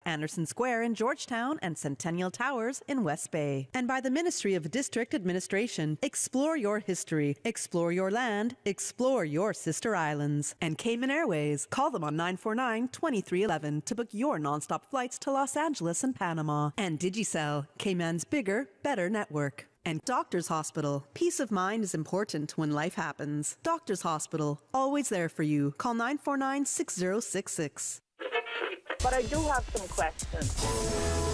Anderson Square in Georgetown, and Centennial Towers in West Bay. And by the Ministry of District Administration. Explore your history, explore your land, explore your sister islands. And Cayman Airways. Call them on 949-2311 to book your nonstop flights to Los Angeles and Panama. And Digicel, Cayman's bigger, better network. And Doctors Hospital. Peace of mind is important when life happens. Doctors Hospital, always there for you. Call 949-6066. But I do have some questions.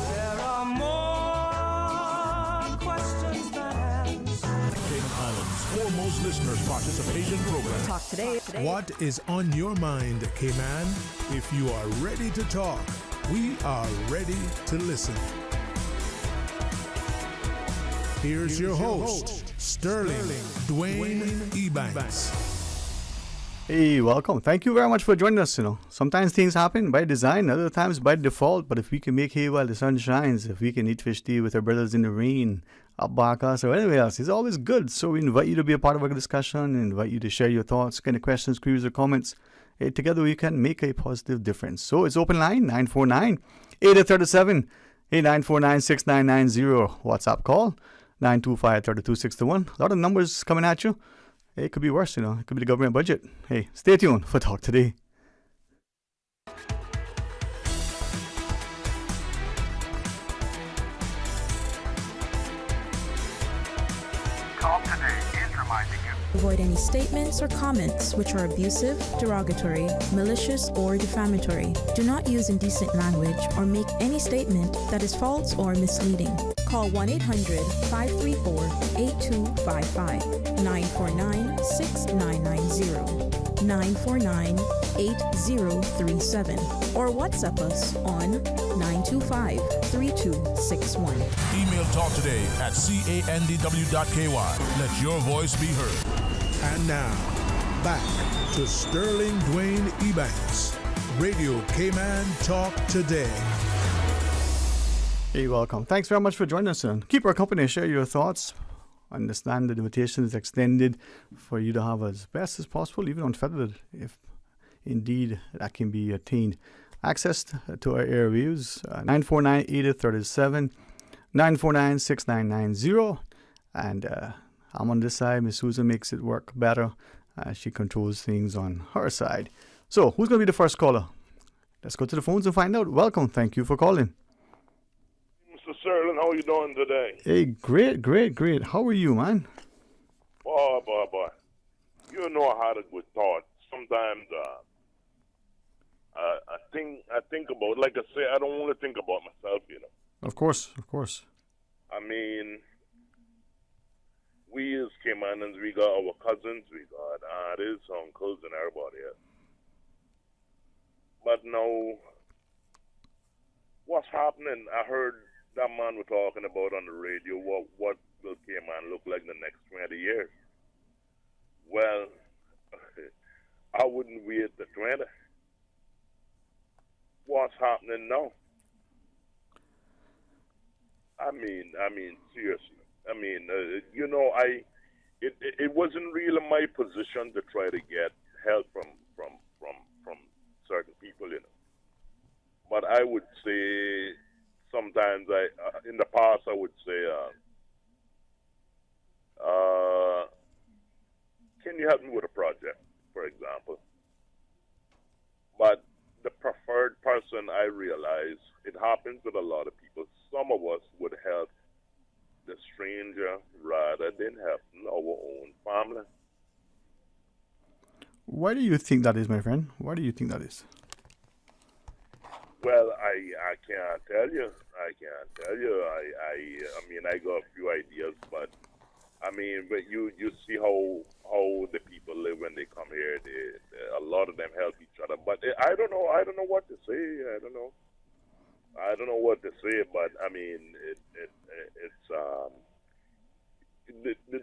There are more questions than answers. Cayman Islands' foremost listeners participation program. Talk today. What is on your mind, Cayman? If you are ready to talk, we are ready to listen. Here's your host, Sterling Dwayne Ebanks. Hey, welcome. Thank you very much for joining us. Sometimes things happen by design, other times by default. But if we can make hay while the sun shines, if we can eat fish tea with our brothers in the rain, up Barcas or anywhere else, it's always good. So we invite you to be a part of our discussion and invite you to share your thoughts, kind of questions, queries, or comments. Hey, together we can make a positive difference. So it's open line 949-837. Hey, 949-6990. WhatsApp call 925-32621. A lot of numbers coming at you. Hey, it could be worse, It could be the government budget. Hey, stay tuned for Talk Today. Talk Today is reminding you. Avoid any statements or comments which are abusive, derogatory, malicious, or defamatory. Do not use indecent language or make any statement that is false or misleading. Call 1-800-534-8255, 949-6990, 949-8037, or WhatsApp us on 925-3261. Email Talk Today at candw.ky. Let your voice be heard. And now, back to Sterling Dwayne Ebanks. Radio Cayman Talk Today. Hey, welcome. Thanks very much for joining us. Keep our company, share your thoughts. Understand the invitation is extended for you to have as best as possible, even unfettered, if indeed that can be attained. Access to our airwaves, 949-8037, 949-6990. And I'm on this side. Miss Susan makes it work better. She controls things on her side. So, who's going to be the first caller? Let's go to the phones and find out. Welcome. Thank you for calling. Mr. Sterling, how are you doing today? Hey, great. How are you, man? Boy. You know I had a good thought. Sometimes I think about, like I say, I don't want to think about myself, Of course. I mean, we as Caymanans, we got our cousins, we got aunties, uncles, and everybody else. But now, what's happening? I heard that man was talking about on the radio what will Cayman look like in the next 20 years. Well, I wouldn't wait the 20. What's happening now? I mean, seriously. It wasn't really my position to try to get help from certain people, But I would say sometimes in the past I would say, can you help me with a project, for example? But the preferred person, I realize, it happens with a lot of people. Some of us would help the stranger rather than helping our own family. Why do you think that is, my friend? Why do you think that is? Well, I can't tell you. I mean, I got a few ideas, but you see how the people live when they come here. A lot of them help each other, but I don't know what to say. I don't know what to say, but I mean, it's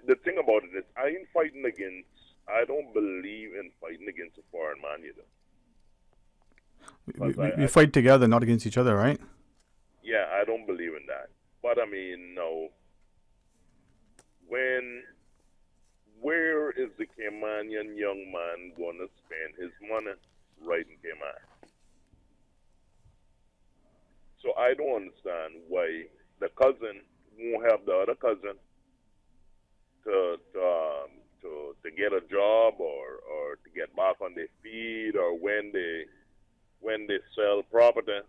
the thing about it is, I don't believe in fighting against a foreign man either. We fight together, not against each other, right? Yeah, I don't believe in that. But I mean, no. Where is the Caymanian young man going to spend his money right in Cayman? I don't understand why the cousin won't help the other cousin to get a job or to get back on their feet, or when they sell property,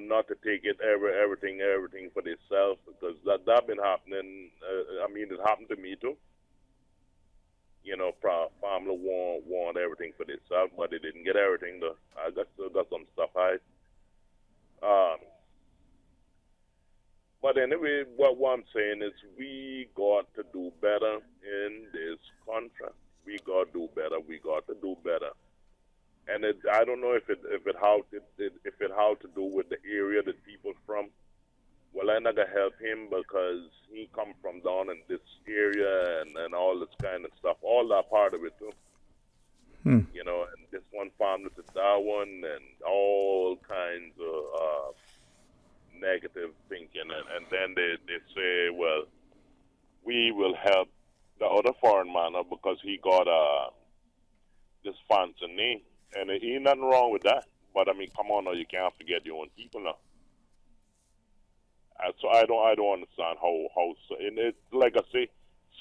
not to take everything for themselves, because that been happening. I mean, it happened to me too. Family want everything for themselves, but they didn't get everything. Though I still got some stuff. But anyway, what I'm saying is we got to do better in this country. We got to do better. We got to do better. And I don't know if it how to do with the area that people from. Well, I not gonna help him because he come from down in this area and all this kind of stuff. All that part of it too. And this one family to that one, and all kinds of negative thinking, and then they say, well, we will help the other foreign man because he got this fancy name, and ain't nothing wrong with that. But I mean, come on, now, you can't forget your own people now. So I don't understand how and it, like I say,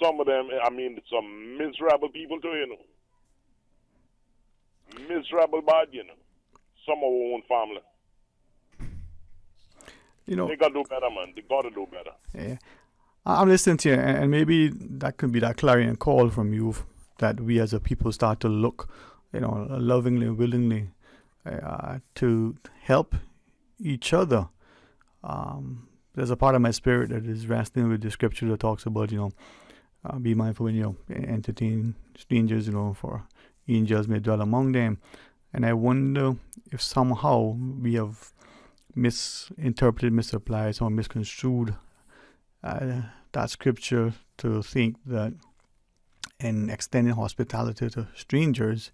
some of them, I mean, some miserable people too, miserable bad, some of our own family. They got to do better, man. They got to do better. Yeah. I'm listening to you, and maybe that could be that clarion call from you that we as a people start to look, lovingly, willingly to help each other. There's a part of my spirit that is wrestling with the scripture that talks about, be mindful when you entertain strangers, for angels may dwell among them. And I wonder if somehow we have misinterpreted, misapplied, or misconstrued that scripture to think that in extending hospitality to strangers,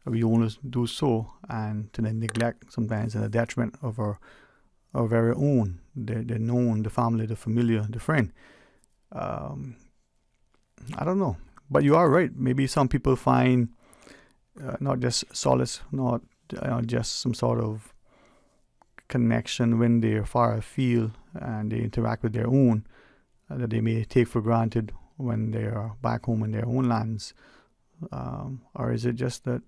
we only do so and to then neglect sometimes in the detriment of our very own, the known, the family, the familiar, the friend. I don't know, but you are right. Maybe some people find not just solace, not just some sort of connection when they're far afield and they interact with their own that they may take for granted when they are back home in their own lands. Or is it just that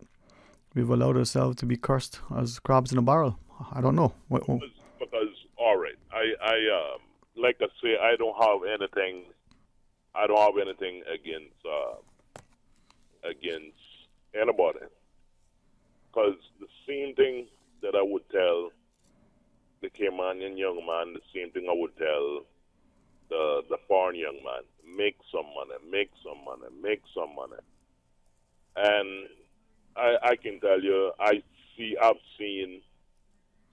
we've allowed ourselves to be cursed as crabs in a barrel? I don't know. Because all right, I like I say, I don't have anything against anybody, because the same thing that I would tell the Caymanian young man, the same thing I would tell the foreign young man: make some money, make some money, make some money. And I can tell you, I've seen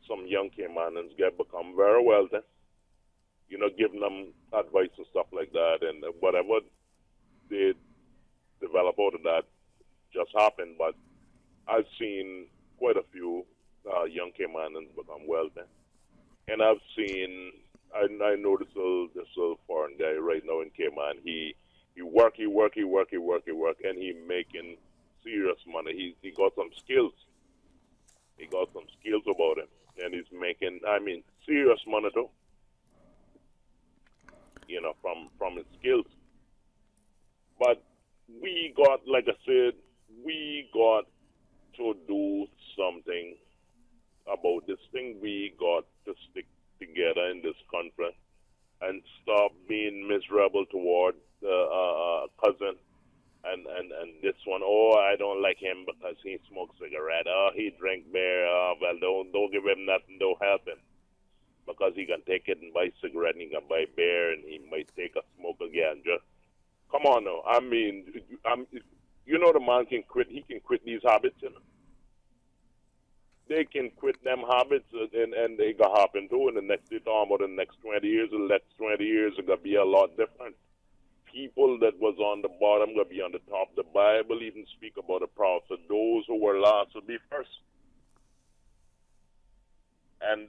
some young Caymanians become very wealthy, giving them advice and stuff like that, and whatever they develop out of that just happened. But I've seen quite a few young Caymanians become wealthy, and I've seen, I know this little foreign guy right now in Cayman. He work, and he making serious money. He got some skills. He got some skills about him, and he's making, serious money too. From his skills. But we got, like I said, we got to do something about this thing. We got to stick together in this country and stop being miserable toward the cousin and this one. Oh, I don't like him because he smokes cigarette. Oh, he drink beer. Oh, well, don't give him nothing. Don't help him, because he can take it and buy cigarette, and he can buy beer, and he might take a smoke again. Just come on now. The man can quit. He can quit these habits. They can quit them habits, and they gonna happen too. And the next, about the next 20 years, the next 20 years are gonna be a lot different. People that was on the bottom gonna be on the top. The Bible even speak about the prophets. Those who were last will be first. And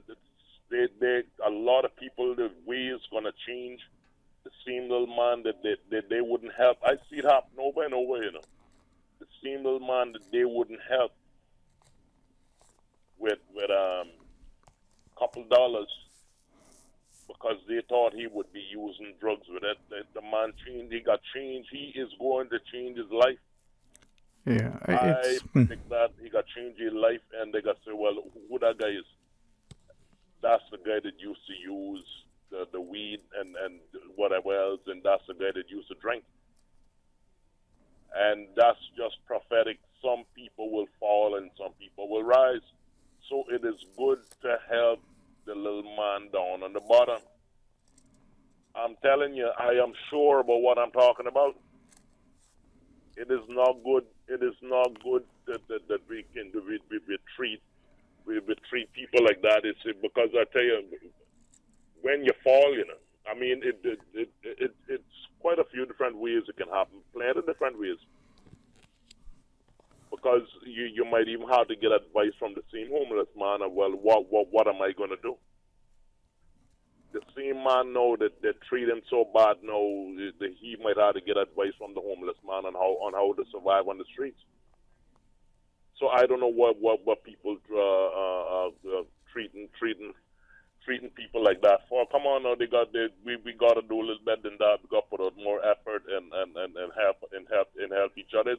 a lot of people, the way is going to change. The same little man that they wouldn't help. I see it happen over and over, The same little man that they wouldn't help with couple dollars because they thought he would be using drugs with it. The man changed. He got changed. He is going to change his life. Yeah, I think that he got changed his life, and they got to say, well, who that guy is? That's the guy that used to use the weed and whatever else, and that's the guy that used to drink. And that's just prophetic. Some people will fall and some people will rise. So it is good to help the little man down on the bottom. I'm telling you, I am sure about what I'm talking about. It is not good. It is not good that we treat people like that. It's because I tell you, when you fall, I mean, it's quite a few different ways it can happen. Plenty of different ways. Because you might even have to get advice from the same homeless man. Well, what am I going to do? The same man know that they treat him so bad now that he might have to get advice from the homeless man on how to survive on the streets. So I don't know what people treating people like that for. Come on now, we got to do a little better than that. We got to put out more effort and help each other.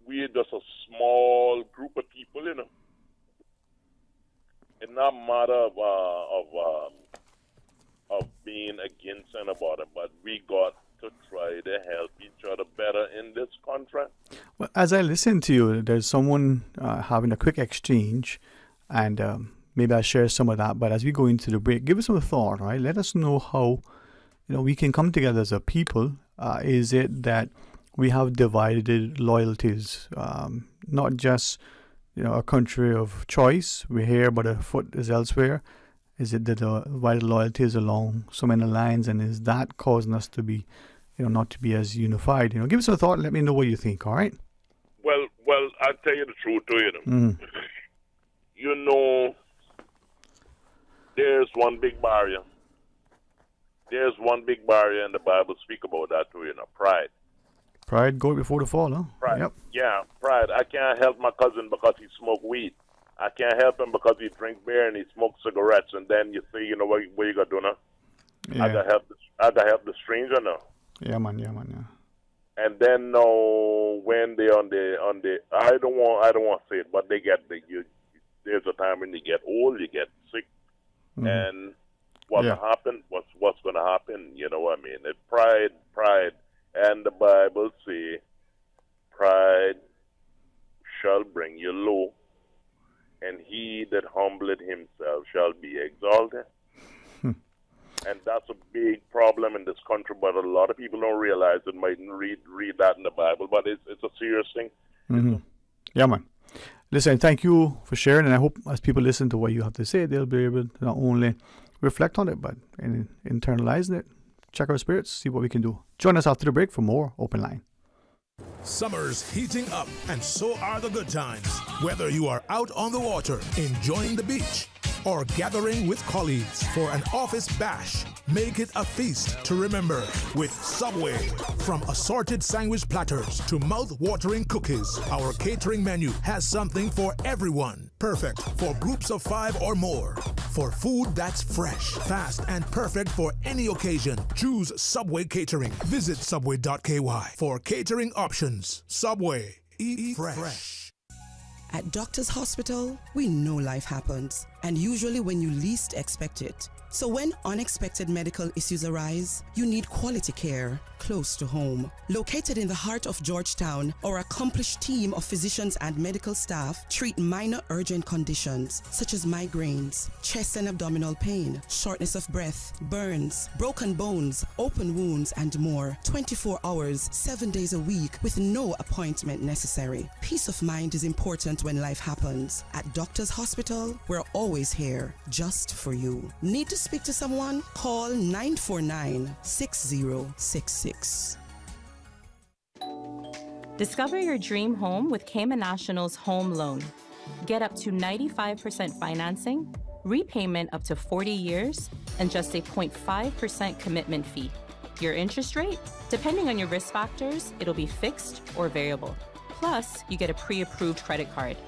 We're just a small group of people, It's not a matter of being against and about it, but we got to try to help each other better in this country. Well, as I listen to you, there's someone having a quick exchange, and maybe I'll share some of that. But as we go into the break, give us some thought, right? Let us know how we can come together as a people. Is it that we have divided loyalties, not just a country of choice? We're here, but our foot is elsewhere. Is it that the divided loyalties along so many lines, and is that causing us to be, not to be as unified? Give us a thought. And let me know what you think. All right. Well, I'll tell you the truth, There's one big barrier. There's one big barrier, and the Bible speak about that too. Pride. Pride go before the fall, huh? Pride. Yep. Yeah, pride. I can't help my cousin because he smoke weed. I can't help him because he drink beer and he smoke cigarettes. And then you say, what you got to do now? Yeah. I got to help the stranger now. Yeah, man. And then when they on the I don't want to say it, but they get there's a time when you get old, you get sick, and what's going to happen? It's pride. And the Bible say, pride shall bring you low, and he that humbleth himself shall be exalted. And that's a big problem in this country, but a lot of people don't realize it, mightn't read that in the Bible, but it's a serious thing. Yeah, man. Listen, thank you for sharing, and I hope as people listen to what you have to say, they'll be able to not only reflect on it, but internalize it. Check our spirits, see what we can do. Join us after the break for more Open Line. Summer's heating up, and so are the good times. Whether you are out on the water, enjoying the beach, or gathering with colleagues for an office bash, make it a feast to remember with Subway. From assorted sandwich platters to mouth-watering cookies, our catering menu has something for everyone. Perfect for groups of 5 or more. For food that's fresh, fast, and perfect for any occasion, choose Subway Catering. Visit subway.ky for catering options. Subway. Eat fresh. At Doctors Hospital, we know life happens, and usually when you least expect it. So when unexpected medical issues arise, you need quality care close to home. Located in the heart of Georgetown, our accomplished team of physicians and medical staff treat minor urgent conditions such as migraines, chest and abdominal pain, shortness of breath, burns, broken bones, open wounds, and more. 24 hours, 7 days a week with no appointment necessary. Peace of mind is important when life happens. At Doctors Hospital, we're always here just for you. Need to speak to someone? Call 949-6066. Discover your dream home with Cayman National's home loan. Get up to 95% financing, repayment up to 40 years, and just a 0.5% commitment fee. Your interest rate? Depending on your risk factors, it'll be fixed or variable. Plus, you get a pre-approved credit card.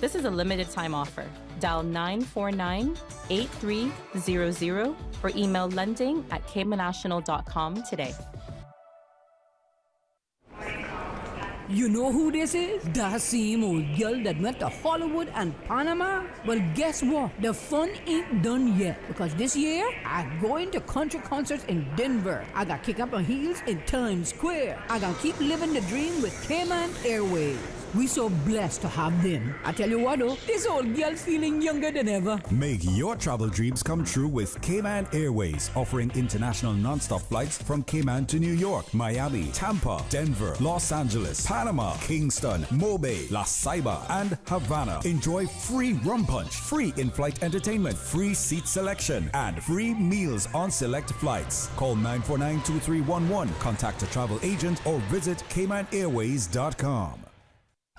This is a limited time offer. Dial 949-8300 or email lending@caymanational.com today. You know who this is? That same old girl that went to Hollywood and Panama? Well, guess what? The fun ain't done yet. Because this year, I'm going to country concerts in Denver. I got kick up my heels in Times Square. I got keep living the dream with Cayman Airways. We so blessed to have them. I tell you what though, this old girl's feeling younger than ever. Make your travel dreams come true with Cayman Airways, offering international non-stop flights from Cayman to New York, Miami, Tampa, Denver, Los Angeles, Panama, Kingston, Mobay, La Ceiba, and Havana. Enjoy free rum punch, free in-flight entertainment, free seat selection, and free meals on select flights. Call 949-2311, contact a travel agent, or visit CaymanAirways.com.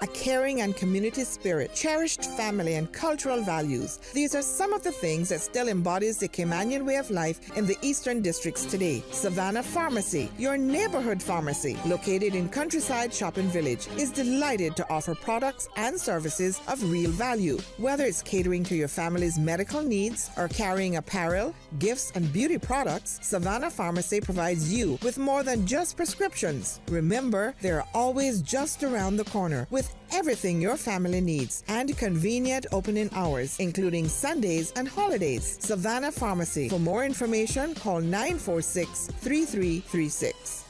A caring and community spirit, cherished family and cultural values. These are some of the things that still embodies the Caymanian way of life in the Eastern Districts today. Savannah Pharmacy, your neighborhood pharmacy, located in Countryside Shopping Village, is delighted to offer products and services of real value. Whether it's catering to your family's medical needs or carrying apparel, gifts, and beauty products, Savannah Pharmacy provides you with more than just prescriptions. Remember, they're always just around the corner with everything your family needs and convenient opening hours, including Sundays and holidays. Savannah Pharmacy. For more information, call 946-3336.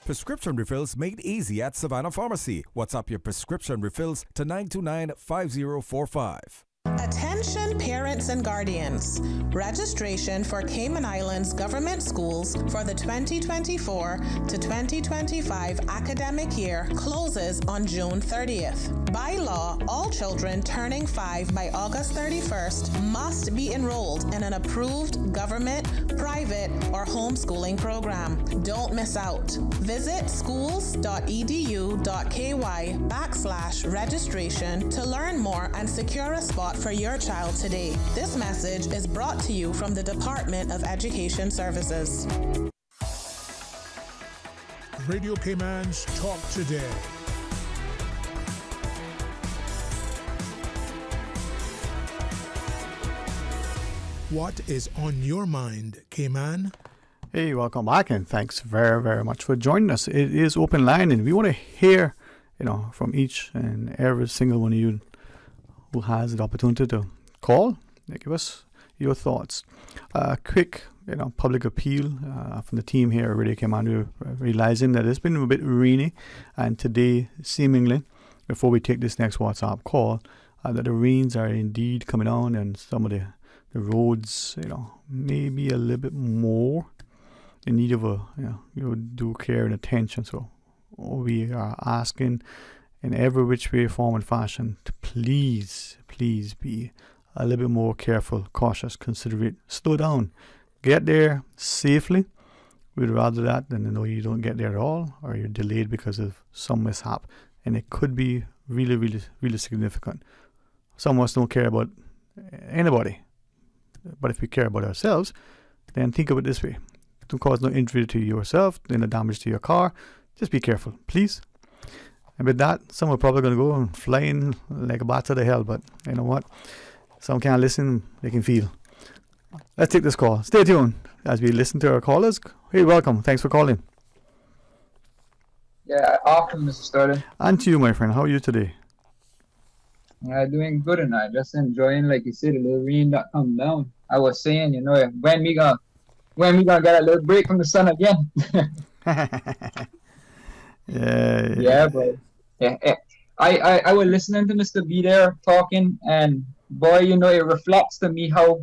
Prescription refills made easy at Savannah Pharmacy. WhatsApp your prescription refills to 929-5045. Attention parents and guardians. Registration for Cayman Islands government schools for the 2024 to 2025 academic year closes on June 30th. By law, all children turning 5 by August 31st must be enrolled in an approved government, private, or homeschooling program. Don't miss out. Visit schools.edu.ky/registration to learn more and secure a spot for your child today. This message is brought to you from the Department of Education Services. Radio Cayman's Talk Today. What is on your mind, Cayman? Hey, welcome back, and thanks very, very much for joining us. It is Open Line, and we want to hear, from each and every single one of you who has the opportunity to call, give us your thoughts. Quick, public appeal from the team here at Radio Cayman. We're realizing that it's been a bit rainy, and today, seemingly, before we take this next WhatsApp call, that the rains are indeed coming on, and some of the roads, maybe a little bit more in need of due care and attention. So we are asking in every which way, form, and fashion to please be a little bit more careful, cautious, considerate, slow down, get there safely. We'd rather that than you don't get there at all, or you're delayed because of some mishap, and it could be really, really, really significant. Some of us don't care about anybody, but if we care about ourselves, then think of it this way: don't cause no injury to yourself, no damage to your car. Just be careful, please. And with that, some are probably going to go and flying like a bat out of hell, but you know what? Some can't listen, they can feel. Let's take this call. Stay tuned as we listen to our callers. Hey, welcome. Thanks for calling. Yeah, afternoon, Mr. Sterling. And to you, my friend. How are you today? Doing good, and I just enjoying, like you said, a little rain that come down. I was saying, when we gonna get a little break from the sun again? Yeah, but I was listening to Mr. B there talking, and boy, it reflects to me how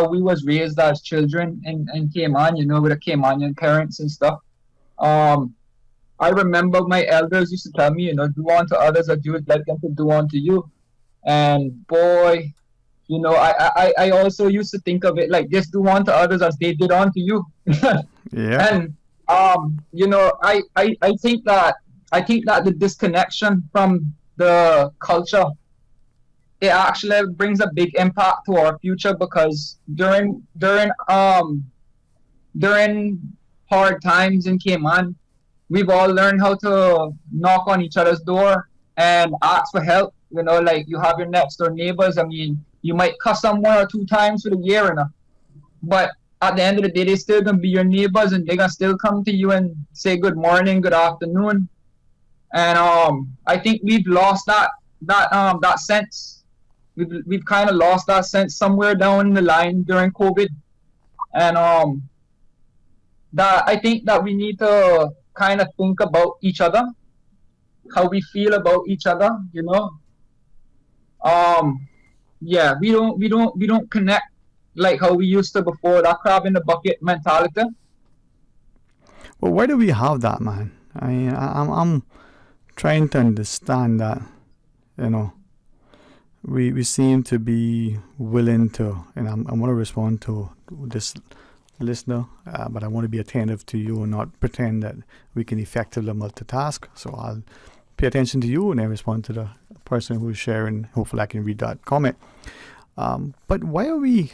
we was raised as children in Cayman, with the Caymanian parents and stuff. I remember my elders used to tell me, do unto others as you would like them to do unto you. And boy, I also used to think of it like this: do unto others as they did unto you. Yeah. And I think that the disconnection from the culture, it actually brings a big impact to our future, because during hard times in Cayman, we've all learned how to knock on each other's door and ask for help You know, like you have your next door neighbors. I mean, you might cuss them 1 or 2 times for the year, but at the end of the day, they still gonna be your neighbors, and they're gonna still come to you and say good morning, good afternoon. And I think we've lost that sense. We've kind of lost that sense somewhere down the line during COVID, and that I think that we need to kind of think about each other, how we feel about each other. Yeah, we don't connect like how we used to before. That crab in the bucket mentality. Well, why do we have that, man? I'm trying to understand that. We seem to be willing to, and I'm going to respond to this listener, but I want to be attentive to you and not pretend that we can effectively multitask. So I'll pay attention to you and then respond to the person who's sharing. Hopefully I can read that comment. But why are we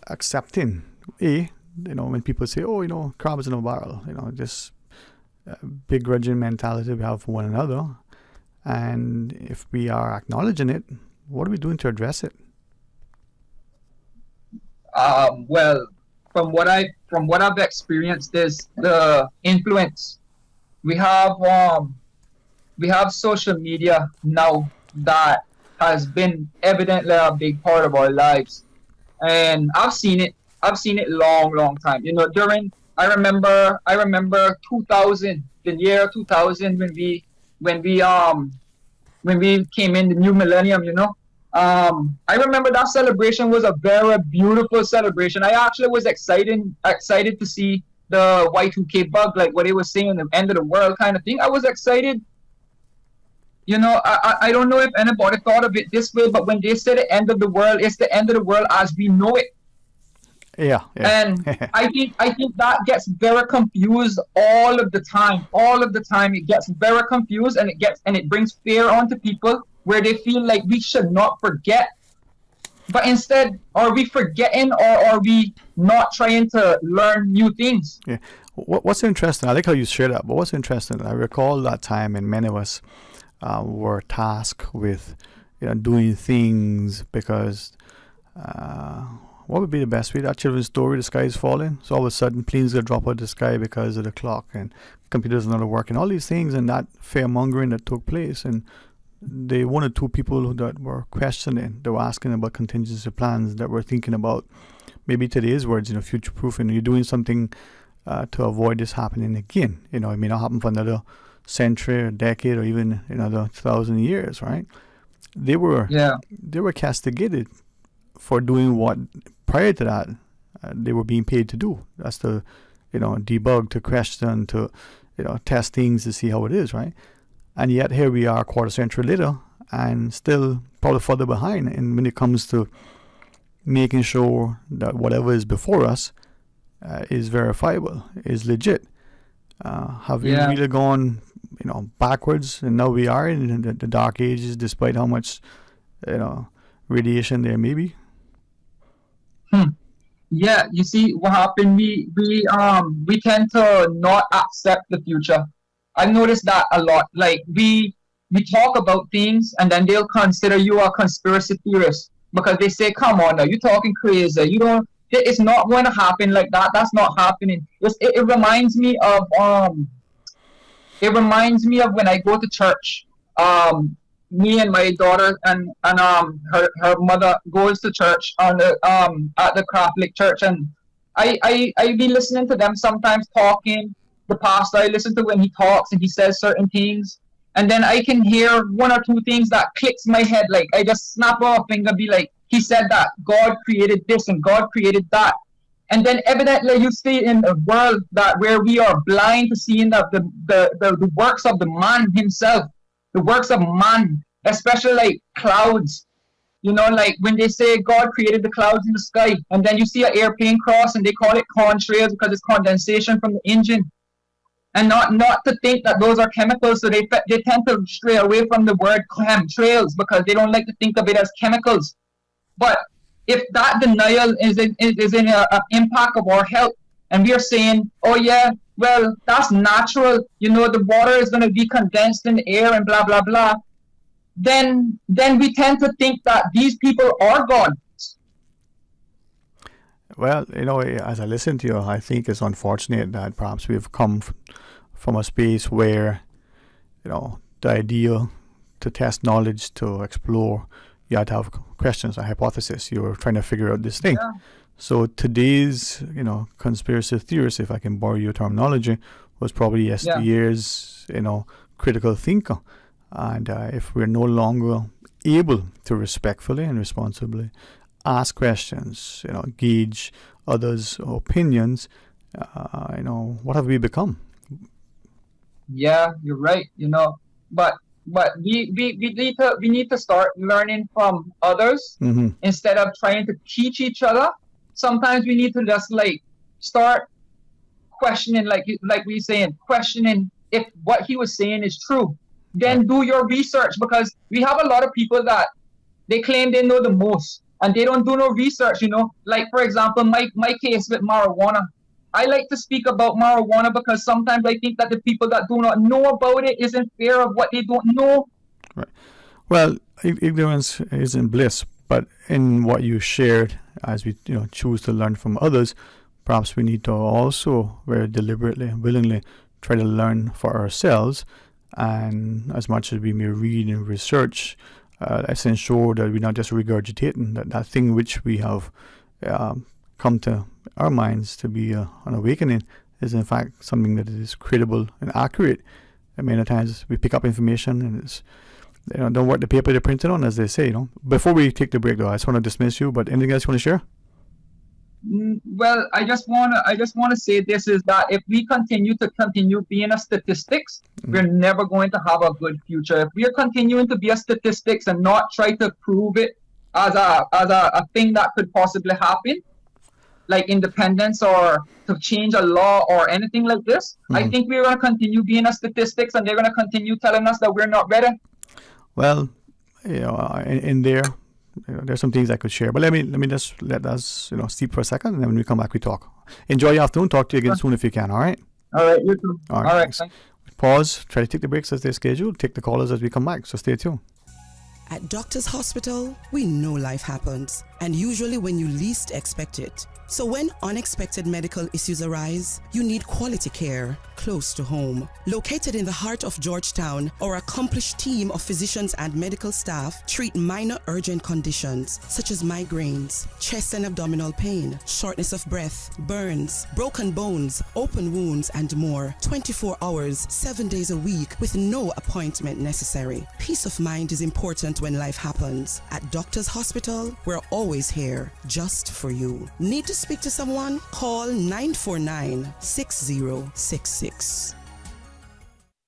accepting, when people say, crabs in a barrel, this begrudging mentality we have for one another, and if we are acknowledging it, what are we doing to address it? Well, from what I've experienced is the influence. We have social media now that has been evidently a big part of our lives, and I've seen it long time. I remember 2000, the year 2000, when we came in the new millennium. I remember that celebration was a very beautiful celebration. I actually was excited to see the Y2K bug, like what they were saying, the end of the world kind of thing. I was excited. I don't know if anybody thought of it this way, but when they say the end of the world, it's the end of the world as we know it. Yeah. And I think that gets very confused all of the time. It gets very confused, and it brings fear onto people where they feel like we should not forget. But instead, are we forgetting, or are we not trying to learn new things? Yeah. What's interesting, I like how you share that, but what's interesting, I recall that time, and many of us were tasked with doing things because what would be the best way? That children's story, the sky is falling, so all of a sudden planes get dropped out of the sky because of the clock, and computers are not working, all these things, and that fear mongering that took place. And the 1 or 2 people that were questioning, they were asking about contingency plans, that were thinking about, maybe today's words, future proofing. You're doing something to avoid this happening again. It may not happen for another century or decade or even another 1,000 years, right? They were castigated for doing what prior to that they were being paid to do. That's to debug, to question, to test things to see how it is, right? And yet here we are a quarter century later, and still probably further behind. And when it comes to making sure that whatever is before us is verifiable, is legit, have we really gone backwards? And now we are in the dark ages, despite how much radiation there may be. Yeah, you see what happened. We tend to not accept the future. I've noticed that a lot. Like we talk about things, and then they'll consider you a conspiracy theorist because they say, "Come on, now you're talking crazy. You don't. It's not going to happen like that. That's not happening." It reminds me of when I go to church. Me and my daughter and her mother goes to church at the Catholic church, and I be listening to them sometimes talking. The pastor, I listen to when he talks and he says certain things, and then I can hear 1 or 2 things that clicks my head. Like I just snap off and be like, he said that God created this and God created that. And then evidently you see in a world where we are blind to seeing the works of the man himself, the works of man, especially like clouds. Like when they say God created the clouds in the sky, and then you see an airplane cross and they call it contrails because it's condensation from the engine. And not to think that those are chemicals, so they tend to stray away from the word chemtrails because they don't like to think of it as chemicals. But if that denial is in an impact of our health, and we are saying, oh yeah, well, that's natural, the water is going to be condensed in the air and blah, blah, blah. then we tend to think that these people are God. Well, as I listen to you, I think it's unfortunate that perhaps we've come from a space where, the idea to test knowledge, to explore, you had to have questions, a hypothesis. You're trying to figure out this thing. Yeah. So today's, conspiracy theorist, if I can borrow your terminology, was probably yesteryear's, critical thinker. And if we're no longer able to respectfully and responsibly ask questions, gauge others' opinions, what have we become? Yeah, you're right. But we need to start learning from others instead of trying to teach each other. Sometimes we need to just start questioning, like we saying, questioning if what he was saying is true. Then do your research, because we have a lot of people that they claim they know the most and they don't do no research. Like for example, my case with marijuana. I like to speak about marijuana because sometimes I think that the people that do not know about it isn't fair of what they don't know. Right. Well, ignorance isn't bliss, but in what you shared, as we choose to learn from others, perhaps we need to also very deliberately and willingly try to learn for ourselves. And as much as we may read and research, let's ensure that we're not just regurgitating that thing which we have come to our minds to be an awakening is in fact something that is credible and accurate. And many times we pick up information and it's don't work the paper they're printed on, as they say. Before we take the break, though, I just want to dismiss you. But anything else you want to share? Well, I just wanna say this is that if we continue being a statistics, we're never going to have a good future. If we are continuing to be a statistics and not try to prove it as a thing that could possibly happen, like independence or to change a law or anything like this, I think we're going to continue being a statistics, and they're going to continue telling us that we're not ready. Well, in there, there's some things I could share, but let me just let us steep for a second, and then when we come back, we talk. Enjoy your afternoon. Talk to you again soon if you can. All right. All right. You too. All right. Thanks. Pause. Try to take the breaks as they're scheduled. Take the callers as we come back. So stay tuned. At Doctor's Hospital, we know life happens, and usually when you least expect it. So when unexpected medical issues arise, you need quality care close to home. Located in the heart of Georgetown, our accomplished team of physicians and medical staff treat minor urgent conditions such as migraines, chest and abdominal pain, shortness of breath, burns, broken bones, open wounds, and more. 24 hours, 7 days a week with no appointment necessary. Peace of mind is important when life happens. At Doctor's Hospital, we're always here just for you. Need to speak to someone? Call 949-6066.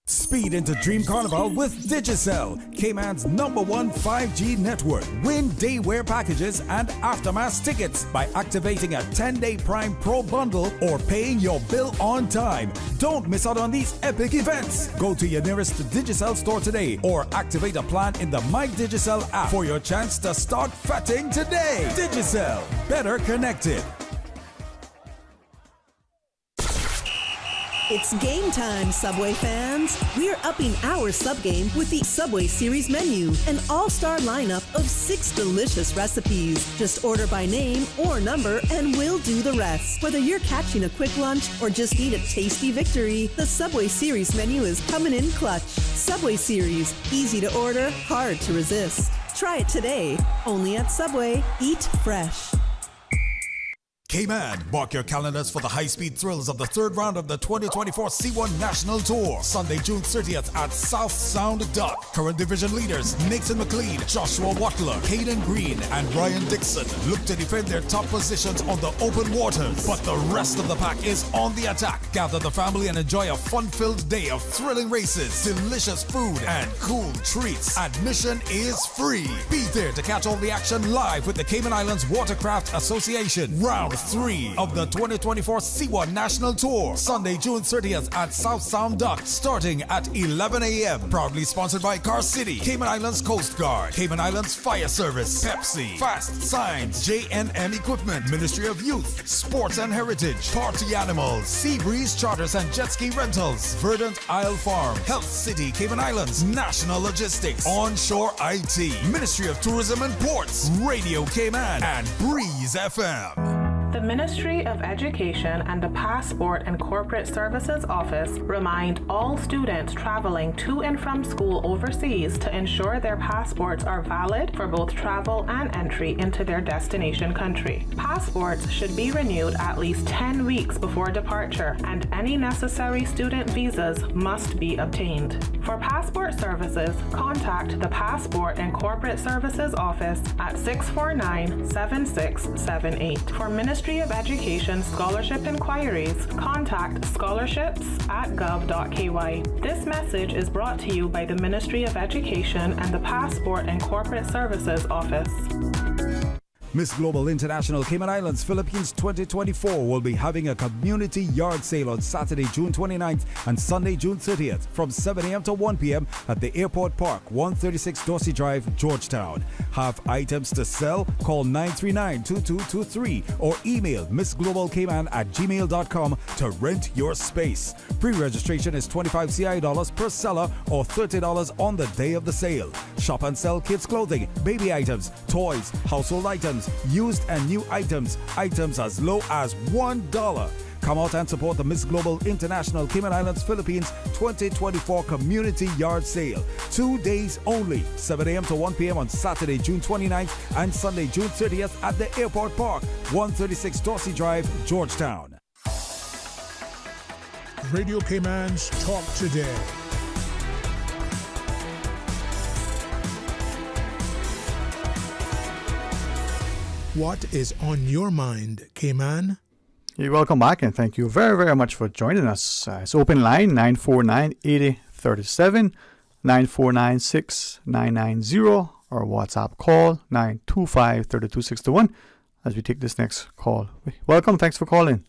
Speed into Dream Carnival with Digicel, Cayman's #1 5G network. Win day-wear packages and aftermath tickets by activating a 10-day Prime Pro bundle or paying your bill on time. Don't miss out on these epic events. Go to your nearest Digicel store today or activate a plan in the My Digicel app for your chance to start fetting today. Digicel, better connected. It's game time, Subway fans. We're upping our sub game with the Subway Series menu, an all-star lineup of 6 delicious recipes. Just order by name or number and we'll do the rest. Whether you're catching a quick lunch or just need a tasty victory, the Subway Series menu is coming in clutch. Subway Series, easy to order, hard to resist. Try it today, only at Subway. Eat fresh. Cayman, mark your calendars for the high-speed thrills of the third round of the 2024 C1 National Tour. Sunday, June 30th at South Sound Dock. Current division leaders Nixon McLean, Joshua Watler, Caden Green, and Ryan Dixon look to defend their top positions on the open waters. But the rest of the pack is on the attack. Gather the family and enjoy a fun-filled day of thrilling races, delicious food, and cool treats. Admission is free. Be there to catch all the action live with the Cayman Islands Watercraft Association. Round 3 of the 2024 C1 National Tour, Sunday, June 30th at South Sound Dock, starting at 11 a.m. Proudly sponsored by Car City, Cayman Islands Coast Guard, Cayman Islands Fire Service, Pepsi, Fast Signs, J&M Equipment, Ministry of Youth, Sports and Heritage, Party Animals, Sea Breeze Charters and Jet Ski Rentals, Verdant Isle Farm, Health City, Cayman Islands, National Logistics, Onshore IT, Ministry of Tourism and Ports, Radio Cayman, and Breeze FM. The Ministry of Education and the Passport and Corporate Services Office remind all students traveling to and from school overseas to ensure their passports are valid for both travel and entry into their destination country. Passports should be renewed at least 10 weeks before departure, and any necessary student visas must be obtained. For passport services, contact the Passport and Corporate Services Office at 649-7678. For Ministry of Education scholarship inquiries, contact scholarships@gov.ky. This message is brought to you by the Ministry of Education and the Passport and Corporate Services Office. Miss Global International Cayman Islands Philippines 2024 will be having a community yard sale on Saturday, June 29th and Sunday, June 30th from 7 a.m. to 1 p.m. at the Airport Park, 136 Dorsey Drive, Georgetown. Have items to sell? Call 939-2223 or email missglobalcayman@gmail.com to rent your space. Pre-registration is $25 CI per seller or $30 on the day of the sale. Shop and sell kids' clothing, baby items, toys, household items, used and new items as low as $1. Come out and support the Miss Global International Cayman Islands Philippines 2024 Community Yard Sale. 2 days only, 7 a.m. to 1 p.m. on Saturday, June 29th and Sunday, June 30th at the Airport Park, 136 Dorsey Drive, Georgetown. Radio Cayman's Talk Today. What is on your mind, Cayman? Hey, welcome back, and thank you very, very much for joining us. It's open line 949-8037, 949-6990, or WhatsApp call 925-3261 as we take this next call. Welcome, thanks for calling.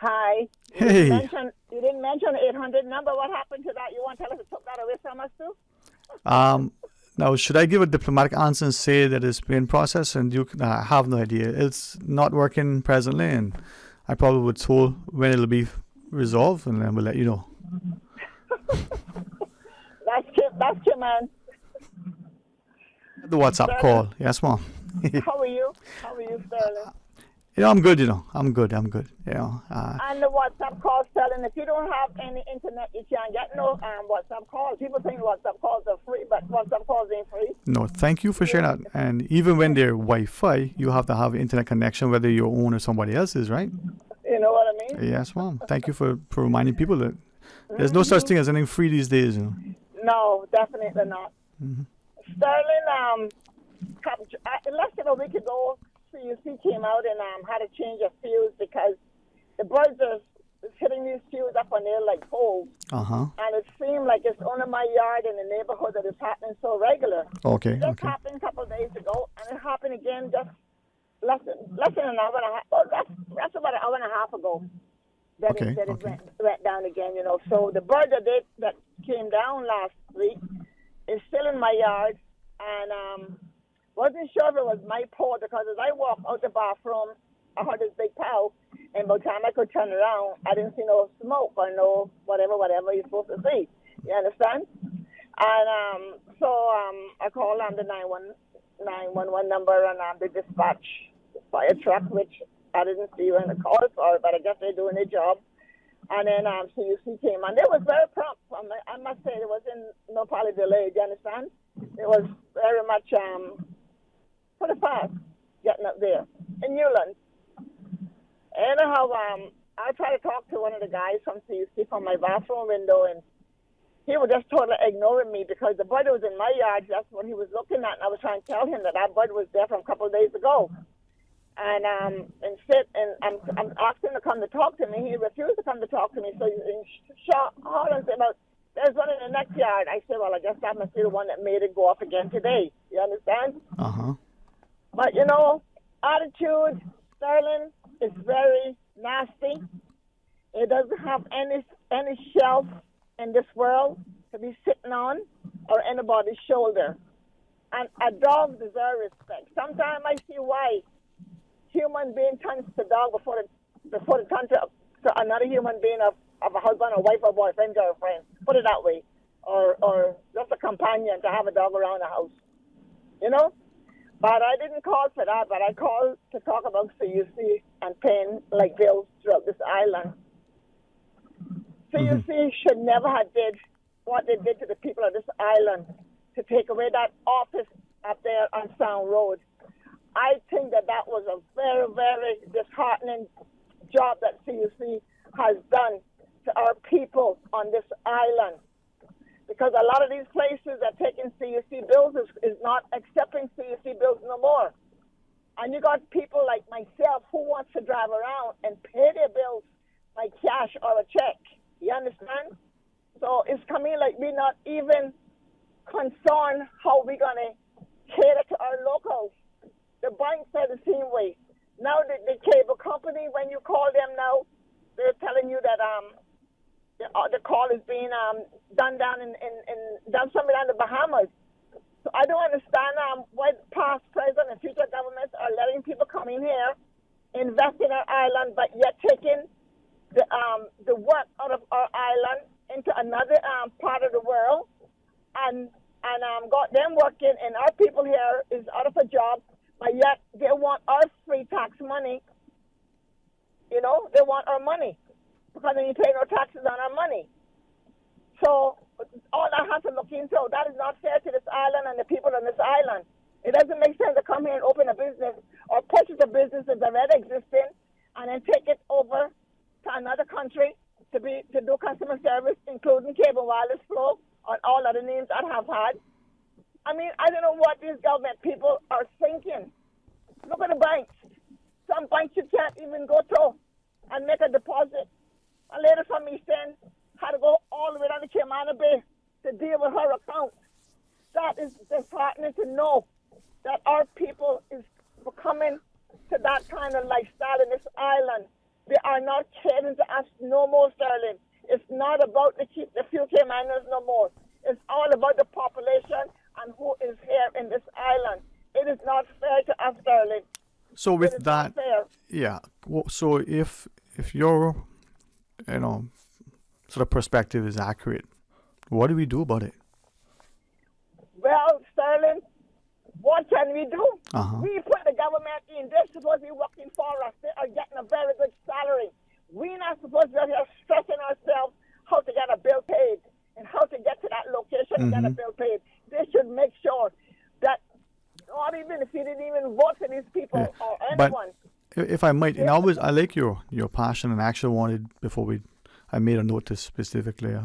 Hi. Hey. You didn't mention the 800 number. What happened to that? You want to tell us to took that away from us too? Now, should I give a diplomatic answer and say that it's been processed? And you have no idea. It's not working presently, and I probably would told when it'll be resolved, and then we'll let you know. That's Kim, man. The WhatsApp Sterling. call. Yes, ma'am. How are you? How are you, Sterling? I'm good, I'm good. And the WhatsApp call, Sterling, if you don't have any internet, you can't get no WhatsApp calls. People think WhatsApp calls are free, but WhatsApp calls ain't free. No, thank you for sharing that. And even when they're Wi-Fi, you have to have an internet connection, whether your own or somebody else's, right? You know what I mean? Yes, ma'am. Thank you for reminding people that there's no such thing as anything free these days. No, definitely not. Mm-hmm. Sterling, less than a week ago, CUC came out and had to change a fuse because the birds are hitting these fuse up on there like poles. And it seemed like it's only my yard in the neighborhood that it's happening so regular. Okay. It happened a couple of days ago, and it happened again just less than an hour and a half. Oh, that's about an hour and a half ago that it went down again, So the bird that came down last week is still in my yard, and wasn't sure if it was my pole because as I walked out the bathroom, I heard this big pow, and by the time I could turn around, I didn't see no smoke or no whatever you're supposed to see. You understand? And so I called on the 911 number, and the dispatch fire truck, which I didn't see when the call for, but I guess they're doing their job. And then CUC came, and it was very prompt. I must say, there wasn't no probably delay. Do you understand? It was very much pretty fast getting up there in Newlands. Anyhow, I tried to talk to one of the guys from CUC from my bathroom window, and he was just totally ignoring me because the bird was in my yard. That's what he was looking at, and I was trying to tell him that bird was there from a couple of days ago. And I'm asking him to come to talk to me. He refused to come to talk to me. So he Holland said, there's one in the next yard. I said, well, I guess that must be the one that made it go off again today. You understand? Uh-huh. But, attitude, Sterling is very nasty. It doesn't have any shelf in this world to be sitting on or anybody's shoulder. And a dog deserves respect. Sometimes I see why human being turns to dog before it turns to another human being of a husband or wife or boyfriend, girlfriend. Put it that way. Or just a companion to have a dog around the house. You know? But I didn't call for that, but I called to talk about CUC and paying like bills throughout this island. CUC should never have did what they did to the people of this island to take away that office up there on Sound Road. I think that was a very, very disheartening job that CUC has done to our people on this island. Because a lot of these places that taking CUC bills is not accepting CUC bills no more. And you got people like myself who wants to drive around and pay their bills by cash or a check. You understand? So it's coming like we're not even concerned how we're going to cater to our locals. The banks are the same way. Now the cable company, when you call them now, they're telling you that the call is being done down done somewhere in the Bahamas. So I don't understand why past, present, and future governments are letting people come in here, invest in our island, but yet taking the work out of our island into another part of the world, and got them working, and our people here is out of a job, but yet they want our free tax money. You know, they want our money because then you pay no taxes on our money. So all I have to look into, that is not fair to this island and the people on this island. It doesn't make sense to come here and open a business or purchase a business that's already existing and then take it over to another country to do customer service, including cable wireless flow and all other names I have had. I mean, I don't know what these government people are thinking. Look at the banks. Some banks you can't even go to and make a deposit. A lady from East End had to go all the way down to Cayman Bay to deal with her account. That is disheartening to know that our people is becoming to that kind of lifestyle in this island. They are not catering to us no more, Sterling. It's not about the few Caymanians no more. It's all about the population and who is here in this island. It is not fair to us, Sterling. So with that, yeah. So if your sort of perspective is accurate, what do we do about it? Well, Sterling, what can we do? We put the government in. They're supposed to be working for us. They are getting a very good salary. We're not supposed to be here stressing ourselves how to get a bill paid and how to get to that location and get a bill paid. They should make sure that, not even if you didn't even vote for these people or anyone. But if I might, and I like your passion, and I actually wanted, I made a note to specifically,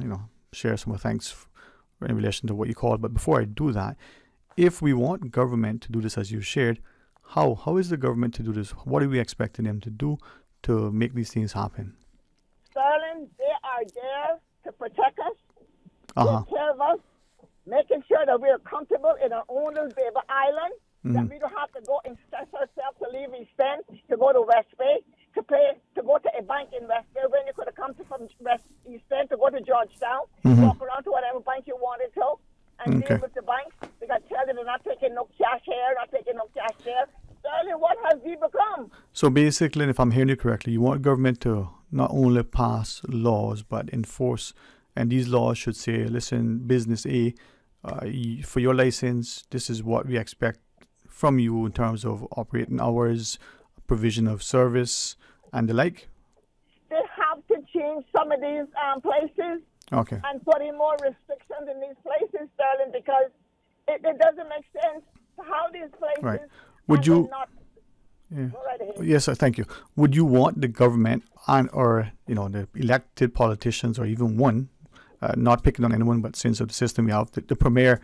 share some thanks in relation to what you called. But before I do that, if we want government to do this as you shared, how is the government to do this? What are we expecting them to do to make these things happen? Sterling, they are there to protect us, take care of us, making sure that we are comfortable in our own little baby island, that we don't have to go and stress ourselves to leave East End, to go to West Bay, to go to a bank in West Bay when you could have come from East End to go to Georgetown, walk around to whatever bank you wanted to, and deal with the banks. They got to tell you they're not taking no cash here, not taking no cash there. Sterling, what has we become? So basically, if I'm hearing you correctly, you want government to not only pass laws but enforce, and these laws should say, listen, business A, for your license, this is what we expect from you in terms of operating hours, provision of service, and the like. They have to change some of these places and put in more restrictions in these places, Sterling, because it doesn't make sense how these places. Right. Would you? Go right ahead. Yes, sir, thank you. Would you want the government or the elected politicians, or even one, not picking on anyone, but since of the system we have, the premier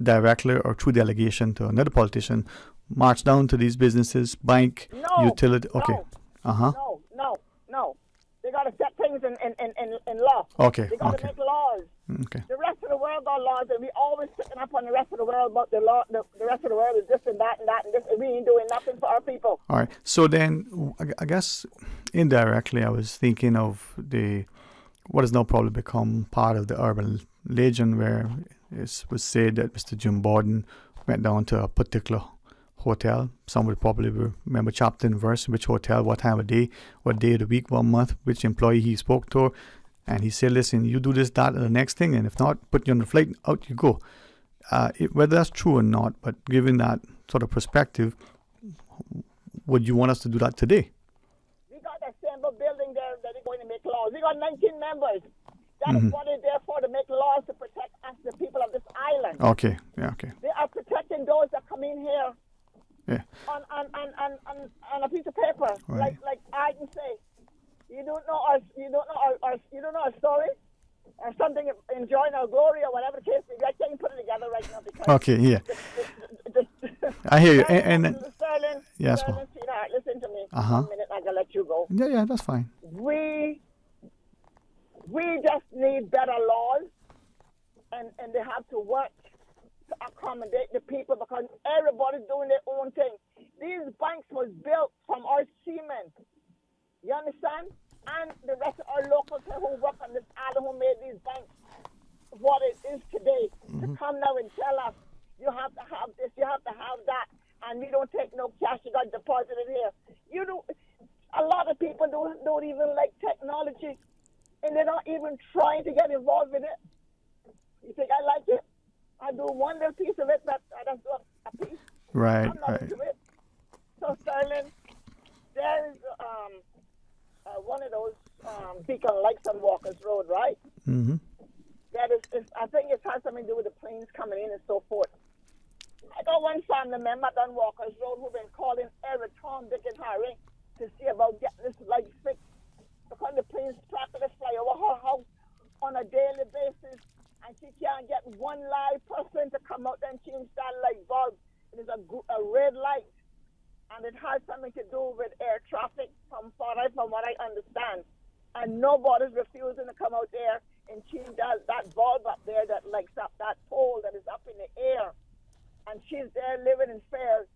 directly or through delegation to another politician, march down to these businesses, bank, utility? Okay. No. They got to set things in law. Okay. They got to make laws. Okay. The rest of the world got laws, and we always picking up on the rest of the world about the law. The rest of the world is this and that and that and this, and we ain't doing nothing for our people. All right. So then, I guess indirectly, I was thinking of what has now probably become part of the urban legend, where it was said that Mr. Jim Borden went down to a particular hotel. Some would probably remember chapter and verse, which hotel, what time of day, what day of the week, what month, which employee he spoke to. And he said, listen, you do this, that, and the next thing, and if not, put you on the flight, out you go. Whether that's true or not, but given that sort of perspective, would you want us to do that today? We got that sample building there that is going to make laws. We got 19 members. That is what they're there for, to make laws to protect us, the people of this island. Okay, yeah, okay. They are protecting those that come in here Yeah. on a piece of paper. Right. Like I can say, you don't know our story or something, enjoying our glory or whatever the case may be. I can't put it together right now because Okay, yeah. I hear you. Sterling, yes, Sterling, well. sweetheart, listen to me. Uh-huh. 1 minute, I gotta let you go. Yeah, that's fine. We just need better laws, and they have to work to accommodate the people because everybody's doing their own thing. These banks was built from our cement. You understand? And the rest of our locals here who work on this island who made these banks what it is today. To come now and tell us you have to have this, you have to have that, and we don't take no cash, you got deposited here. You do. A lot of people don't even like technology, and they're not even trying to get involved with it. You think I like it? I do one little piece of it, but I just do a piece. Right, I'm not into it. So, Sterling, there's one of those beacon lights on Walker's Road, right? Mm-hmm. That is, I think it has something to do with the planes coming in and so forth. I got one family member on Walker's Road who's been calling every Tom, Dick, and Harry to see about getting this light fixed because the planes traffic is fly over her house on a daily basis, and she can't get one live person to come out and change that light bulb. It is a red light, and it has something to do with air traffic from what I understand. And nobody's refusing to come out there and change that bulb up there that lights up that pole that is up in the air. And she's there living in fear,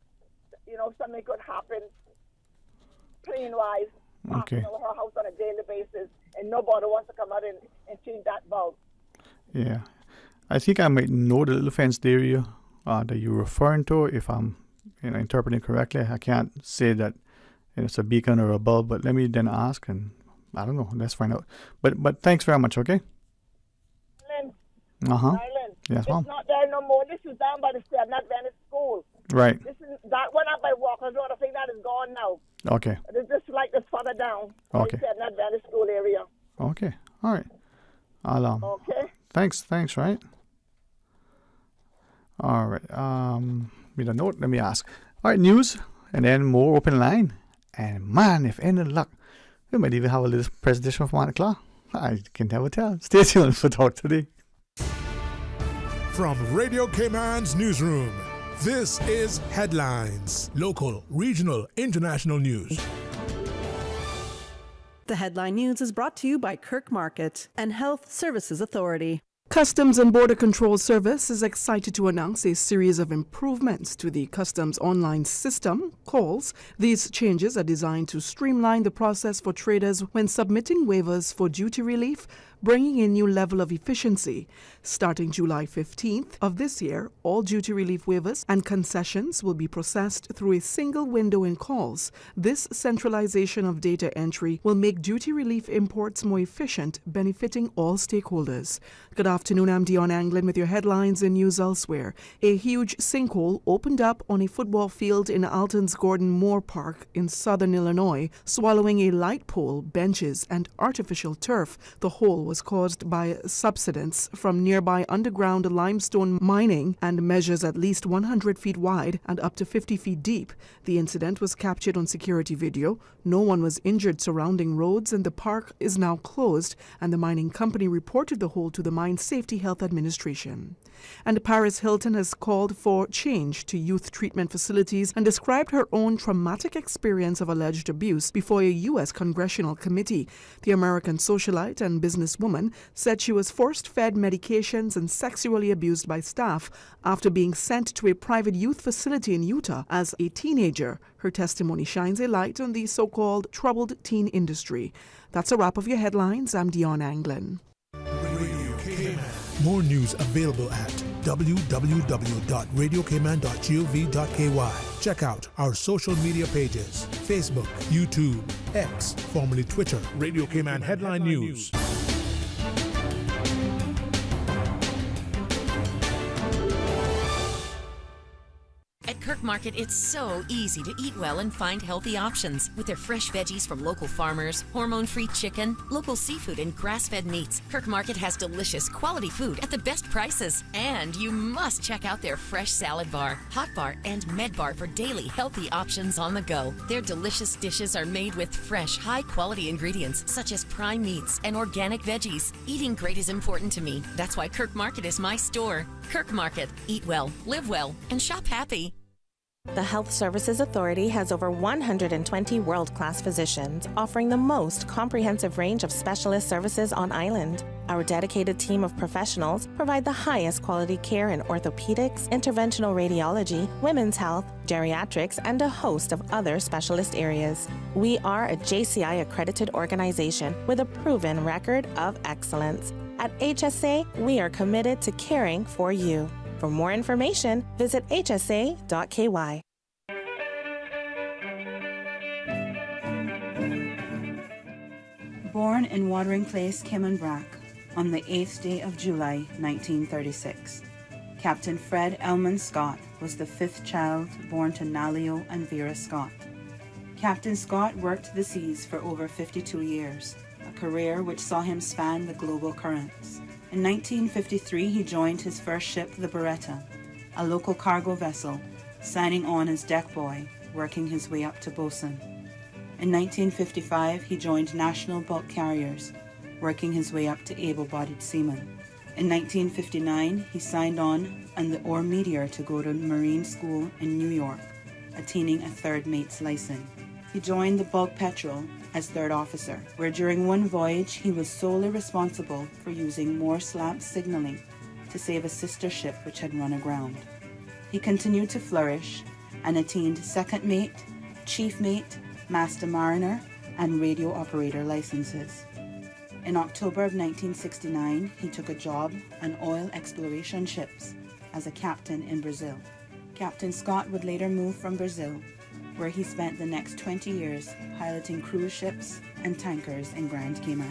something could happen plane-wise, passing over her house on a daily basis, and nobody wants to come out and change that bulb. Yeah. I think I might know the little fenced area that you're referring to, if I'm interpreting correctly. I can't say that it's a beacon or a bulb, but let me then ask, and I don't know. Let's find out. But thanks very much, okay? Darling, yes, Mom. It's not there no more. This is down by the Stedman Adventist School. Right. This is that one up by Walker's Road. I think that is gone now. Okay. It's just like this further down. Okay. Stedman Adventist School area. Okay. All right. I'll Okay. Thanks, right? All right. With a note, let me ask. All right, news, and then more open line. And man, if any luck, we might even have a little presentation from Aunt Claw. I can never tell. Stay tuned for Talk Today. From Radio Cayman's newsroom, this is Headlines. Local, regional, international news. The headline news is brought to you by Kirk Market and Health Services Authority. Customs and Border Control Service is excited to announce a series of improvements to the customs online system, CALLS. These changes are designed to streamline the process for traders when submitting waivers for duty relief, bringing a new level of efficiency. Starting July 15th of this year, all duty relief waivers and concessions will be processed through a single window in CALLS. This centralization of data entry will make duty relief imports more efficient, benefiting all stakeholders. Good afternoon, I'm Dion Anglin with your headlines and news elsewhere. A huge sinkhole opened up on a football field in Alton's Gordon Moore Park in southern Illinois, swallowing a light pole, benches, and artificial turf. The hole was caused by subsidence from nearby underground limestone mining and measures at least 100 feet wide and up to 50 feet deep. The incident was captured on security video. No one was injured surrounding roads, and the park is now closed, and the mining company reported the hole to the Mine Safety Health Administration. And Paris Hilton has called for change to youth treatment facilities and described her own traumatic experience of alleged abuse before a U.S. congressional committee. The American socialite and businesswoman woman said she was force-fed medications and sexually abused by staff after being sent to a private youth facility in Utah as a teenager. Her testimony shines a light on the so-called troubled teen industry. That's a wrap of your headlines. I'm Dion Anglin. More news available at www.radiocayman.gov.ky. Check out our social media pages: Facebook, YouTube, X, formerly Twitter, Radio Cayman Headline News. At Kirk Market, it's so easy to eat well and find healthy options. With their fresh veggies from local farmers, hormone-free chicken, local seafood, and grass-fed meats, Kirk Market has delicious, quality food at the best prices. And you must check out their fresh salad bar, hot bar, and med bar for daily healthy options on the go. Their delicious dishes are made with fresh, high-quality ingredients such as prime meats and organic veggies. Eating great is important to me. That's why Kirk Market is my store. Kirk Market. Eat well, live well, and shop happy. The Health Services Authority has over 120 world-class physicians offering the most comprehensive range of specialist services on island. Our dedicated team of professionals provide the highest quality care in orthopedics, interventional radiology, women's health, geriatrics, and a host of other specialist areas. We are a JCI accredited organization with a proven record of excellence. At HSA, we are committed to caring for you. For more information, visit hsa.ky. Born in Watering Place, Cayman-Brac, on the 8th day of July, 1936, Captain Fred Elman Scott was the fifth child born to Nalio and Vera Scott. Captain Scott worked the seas for over 52 years, a career which saw him span the global currents. In 1953, he joined his first ship, the Beretta, a local cargo vessel, signing on as deck boy, working his way up to bosun. In 1955, he joined National Bulk Carriers, working his way up to able-bodied seaman. In 1959, he signed on the Ore Meteor to go to Marine School in New York, attaining a third mate's license. He joined the Bulk Petrel as third officer, where during one voyage he was solely responsible for using Morse lamp signaling to save a sister ship which had run aground. He continued to flourish and attained second mate, chief mate, master mariner, and radio operator licenses. In October of 1969, he took a job on oil exploration ships as a captain in Brazil. Captain Scott would later move from Brazil, where he spent the next 20 years piloting cruise ships and tankers in Grand Cayman.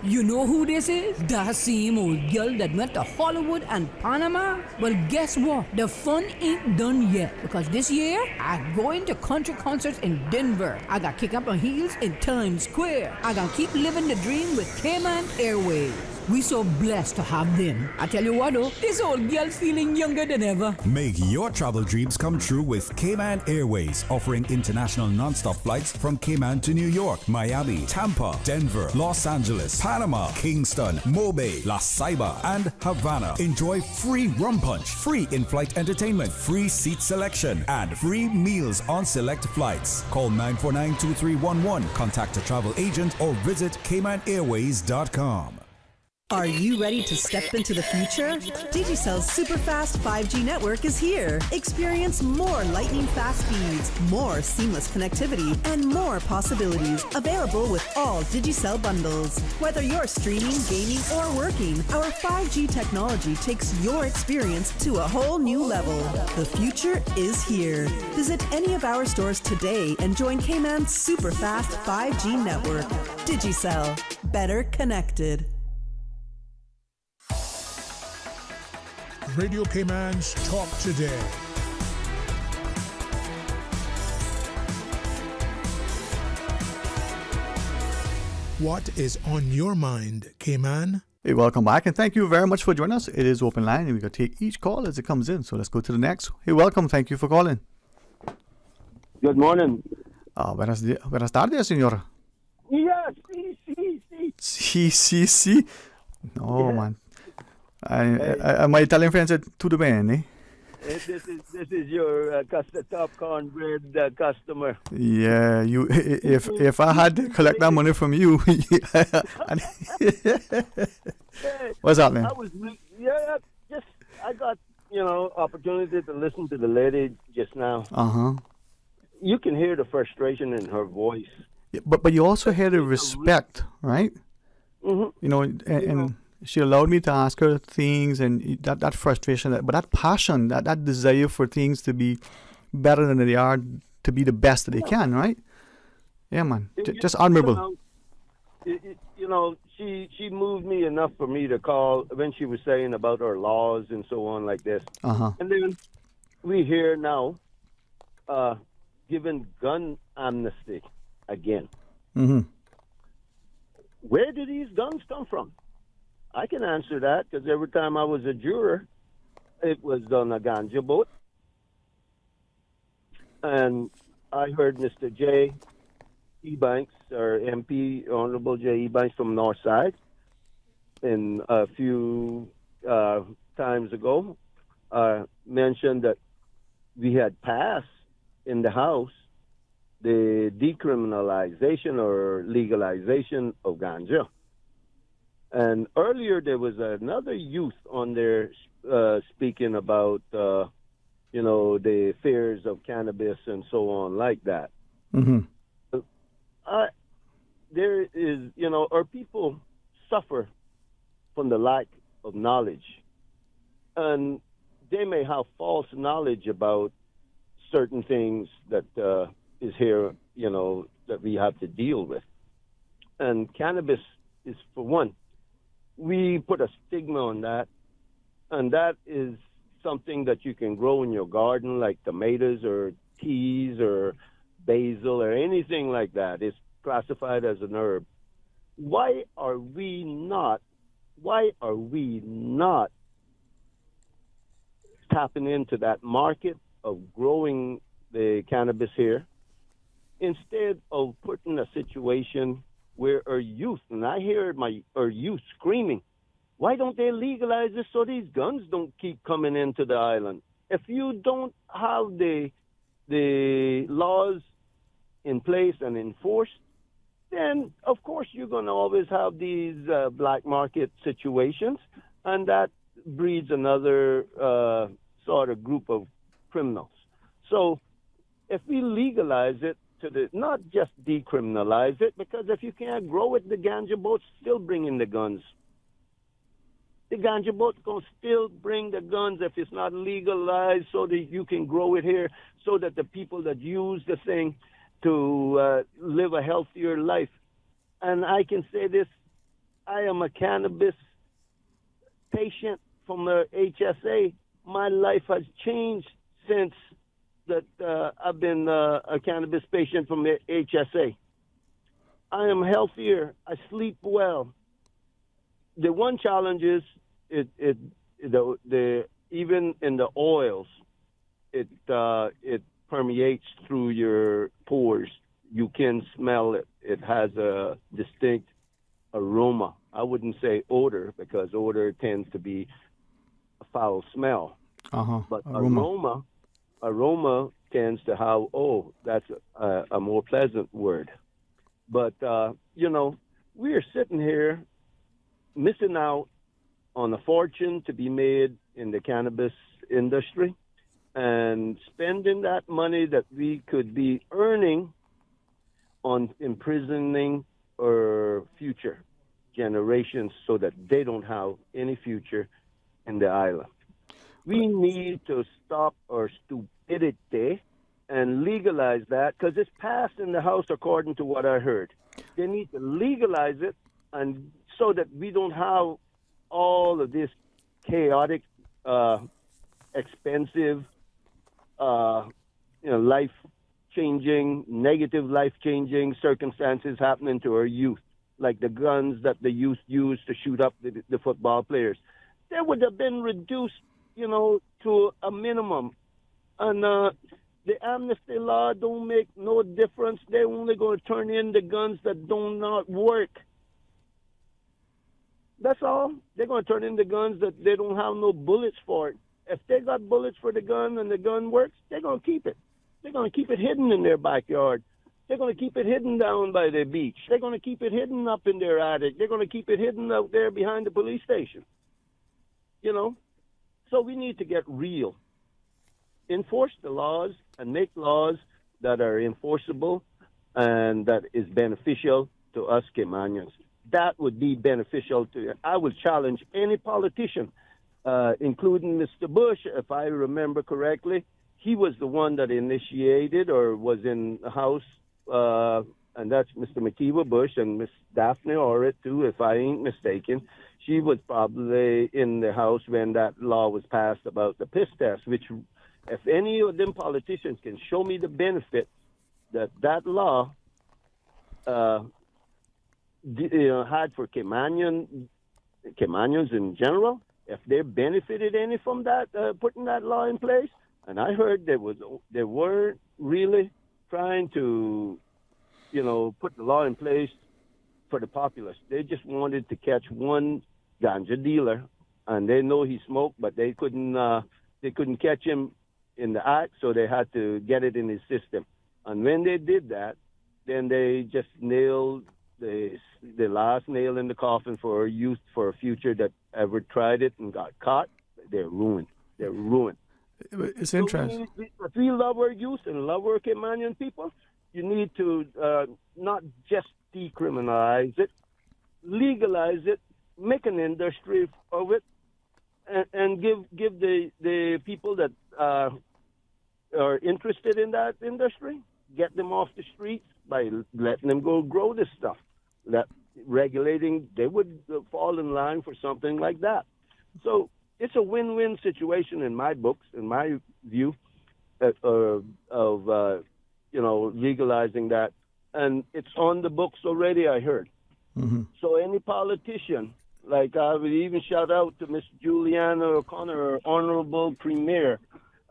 You know who this is? That same old girl that went to Hollywood and Panama? Well, guess what? The fun ain't done yet, because this year, I'm going to country concerts in Denver. I got kick up my heels in Times Square. I got keep living the dream with Cayman Airways. We so blessed to have them. I tell you what though, this old girl's feeling younger than ever. Make your travel dreams come true with Cayman Airways, offering international non-stop flights from Cayman to New York, Miami, Tampa, Denver, Los Angeles, Panama, Kingston, Mobay, La Ceiba, and Havana. Enjoy free rum punch, free in-flight entertainment, free seat selection, and free meals on select flights. Call 949-2311, contact a travel agent, or visit CaymanAirways.com. Are you ready to step into the future? Digicell's super-fast 5G network is here. Experience more lightning-fast speeds, more seamless connectivity, and more possibilities. Available with all Digicel bundles. Whether you're streaming, gaming, or working, our 5G technology takes your experience to a whole new level. The future is here. Visit any of our stores today and join Cayman's super-fast 5G network. Digicel. Better connected. Radio Cayman's Talk Today. What is on your mind, Cayman? Hey, welcome back, and thank you very much for joining us. It is open line, and we're going to take each call as it comes in. So let's go to the next. Hey, welcome. Thank you for calling. Good morning. Buenas tardes, señor. Yes, Sí. No, yeah. Man. My Italian friend said, tutto bene. This is your top cornbread customer. Yeah, you. If I had to collect that money from you, what's up, man? I got opportunity to listen to the lady just now. You can hear the frustration in her voice. Yeah, but you also hear the respect, right? And she allowed me to ask her things, and that frustration, but that passion, that desire for things to be better than they are, to be the best that they can, right? Yeah, man, just admirable. She moved me enough for me to call when she was saying about our laws and so on like this. And then we hear now giving gun amnesty again. Where do these guns come from? I can answer that because every time I was a juror, it was on a ganja boat. And I heard Mr. J. Ebanks, or MP, Honorable J. Ebanks from Northside, in a few times ago, mentioned that we had passed in the House the decriminalization or legalization of ganja. And earlier there was another youth on there speaking about, the fears of cannabis and so on like that. There is, our people suffer from the lack of knowledge. And they may have false knowledge about certain things that is here, that we have to deal with. And cannabis is, for one, we put a stigma on that, and that is something that you can grow in your garden, like tomatoes or teas or basil or anything like that. It's classified as an herb. Why are we not tapping into that market of growing the cannabis here, instead of putting a situation where our youth, and I hear our youth screaming, why don't they legalize this so these guns don't keep coming into the island? If you don't have the laws in place and enforced, then of course you're going to always have these black market situations, and that breeds another sort of group of criminals. So if we legalize it, not just decriminalize it, because if you can't grow it, the ganja boat's still bringing the guns. The ganja boat's going to still bring the guns if it's not legalized, so that you can grow it here, so that the people that use the thing to live a healthier life. And I can say this, I am a cannabis patient from the HSA. My life has changed since that I've been a cannabis patient from the HSA. I am healthier. I sleep well. The one challenge is even in the oils, it permeates through your pores. You can smell it. It has a distinct aroma. I wouldn't say odor, because odor tends to be a foul smell. But aroma tends to have, that's a more pleasant word. But, we're sitting here missing out on a fortune to be made in the cannabis industry, and spending that money that we could be earning on imprisoning our future generations so that they don't have any future in the island. We need to stop our stupidity and legalize that, because it's passed in the House according to what I heard. They need to legalize it, and so that we don't have all of this chaotic, expensive, life-changing, negative life-changing circumstances happening to our youth, like the guns that the youth use to shoot up the football players. They would have been reduced, to a minimum. And the amnesty law don't make no difference. They're only going to turn in the guns that do not work. That's all. They're going to turn in the guns that they don't have no bullets for it. If they got bullets for the gun and the gun works, they're going to keep it. They're going to keep it hidden in their backyard. They're going to keep it hidden down by the beach. They're going to keep it hidden up in their attic. They're going to keep it hidden out there behind the police station. You know? So we need to get real. Enforce the laws and make laws that are enforceable and that is beneficial to us Caymanians. That would be beneficial to, I would challenge any politician, including Mr. Bush, if I remember correctly. He was the one that initiated or was in the House, and that's Mr. Makiba Bush and Miss Daphne Orrit, too, if I ain't mistaken. She was probably in the House when that law was passed about the piss test, which if any of them politicians can show me the benefit that that law had for Caymanians in general, if they benefited any from that, putting that law in place, and I heard they weren't really trying to, put the law in place for the populace. They just wanted to catch one ganja dealer, and they know he smoked, but they couldn't catch him in the act, so they had to get it in his system. And when they did that, then they just nailed the last nail in the coffin for youth for a future that ever tried it and got caught. They're ruined. They're ruined. It's interesting. If we love our youth and love our Caymanian people, you need to not just decriminalize it, legalize it, make an industry of it, and give the people that are interested in that industry, get them off the streets by letting them go grow this stuff. That regulating, they would fall in line for something like that. So it's a win-win situation in my books, in my view, of legalizing that, and it's on the books already. I heard. Mm-hmm. So any politician, like I would even shout out to Miss Juliana O'Connor, Honorable Premier.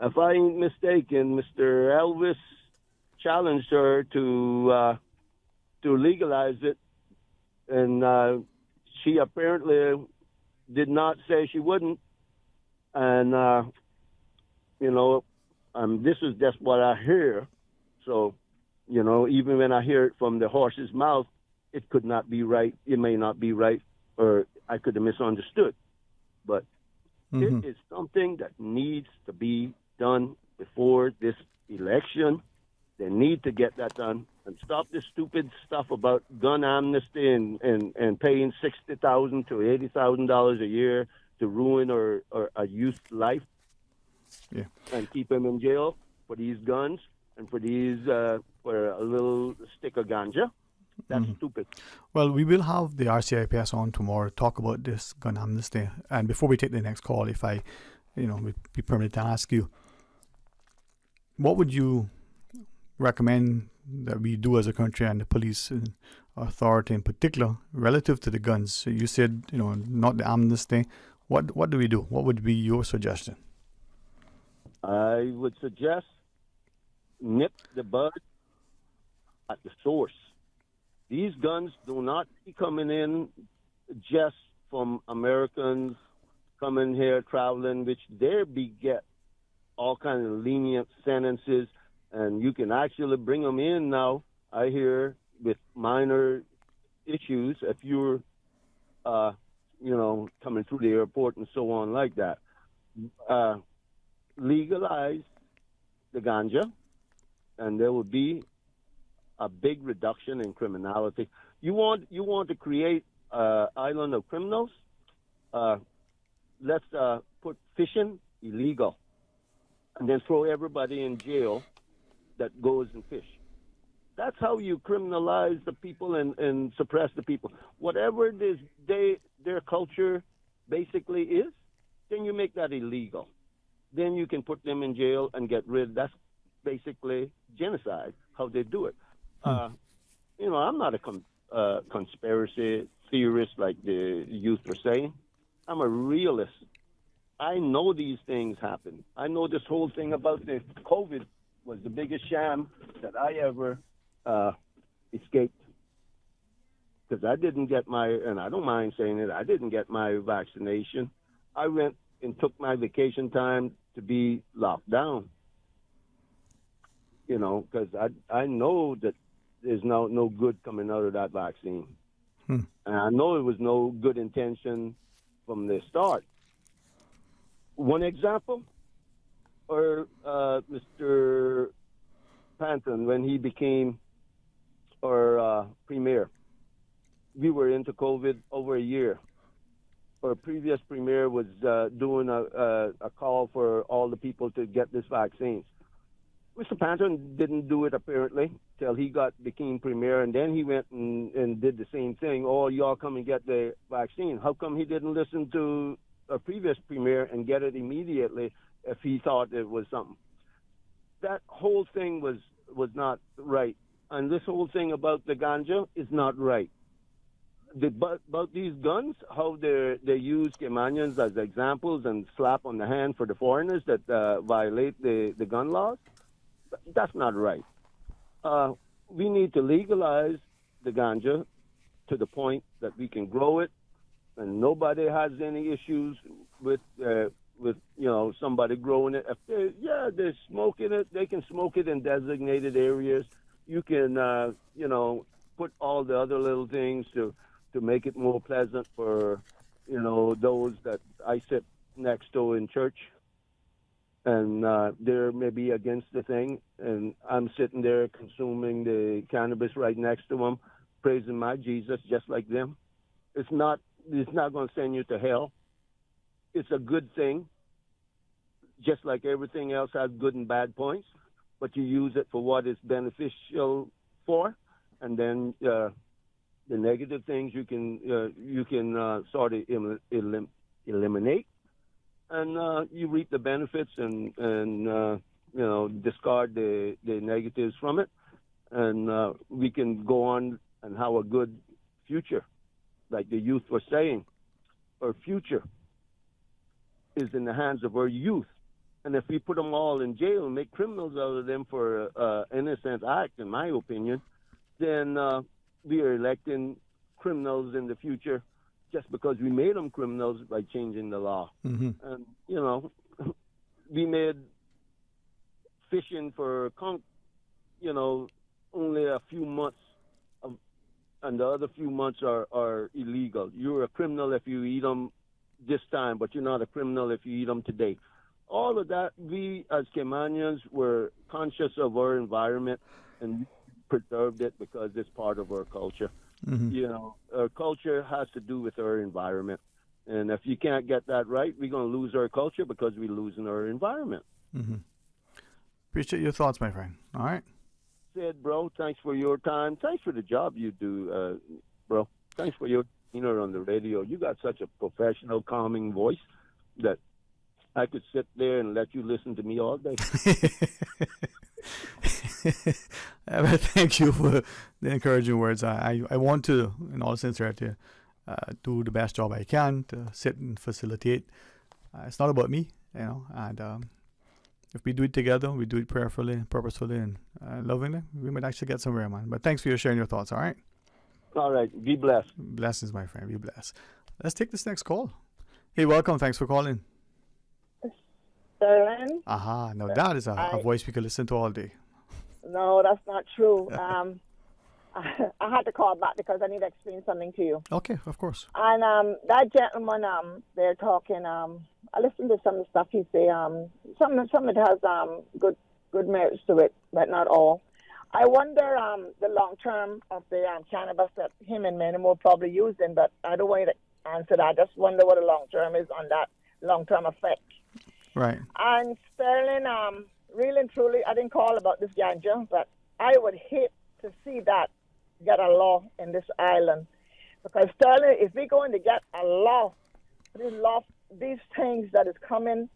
If I ain't mistaken, Mr. Elvis challenged her to legalize it, and she apparently did not say she wouldn't. And this is just what I hear. So, even when I hear it from the horse's mouth, it could not be right. It may not be right, or I could have misunderstood. But it is something that needs to be done before this election. They need to get that done and stop this stupid stuff about gun amnesty and paying $60,000 to $80,000 a year to ruin or a youth's life. Yeah. And keep them in jail for these guns and for a little stick of ganja. That's stupid. Well, we will have the RCIPS on tomorrow to talk about this gun amnesty. And before we take the next call, if I, would be permitted to ask you, what would you recommend that we do as a country and the police authority in particular relative to the guns? So you said, not the amnesty. What do we do? What would be your suggestion? I would suggest nip the bud at the source. These guns do not be coming in just from Americans coming here traveling, which they get all kinds of lenient sentences, and you can actually bring them in now, I hear, with minor issues if you're, coming through the airport and so on like that. Legalize the ganja, and there will be a big reduction in criminality. You want to create an island of criminals? Let's put fishing illegal, and then throw everybody in jail that goes and fish. That's how you criminalize the people and suppress the people. Whatever their culture basically is, then you make that illegal. Then you can put them in jail and get rid. That's basically genocide, how they do it. I'm not a conspiracy theorist like the youth were saying. I'm a realist. I know these things happen. I know this whole thing about the COVID was the biggest sham that I ever escaped. Because I didn't get and I don't mind saying it, I didn't get my vaccination. I went and took my vacation time to be locked down. You know, because I know that there's no good coming out of that vaccine. And I know it was no good intention from the start. One example, or Mr. Panton, when he became our premier, we were into COVID over a year. Our previous premier was doing a call for all the people to get this vaccine. Mr. Panton didn't do it apparently till he became premier, and then he went and did the same thing. Oh, y'all come and get the vaccine. How come he didn't listen to a previous premier and get it immediately if he thought it was something? That whole thing was not right. And this whole thing about the ganja is not right. About these guns, how they use Caymanians as examples and slap on the hand for the foreigners that violate the gun laws, that's not right. We need to legalize the ganja to the point that we can grow it, and nobody has any issues with somebody growing it. If they're smoking it, they can smoke it in designated areas. You can put all the other little things to make it more pleasant for those that I sit next to in church, and they're maybe against the thing, and I'm sitting there consuming the cannabis right next to them, praising my Jesus just like them. It's not going to send you to hell. It's a good thing, just like everything else has good and bad points, but you use it for what it's beneficial for, and then the negative things you can sort of eliminate, and you reap the benefits and discard the negatives from it, and we can go on and have a good future. Like the youth were saying, our future is in the hands of our youth. And if we put them all in jail and make criminals out of them for innocent act, in my opinion, then we are electing criminals in the future just because we made them criminals by changing the law. And, we made fishing for conch, only a few months, and the other few months are illegal. You're a criminal if you eat them this time, but you're not a criminal if you eat them today. All of that, we as Caymanians were conscious of our environment and preserved it because it's part of our culture. Our culture has to do with our environment. And if you can't get that right, we're going to lose our culture because we're losing our environment. Appreciate your thoughts, my friend. All right. Sid, bro, thanks for your time. Thanks for the job you do, bro. Thanks for your on the radio. You got such a professional, calming voice that I could sit there and let you listen to me all day. Thank you for the encouraging words. I want to, in all sincerity, do the best job I can to sit and facilitate. It's not about me, and if we do it together, we do it prayerfully, purposefully, and lovingly, we might actually get somewhere, man. But thanks for sharing your thoughts, all right? All right. Be blessed. Blessings, my friend. Be blessed. Let's take this next call. Hey, welcome. Thanks for calling. Sterling? Aha. Now that is a voice we could listen to all day. No, that's not true. I had to call back because I need to explain something to you. Okay, of course. And that gentleman, they're talking. I listened to some of the stuff he say. Some of it has good merits to it, but not all. I wonder the long term of the cannabis that him and many more probably using, but I don't want you to answer that. I just wonder what the long term is on that long term effect. Right. And Sterling, really and truly, I didn't call about this ganja, but I would hate to see that get a law in this island. Because Sterling, if we're going to get a law, these things that is coming,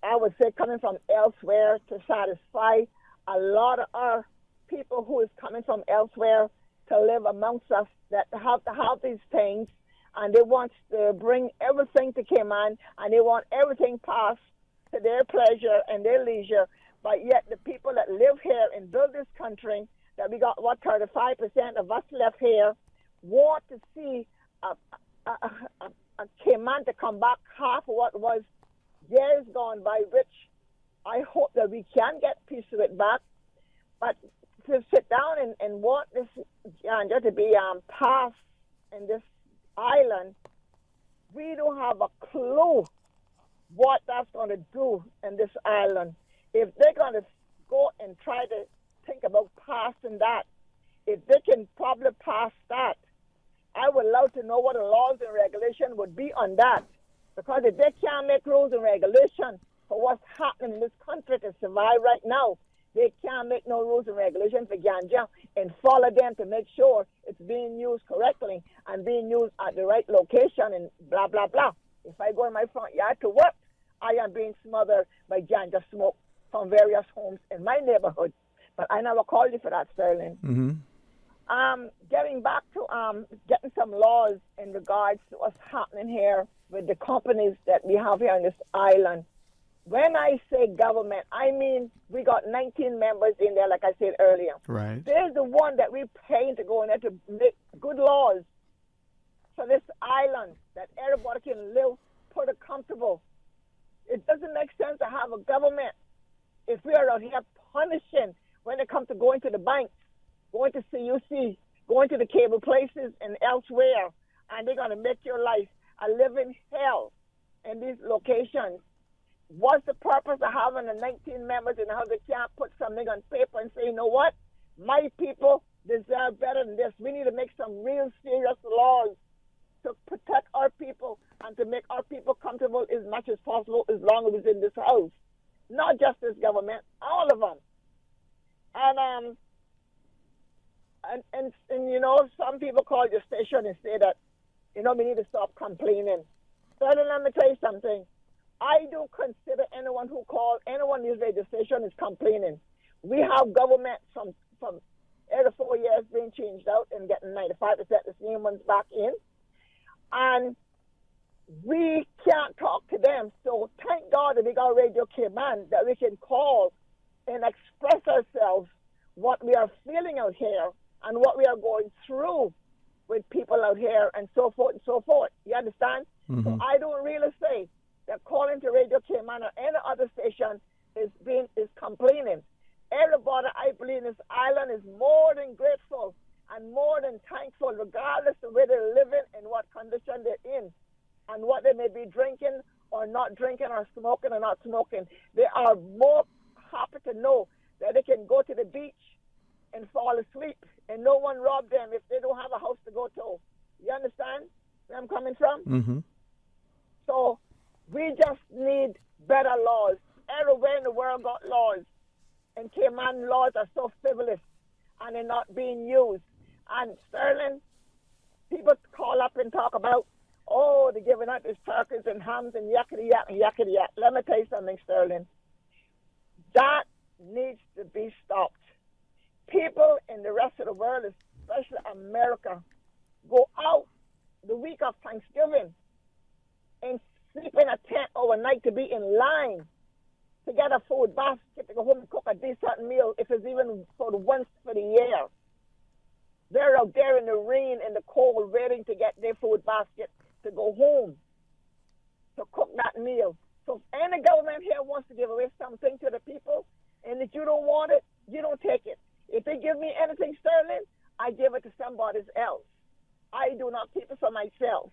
I would say coming from elsewhere to satisfy a lot of our people who is coming from elsewhere to live amongst us that have to have these things, and they want to bring everything to Cayman, and they want everything passed to their pleasure and their leisure, but yet the people that live here and build this country, that we got, 35% of us left here, want to see a Cayman to come back half of what was years gone by, which I hope that we can get piece of it back. But to sit down and want this ganja to be passed in this island, we don't have a clue what that's going to do in this island. If they're going to go and try to think about passing that, if they can probably pass that, I would love to know what the laws and regulation would be on that. Because if they can't make rules and regulations for what's happening in this country to survive right now, they can't make no rules and regulations for ganja and follow them to make sure it's being used correctly and being used at the right location and blah, blah, blah. If I go in my front yard to work, I am being smothered by ganja smoke from various homes in my neighborhood. But I never called you for that, Sterling. Mm-hmm. Getting back to getting some laws in regards to what's happening here with the companies that we have here on this island. When I say government, I mean we got 19 members in there, like I said earlier. Right. There's the one that we're paying to go in there to make good laws for this island that everybody can live pretty comfortable. It doesn't make sense to have a government if we are out here punishing when it comes to going to the banks, going to CUC, going to the cable places and elsewhere, and they're going to make your life a living hell in these locations. What's the purpose of having the 19 members in the house? They can't put something on paper and say, you know what? My people deserve better than this. We need to make some real serious laws to protect our people and to make our people comfortable as much as possible as long as it's in this house. Not just this government, all of them. And you know, some people call your station and say that, you know, we need to stop complaining. So let me tell you something. I don't consider anyone who calls anyone these radio station is complaining. We have government from every 4 years being changed out and getting 95% the same ones back in. And we can't talk to them. So thank God that we got Radio Cayman that we can call and express ourselves, what we are feeling out here and what we are going through with people out here and so forth and so forth. You understand? Mm-hmm. So I don't really say that calling to Radio Cayman or any other station is complaining. Everybody, I believe, in this island is more than grateful and more than thankful, regardless of where they're living and what condition they're in and what they may be drinking or not drinking or smoking or not smoking. They are more happy to know that they can go to the beach and fall asleep and no one rob them if they don't have a house to go to. You understand where I'm coming from? Mm-hmm. So we just need better laws. Everywhere in the world got laws. And Cayman laws are so frivolous and they're not being used. And Sterling, people call up and talk about, oh, they're giving out these turkeys and hams and yakety yak and yakety yak. Let me tell you something, Sterling. That needs to be stopped. People in the rest of the world, especially America, go out the week of Thanksgiving and sleep in a tent overnight to be in line to get a food basket to go home and cook a decent meal if it's even for the once for the year. They're out there in the rain and the cold waiting to get their food basket to go home to cook that meal. So if any government here wants to give away something to the people and if you don't want it, you don't take it. If they give me anything, Sterling, I give it to somebody else. I do not keep it for myself.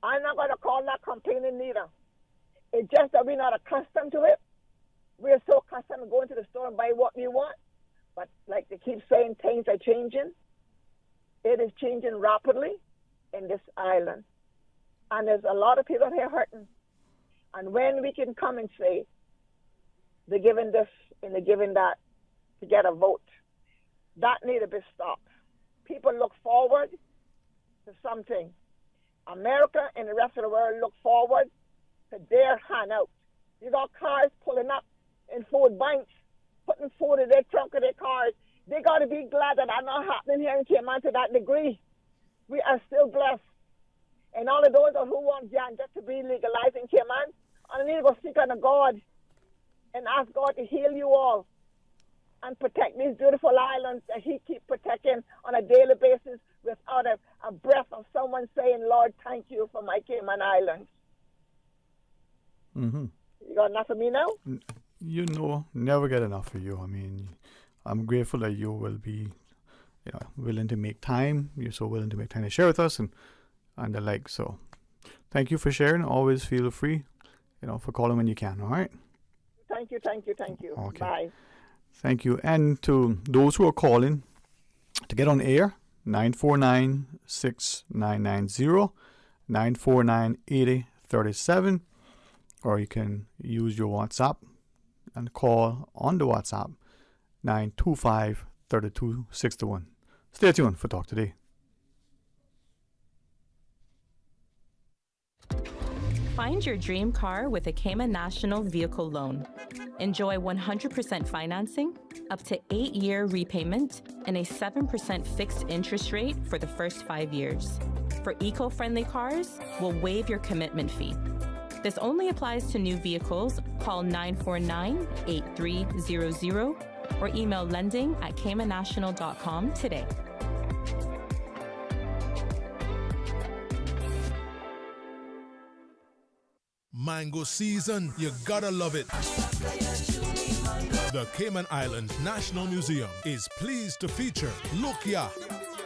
I'm not going to call that complaining neither. It's just that we're not accustomed to it. We're so accustomed to going to the store and buy what we want. But like they keep saying, things are changing. It is changing rapidly in this island. And there's a lot of people here hurting. And when we can come and say, they're giving this and they're giving that to get a vote, that need to be stopped. People look forward to something. America and the rest of the world look forward to their handout. You got cars pulling up in food banks, putting food in their trunk of their cars. They got to be glad that that's not happening here in Cayman to that degree. We are still blessed. And all of those who want ganja to be legalized in Cayman, I need to go seek on God and ask God to heal you all and protect these beautiful islands that He keep protecting on a daily basis without a breath of someone saying, Lord, thank you for my Cayman Islands. Mm-hmm. You got enough of me now? You know, never get enough of you. I mean, I'm grateful that you will be, willing to make time. You're so willing to make time to share with us and the like. So, thank you for sharing. Always feel free, for calling when you can. All right. Thank you. Okay. Bye. Thank you. And to those who are calling to get on air, 949-6990, 949-8037, or you can use your WhatsApp and call on the WhatsApp 925-3261. Stay tuned for Talk Today. Find your dream car with a Cayman National Vehicle Loan. Enjoy 100% financing, up to 8-year repayment, and a 7% fixed interest rate for the first 5 years. For eco-friendly cars, we'll waive your commitment fee. This only applies to new vehicles. Call 949-8300 or email lending@caymannational.com today. Mango season, you gotta love it. The Cayman Islands National Museum is pleased to feature Lukia,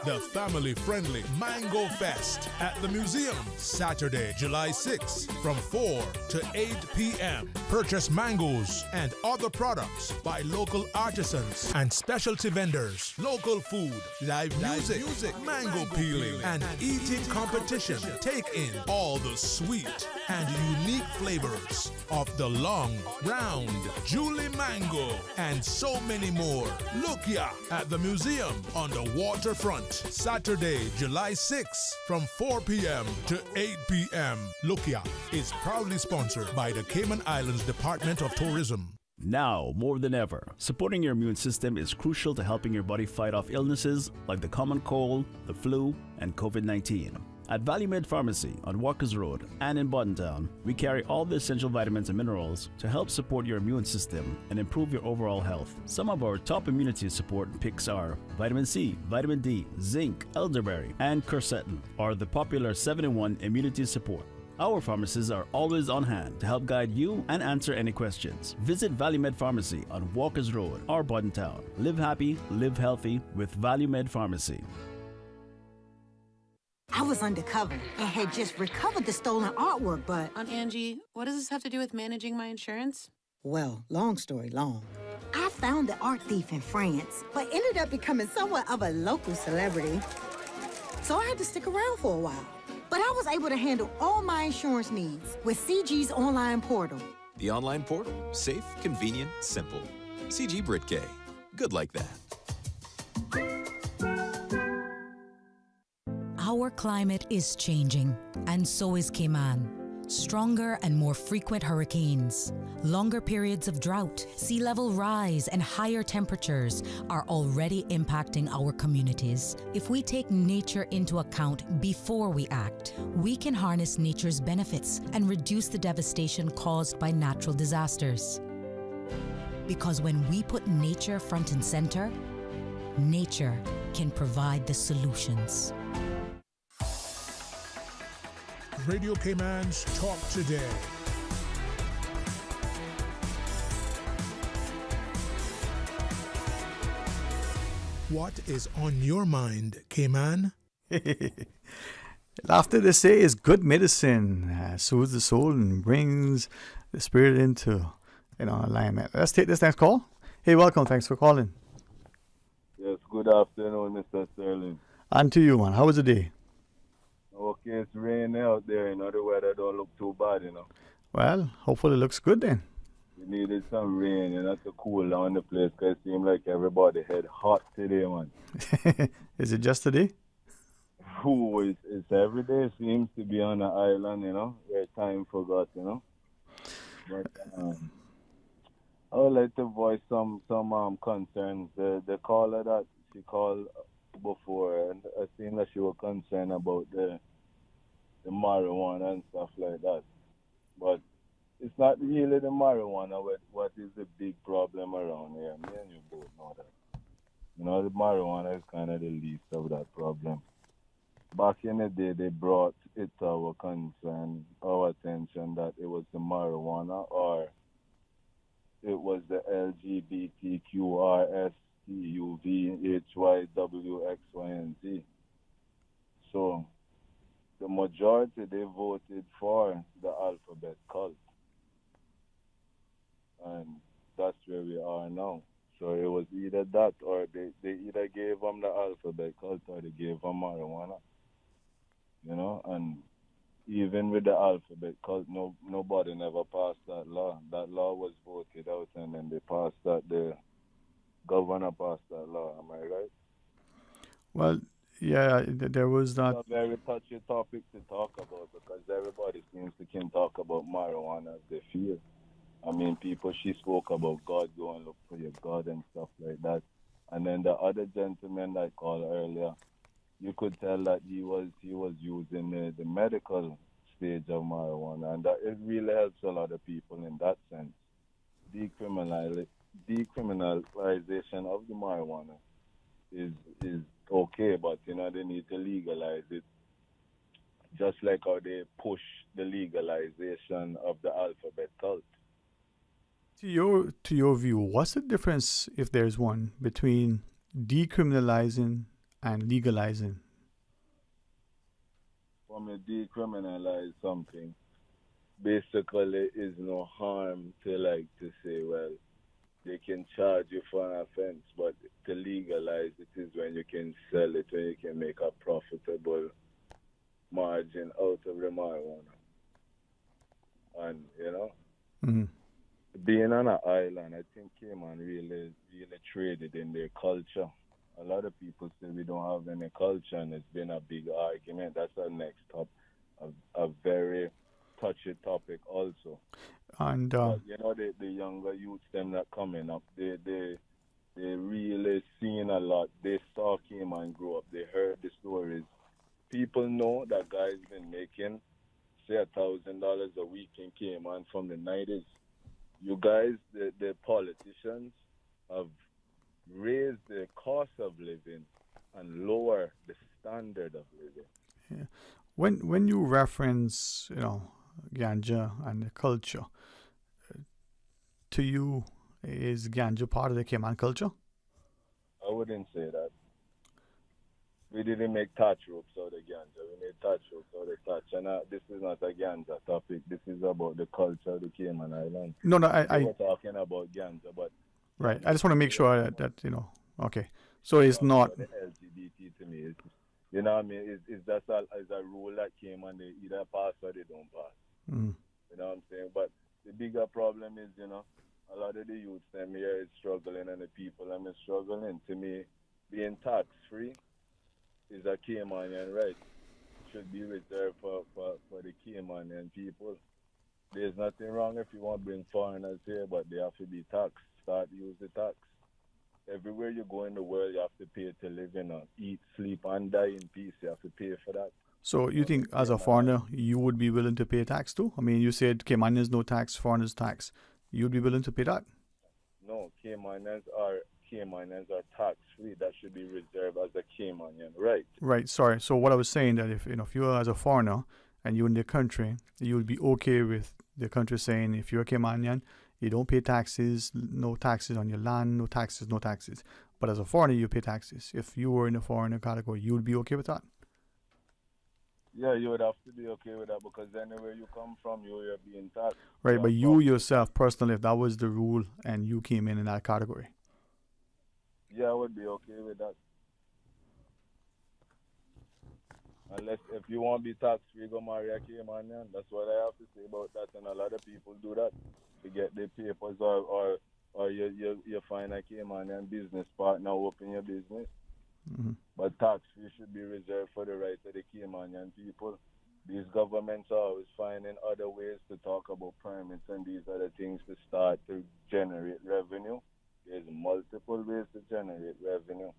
the family-friendly Mango Fest at the museum, Saturday, July 6th from 4 to 8 p.m. Purchase mangoes and other products by local artisans and specialty vendors, local food, live music, mango peeling, and eating competition. Take in all the sweet and unique flavors of the long, round, Julie mango, and so many more. Lukia at the museum on the waterfront. Saturday, July 6th from 4 p.m. to 8 p.m. Lukia is proudly sponsored by the Cayman Islands Department of Tourism. Now, more than ever, supporting your immune system is crucial to helping your body fight off illnesses like the common cold, the flu, and COVID-19. At Valley Med Pharmacy on Walkers Road and in Boddentown, we carry all the essential vitamins and minerals to help support your immune system and improve your overall health. Some of our top immunity support picks are vitamin C, vitamin D, zinc, elderberry, and quercetin, or the popular 7-in-1 immunity support. Our pharmacists are always on hand to help guide you and answer any questions. Visit Valley Med Pharmacy on Walkers Road or Boddentown. Live happy, live healthy with Valley Med Pharmacy. I was undercover and had just recovered the stolen artwork, but... Aunt Angie, what does this have to do with managing my insurance? Well, long story long. I found the art thief in France, but ended up becoming somewhat of a local celebrity. So I had to stick around for a while. But I was able to handle all my insurance needs with CG's online portal. The online portal. Safe, convenient, simple. CG Britgay. Good like that. Our climate is changing, and so is Cayman. Stronger and more frequent hurricanes, longer periods of drought, sea level rise, and higher temperatures are already impacting our communities. If we take nature into account before we act, we can harness nature's benefits and reduce the devastation caused by natural disasters. Because when we put nature front and center, nature can provide the solutions. Radio Cayman's Talk Today. What is on your mind, Cayman? Laughter, they say, is good medicine. Soothes the soul and brings the spirit into alignment. Let's take this next call. Hey, welcome. Thanks for calling. Yes, good afternoon, Mr. Sterling. And to you, man. How was the day? Okay, it's raining out there, the weather don't look too bad, Well, hopefully it looks good then. We needed some rain, to cool down the place, because it seems like everybody had hot today, man. Is it just today? Ooh, it's every day seems to be on the island, where time forgot, But I would like to voice some concerns. The caller that she called before, and I seen that she was concerned about the marijuana and stuff like that. But it's not really the marijuana what is the big problem around here. Me and you both know that. The marijuana is kind of the least of that problem. back in the day, they brought it to our concern, our attention that it was the marijuana or it was the LGBTQRSTUVHYWXYZ. So the majority they voted for the alphabet cult, and that's where we are now. So it was either that or they either gave them the alphabet cult or they gave them marijuana. And even with the alphabet cult, nobody never passed that law. That law was voted out and then they passed that, the governor passed that law. Am I right? Well, yeah, there was that. It's a very touchy topic to talk about because everybody seems to can talk about marijuana as they feel. I mean, she spoke about God, go and look for your God and stuff like that. And then the other gentleman that I called earlier, you could tell that he was using the medical stage of marijuana, and that it really helps a lot of people in that sense. Decriminalization of the marijuana is okay, but they need to legalize it, just like how they push the legalization of the alphabet cult. To your view, what's the difference, if there's one, between decriminalizing and legalizing? When we decriminalize something, basically is no harm to say, well, they can charge you for an offense, but to legalize it is when you can sell it, when you can make a profitable margin out of the marijuana. And, Mm-hmm. Being on an island, I think Cayman really traded in their culture. A lot of people say we don't have any culture, and it's been a big argument. That's our next top, a very touchy topic also. And but, the younger youths, them that coming up, they really seen a lot. They saw Cayman grow up. They heard the stories. People know that guys been making, say, $1,000 a week in Cayman from the 90s. You guys, the politicians, have raised the cost of living and lower the standard of living. Yeah. When you reference, ganja and the culture, to you, is ganja part of the Cayman culture? I wouldn't say that. We didn't make touch ropes out of ganja. We made touch ropes out of touch. And this is not a ganja topic. This is about the culture of the Cayman Island. No, we're talking about ganja, but right. I just want to make sure that okay. So it's not the LGBT to me. It's, you know what I mean? It's just a rule that came and they either pass or they don't pass. Mm. You know what I'm saying? But the bigger problem is, a lot of the youths them here is struggling and the people them is struggling. To me, being tax free is a Caymanian right. It should be reserved for the Caymanian people. There's nothing wrong if you want to bring foreigners here, but they have to be taxed. Start use the tax. Everywhere you go in the world, you have to pay to live in, eat, sleep, and die in peace. You have to pay for that. So you think, as a foreigner, you would be willing to pay tax too? I mean, you said Caymanians no tax, foreigners tax. You'd be willing to pay that? No, Caymanians are tax free. That should be reserved as a Caymanian right. Right. Sorry. So what I was saying that if you're as a foreigner and you're in the country, you would be okay with the country saying if you're a Caymanian, you don't pay taxes, no taxes on your land, no taxes. But as a foreigner, you pay taxes. If you were in a foreigner category, you would be okay with that? Yeah, you would have to be okay with that because anywhere you come from, you're being taxed. Right, but you yourself, personally, if that was the rule and you came in that category? Yeah, I would be okay with that. Unless if you want to be tax-free, go marry a Caymanian. That's what I have to say about that. And a lot of people do that to get their papers or you find a Caymanian business partner, open your business. Mm-hmm. But tax-free should be reserved for the rights of the Caymanian people. These governments are always finding other ways to talk about permits and these other things to start to generate revenue. There's multiple ways to generate revenue.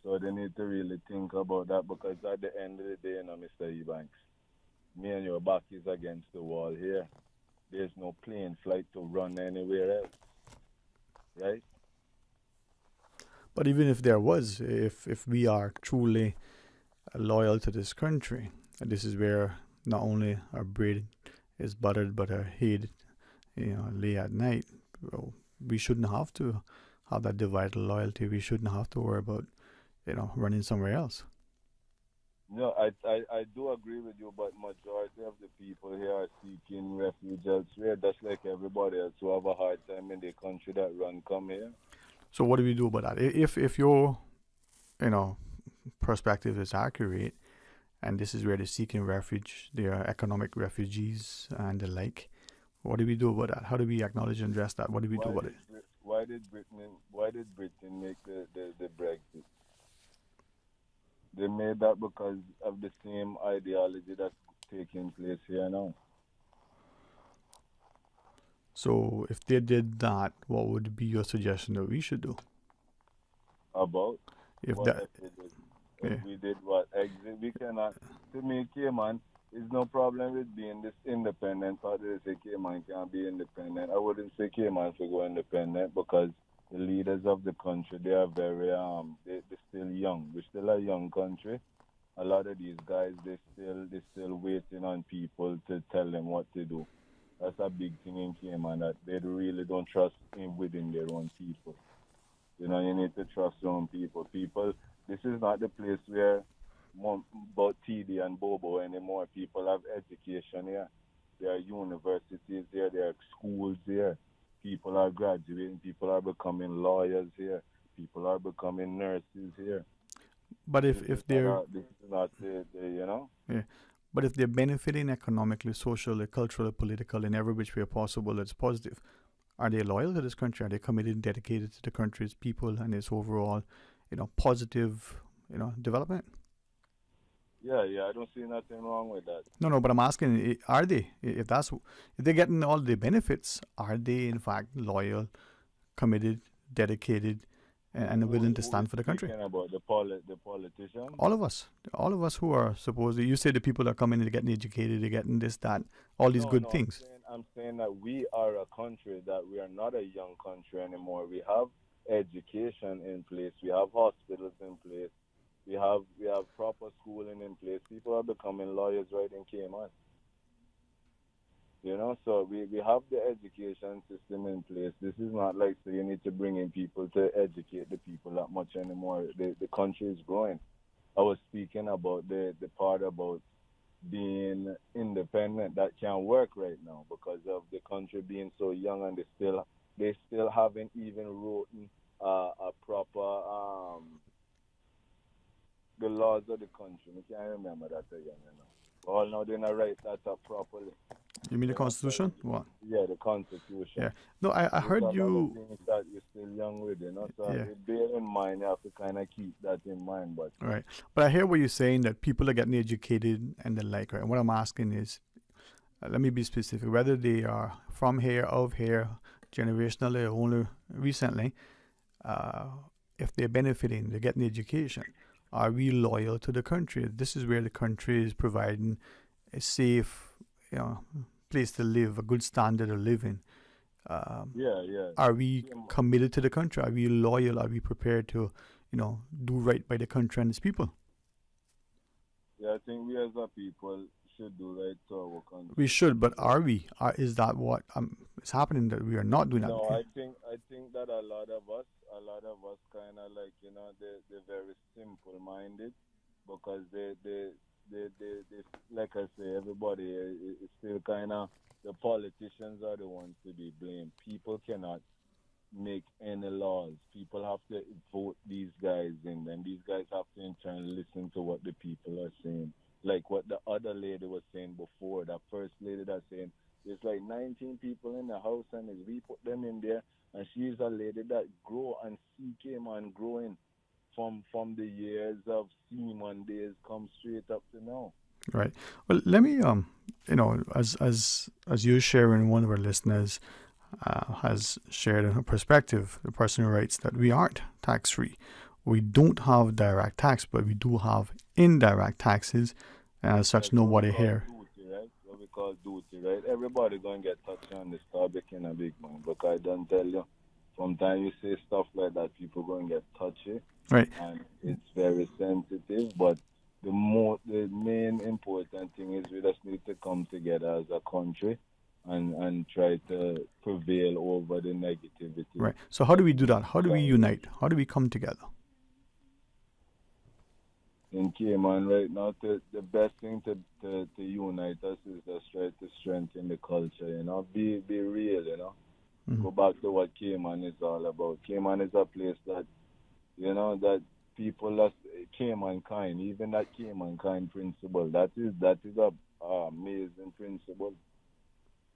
So they need to really think about that because at the end of the day, Mr. Ebanks, me and your back is against the wall here. There's no plane flight to run anywhere else. Right? But even if there was, if we are truly loyal to this country, and this is where not only our bread is buttered, but our head, lay at night. Well, we shouldn't have to have that divided loyalty. We shouldn't have to worry about, running somewhere else. No, I do agree with you, but majority of the people here are seeking refuge elsewhere. That's like everybody else who have a hard time in the country that come here. So what do we do about that? If your, perspective is accurate, and this is where they're seeking refuge, they are economic refugees and the like, what do we do about that? How do we acknowledge and address that? What do we do about it? Why did Britain make the Brexit? They made that because of the same ideology that's taking place here now. So if they did that, what would be your suggestion that we should do? About? If what that, if we did what? Exit? We cannot. To me, Cayman is no problem with being this independent. How do they say Cayman can't be independent? I wouldn't say Cayman should go independent because the leaders of the country, they are very they're still young. We're still a young country. A lot of these guys, they still waiting on people to tell them what to do. That's a big thing in Cayman, that they really don't trust within their own people. You need to trust your own people. This is not the place where about TD and Bobo anymore. People have education here. There are universities here. There are schools here. People are graduating. People are becoming lawyers here. People are becoming nurses here. But if they're this is not yeah, but if they're benefiting economically, socially, culturally, politically, in every which way possible, that's positive. Are they loyal to this country? Are they committed and dedicated to the country's people and its overall, positive, development? Yeah, I don't see nothing wrong with that. No, but I'm asking, are they? If they're getting all the benefits, are they in fact loyal, committed, dedicated, and willing to stand for the country? About the politicians? All of us who are supposed to, you say the people that are coming and getting educated, they're getting this, that, all these good things. I'm saying that we are a country, that we are not a young country anymore. We have education in place. We have hospitals in place. We have proper schooling in place. People are becoming lawyers right in Cayman. So we have the education system in place. This is not like you need to bring in people to educate the people that much anymore. The country is growing. I was speaking about the part about being independent. That can't work right now because of the country being so young, and they still haven't even written a proper the laws of the country. I can't remember that again. All now they're not write that up properly. You mean the Constitution? What? Yeah, the Constitution. Yeah. No, I heard you. Things that you're still young with, So bear in mind, you have to kind of keep that in mind. But right. But I hear what you're saying, that people are getting educated and the like. Right. And what I'm asking is, let me be specific. Whether they are from here, of here, generationally, or only recently, if they're benefiting, they're getting education. Are we loyal to the country? This is where the country is providing a safe, place to live, a good standard of living. Are we committed to the country? Are we loyal? Are we prepared to, do right by the country and its people? Yeah, I think we as a people should do right to our country. We should, but are we? Is that what is happening, that we are not doing that? No, I think that a lot of us kind of like, they're very simple-minded, because they like I say, everybody is still kind of, the politicians are the ones to be blamed. People cannot make any laws. People have to vote these guys in, and these guys have to in turn listen to what the people are saying. Like what the other lady was saying before, that first lady that's saying, there's like 19 people in the house, and if we put them in there, and she's a lady that grow and see Cayman growing from the years of Seaman days come straight up to now. Right. Well, let me, as you're sharing, one of our listeners has shared a perspective, the person who writes that we aren't tax-free. We don't have direct tax, but we do have indirect taxes, and as such, nobody here. Duty, right? What we call duty, right? Everybody going to get touched on this topic in a big man, because I don't tell you, sometimes you say stuff like that, people go and get touchy. Right. And it's very sensitive. But the main important thing is we just need to come together as a country and try to prevail over the negativity. Right. So how do we do that? How do we unite? How do we come together? In Cayman right now, the best thing to unite us is just try to strengthen the culture, you know, be real, you know. Go back to what Cayman is all about. Cayman is a place that, you know, that people are Cayman kind, even that Cayman kind principle, that is a amazing principle.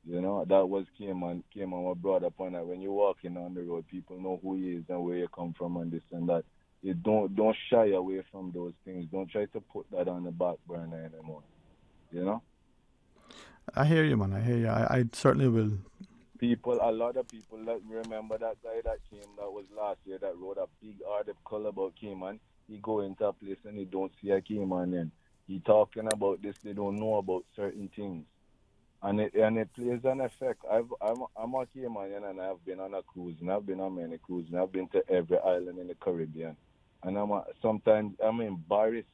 You know, that was Cayman was brought up on that. When you're walking on the road, people know who he is and where you come from and this and that. You don't shy away from those things. Don't try to put that on the back burner anymore. You know? I hear you, man. I hear you. I certainly will. A lot of people that remember that guy that came that was last year that wrote a big article about Cayman. He go into a place and he don't see a Cayman in. He talking about this. They don't know about certain things. And it plays an effect. I'm a Caymanian and I've been on a cruise and I've been on many cruises and I've been to every island in the Caribbean. And sometimes I'm embarrassed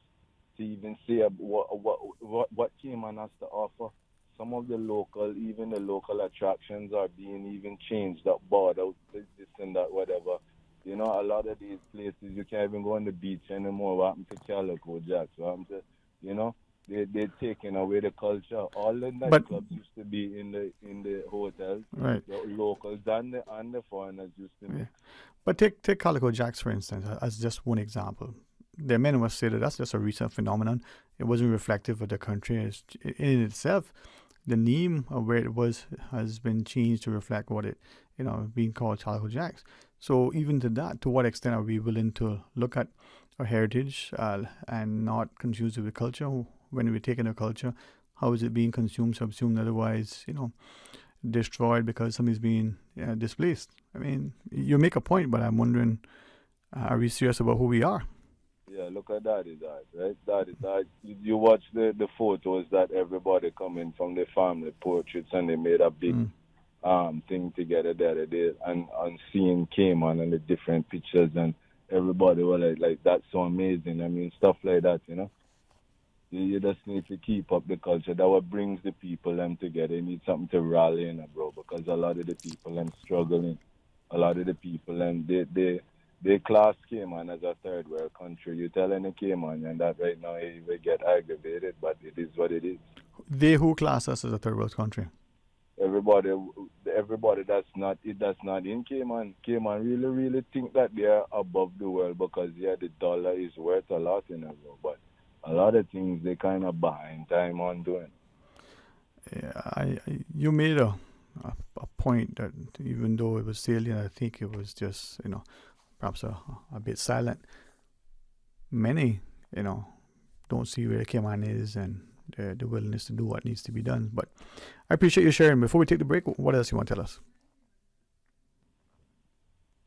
to even say what Cayman has to offer. Some of the local attractions are being even changed up, bought out, this and that, whatever. You know, a lot of these places you can't even go on the beach anymore. What happened to Calico Jacks? What happened to, you know? They're taking away the culture. All the nightclubs used to be in the hotels. Right. The locals and the foreigners used to be. Yeah. But take Calico Jacks, for instance, as just one example. There are many must say that that's just a recent phenomenon. It wasn't reflective of the country. In itself, the name of where it was has been changed to reflect what it, you know, being called Calico Jacks. So even to that, to what extent are we willing to look at our heritage and not confuse it with culture? When we're taking our culture, how is it being consumed, subsumed, otherwise, you know, destroyed because somebody's being displaced? I mean, you make a point, but I'm wondering, are we serious about who we are? Yeah, look at that, right? That you watch the photos that everybody coming from the family portraits and they made a big thing together the other day and seeing Cayman and the different pictures and everybody was like that's so amazing. I mean, stuff like that, you know. You just need to keep up the culture. That what brings the people them together. You need something to rally in, bro, because a lot of the people them struggling. A lot of the people them they class Cayman as a third world country. You tell any Cayman and that right now he will get aggravated, but it is what it is. They who class us as a third world country. Everybody that's not in Cayman. Cayman really think that they are above the world because the dollar is worth a lot in the world, but a lot of things they kind of behind time on doing. Yeah, you made a point that even though it was salient, I think it was just, you know, perhaps a bit silent. Many, you know, don't see where Cayman is and the willingness to do what needs to be done. But I appreciate you sharing. Before we take the break, what else you want to tell us?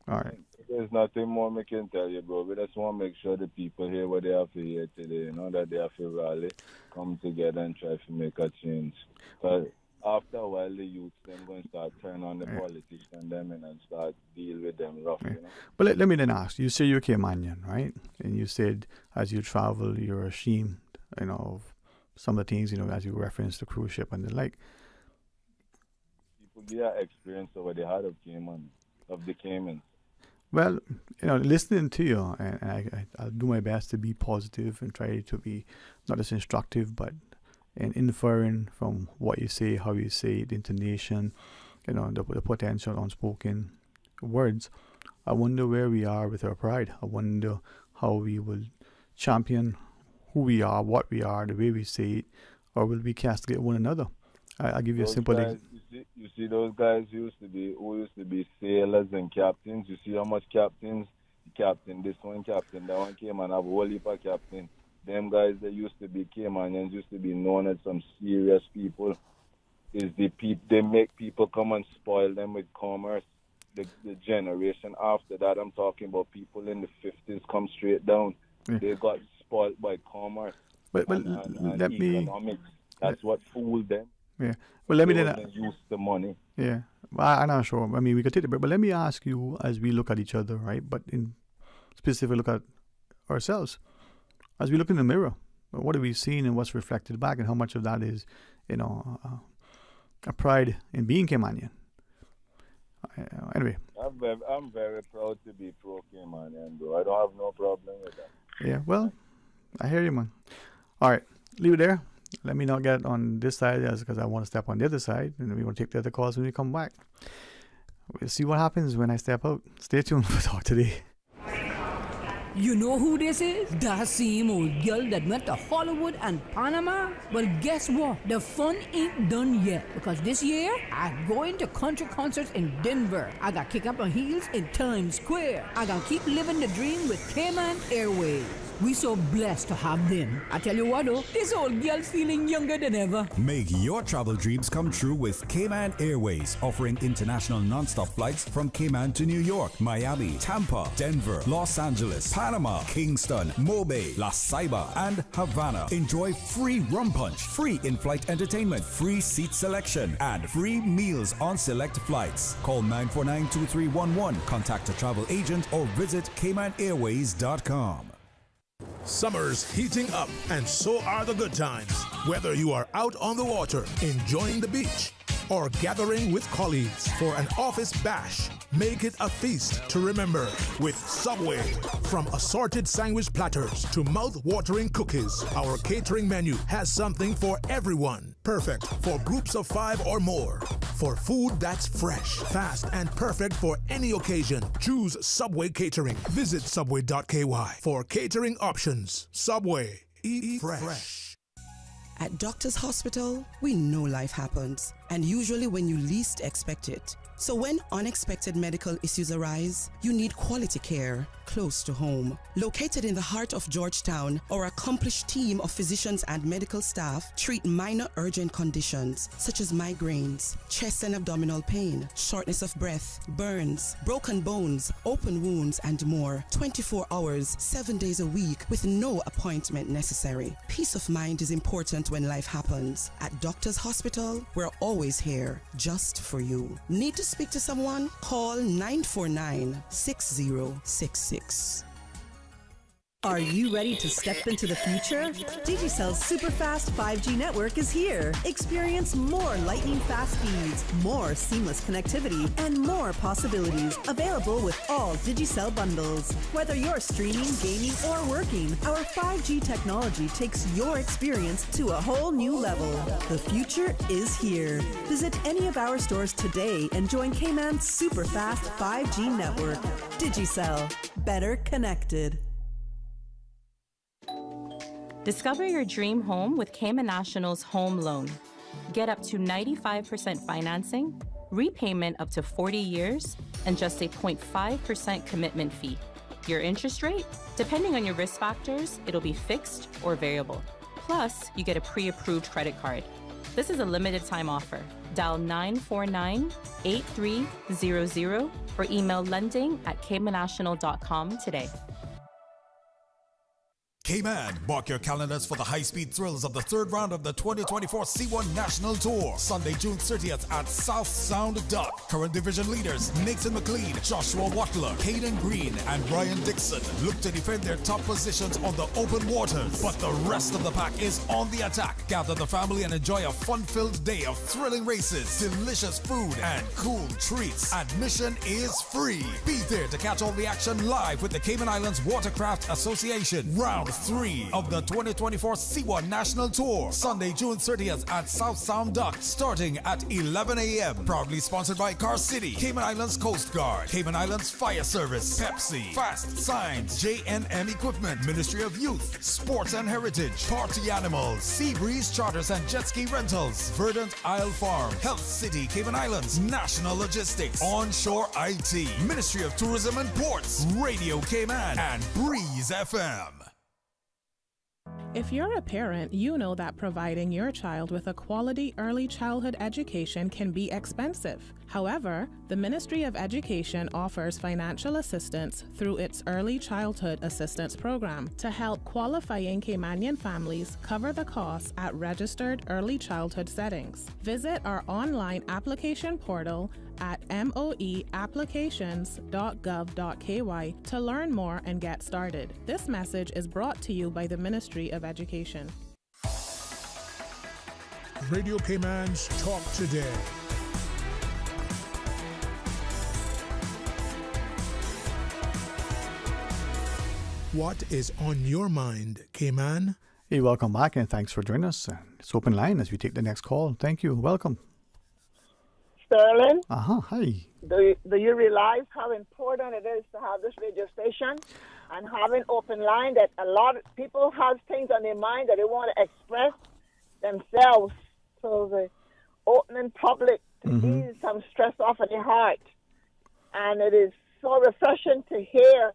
All right. There's nothing more we can tell you, bro. We just want to make sure the people hear what they have to hear today, you know, that they have to rally, come together and try to make a change. Because after a while, the youth, them going to start turn on the politics and them and start deal with them rough, you know. But let me then ask, you say you're Caymanian, right? And you said as you travel, you're ashamed, you know, of some of the things, you know, as you referenced the cruise ship and the like. People get experience of what they had of Cayman, of the Caymans. Well, you know, listening to you, and I'll do my best to be positive and try to be not just instructive, but in inferring from what you say, how you say it, the intonation, you know, the potential unspoken words. I wonder where we are with our pride. I wonder how we will champion who we are, what we are, the way we say it, or will we castigate one another? I'll give you a simple example. You see those guys who used to be sailors and captains. You see how much captain this one, captain that one came and have a whole heap of captain. Them guys that used to be Caymanians used to be known as some serious people. They make people come and spoil them with commerce. The generation after that, I'm talking about people in the 50s come straight down. Yeah. They got spoiled by commerce and let me economics. That's what fooled them. Yeah. Well, let me then. Use the money. Yeah. Well, I'm not sure. I mean, we could take the break, but let me ask you as we look at each other, right? But in specific, look at ourselves. As we look in the mirror, what have we seen and what's reflected back, and how much of that is, a pride in being Caymanian? Anyway. I'm very proud to be pro-Caymanian, bro. I don't have no problem with that. Yeah, well, I hear you, man. All right, leave it there. Let me not get on this side because I want to step on the other side, and we want to take the other calls when we come back. We'll see what happens when I step out. Stay tuned for Talk Today. You know who this is? That same old girl that went to Hollywood and Panama? Well, guess what? The fun ain't done yet, because this year, I'm going to country concerts in Denver. I got kick up my heels in Times Square. I got keep living the dream with Cayman Airways. We so blessed to have them. I tell you what though, this old girl's feeling younger than ever. Make your travel dreams come true with Cayman Airways, offering international non-stop flights from Cayman to New York, Miami, Tampa, Denver, Los Angeles, Panama, Kingston, Mobay, La Ceiba, and Havana. Enjoy free rum punch, free in-flight entertainment, free seat selection, and free meals on select flights. Call 949-2311, contact a travel agent, or visit CaymanAirways.com. Summer's heating up, and so are the good times. Whether you are out on the water, enjoying the beach, or gathering with colleagues for an office bash, make it a feast to remember with Subway. From assorted sandwich platters to mouth-watering cookies, our catering menu has something for everyone. Perfect for groups of 5 or more. For food that's fresh, fast, and perfect for any occasion, choose Subway Catering. Visit subway.ky for catering options. Subway. Eat fresh. At Doctors Hospital, we know life happens, and usually when you least expect it. So when unexpected medical issues arise, you need quality care close to home. Located in the heart of Georgetown, our accomplished team of physicians and medical staff treat minor urgent conditions such as migraines, chest and abdominal pain, shortness of breath, burns, broken bones, open wounds, and more. 24 hours, 7 days a week with no appointment necessary. Peace of mind is important when life happens. At Doctors Hospital, we're always here just for you. Need to speak to someone? Call 949-6066. Are you ready to step into the future? Digicell's super-fast 5G network is here. Experience more lightning-fast speeds, more seamless connectivity, and more possibilities available with all Digicell bundles. Whether you're streaming, gaming, or working, our 5G technology takes your experience to a whole new level. The future is here. Visit any of our stores today and join Cayman's super-fast 5G network. Digicell. Better connected. Discover your dream home with Cayman National's home loan. Get up to 95% financing, repayment up to 40 years, and just a 0.5% commitment fee. Your interest rate? Depending on your risk factors, it'll be fixed or variable. Plus, you get a pre-approved credit card. This is a limited time offer. Dial 949-8300 or email lending@caymannational.com today. Cayman, mark your calendars for the high-speed thrills of the third round of the 2024 C1 National Tour. Sunday, June 30th at South Sound Dock. Current division leaders Nathan McLean, Joshua Watler, Caden Green, and Brian Dixon look to defend their top positions on the open waters. But the rest of the pack is on the attack. Gather the family and enjoy a fun-filled day of thrilling races, delicious food, and cool treats. Admission is free. Be there to catch all the action live with the Cayman Islands Watercraft Association. Round 3 of the 2024 C1 National Tour. Sunday, June 30th at South Sound Dock, starting at 11 a.m. Proudly sponsored by Car City, Cayman Islands Coast Guard, Cayman Islands Fire Service, Pepsi, Fast Signs, JNM Equipment, Ministry of Youth, Sports and Heritage, Party Animals, Sea Breeze Charters and Jet Ski Rentals, Verdant Isle Farm, Health City, Cayman Islands, National Logistics, Onshore IT, Ministry of Tourism and Ports, Radio Cayman, and Breeze FM. If you're a parent, you know that providing your child with a quality early childhood education can be expensive. However, the Ministry of Education offers financial assistance through its Early Childhood Assistance Program to help qualifying Caymanian families cover the costs at registered early childhood settings. Visit our online application portal at moeapplications.gov.ky to learn more and get started. This message is brought to you by the Ministry of Education. Radio Cayman's Talk Today. What is on your mind, Cayman? Hey, welcome back and thanks for joining us. It's open line as we take the next call. Thank you. Welcome. Sterling, Hi. do you realize how important it is to have this radio station and having open line that a lot of people have things on their mind that they want to express themselves, so the opening public to ease some stress off of their heart. And it is so refreshing to hear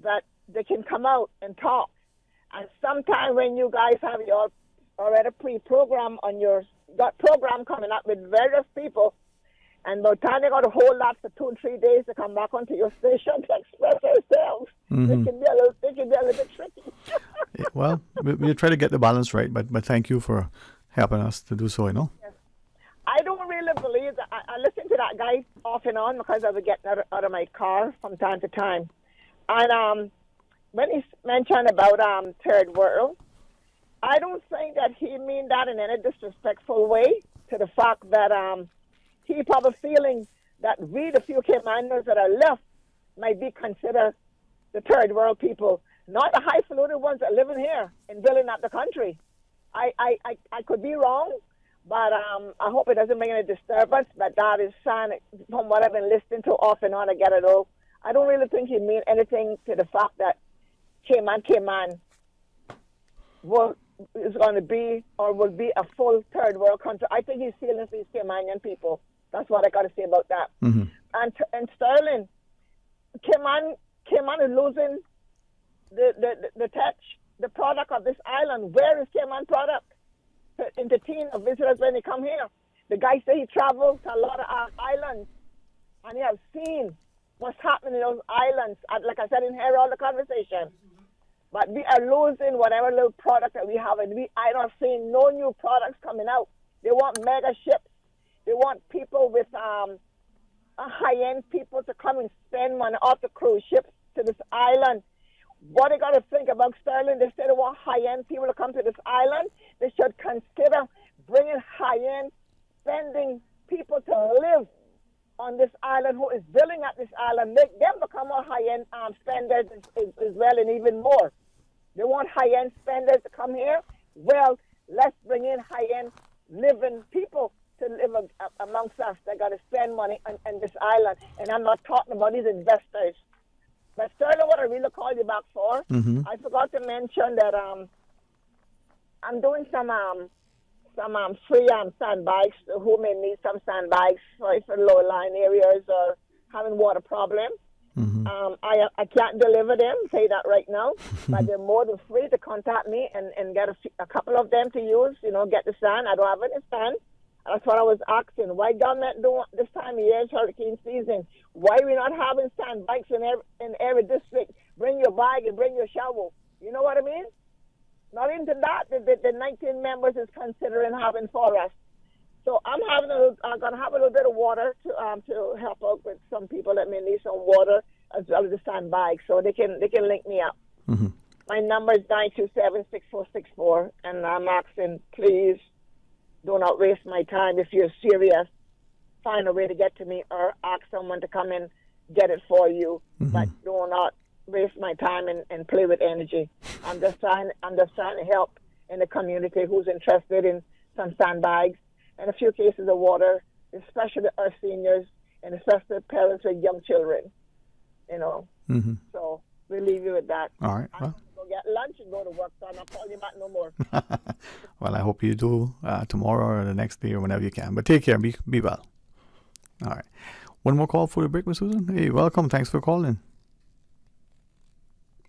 that they can come out and talk. And sometime when you guys have your already pre-program on your program coming up with various people, and by the time they got to hold that for 2 and 3 days to come back onto your station to express themselves, it can be a little bit tricky. Well, we'll try to get the balance right, but thank you for helping us to do so, you know. Yes. I don't really believe that. I listen to that guy off and on because I was getting out of my car from time to time. And when he mentioned about third world, I don't think that he mean that in any disrespectful way to the fact that he probably feeling that we, the few Caymanians that are left, might be considered the third world people, not the highfalutin ones that live in here and building up the country. I could be wrong, but I hope it doesn't make any disturbance. But that is sign from what I've been listening to off and on. I get it all. I don't really think he mean anything to the fact that Cayman is going to be or will be a full third world country. I think he's feeling for these Caymanian people. That's what I got to say about that. And Sterling, Cayman is losing the touch, the product of this island. Where is Cayman product to entertain of visitors when they come here? The guy said he travels to a lot of our islands, and he has seen what's happening in those islands. Like I said, in here all the conversation. But we are losing whatever little product that we have, and I don't see no new products coming out. They want mega ships. They want people with high-end people to come and spend money off the cruise ships to this island. What they got to think about, Sterling, they say they want high-end people to come to this island. They should consider bringing high-end, spending people to live on this island who is building up this island. Make them become more high-end spenders as well, and even more. They want high-end spenders to come here. Well, let's bring in high-end living people to live amongst us. They got to spend money on this island. And I'm not talking about these investors. But Sterling, what I really called you back for, I forgot to mention that I'm doing some free sandbags who may need some sandbags for low-lying areas or having water problems. I can't deliver them, say that right now, but they're more than free to contact me and get a couple of them to use, get the sand. I don't have any sand. That's what I was asking. Why government don't this time of year, hurricane season? Why we not having sandbags in every district? Bring your bag and bring your shovel. You know what I mean? Not into that, the 19 members is considering having for us. So I'm gonna have a little bit of water to help out with some people that may need some water as well as the sandbag, so they can link me up. My number is 927-6464, and I'm asking, please do not waste my time. If you're serious, find a way to get to me or ask someone to come and get it for you, but do not waste my time and play with energy. I'm just trying to help in the community who's interested in some sandbags and a few cases of water, especially our seniors and especially parents with young children. So we'll leave you with that. All right. I'm going to go get lunch and go to work, so I'm not calling you back no more. Well, I hope you do tomorrow or the next day or whenever you can. But take care. Be well. All right. One more call for the break, Ms. Susan. Hey, welcome. Thanks for calling.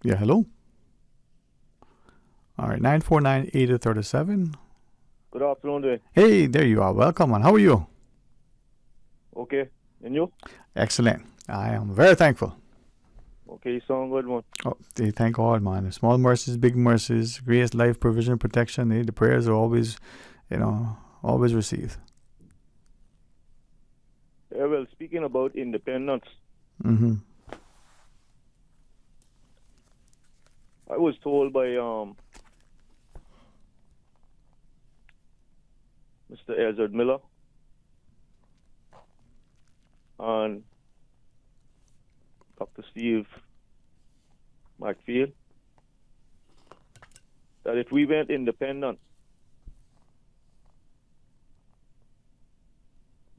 Yeah, hello. All right, 949-8037. Good afternoon, Dwayne. Hey, there you are. Welcome, man. How are you? Okay. And you? Excellent. I am very thankful. Okay, you sound good, man. Oh, they thank God, man. Small mercies, big mercies, grace, life, provision, protection. The prayers are always, always received. Yeah, well, speaking about independence, Mm-hmm. I was told by Mr. Ezard Miller and Dr. Steve McField that if we went independent,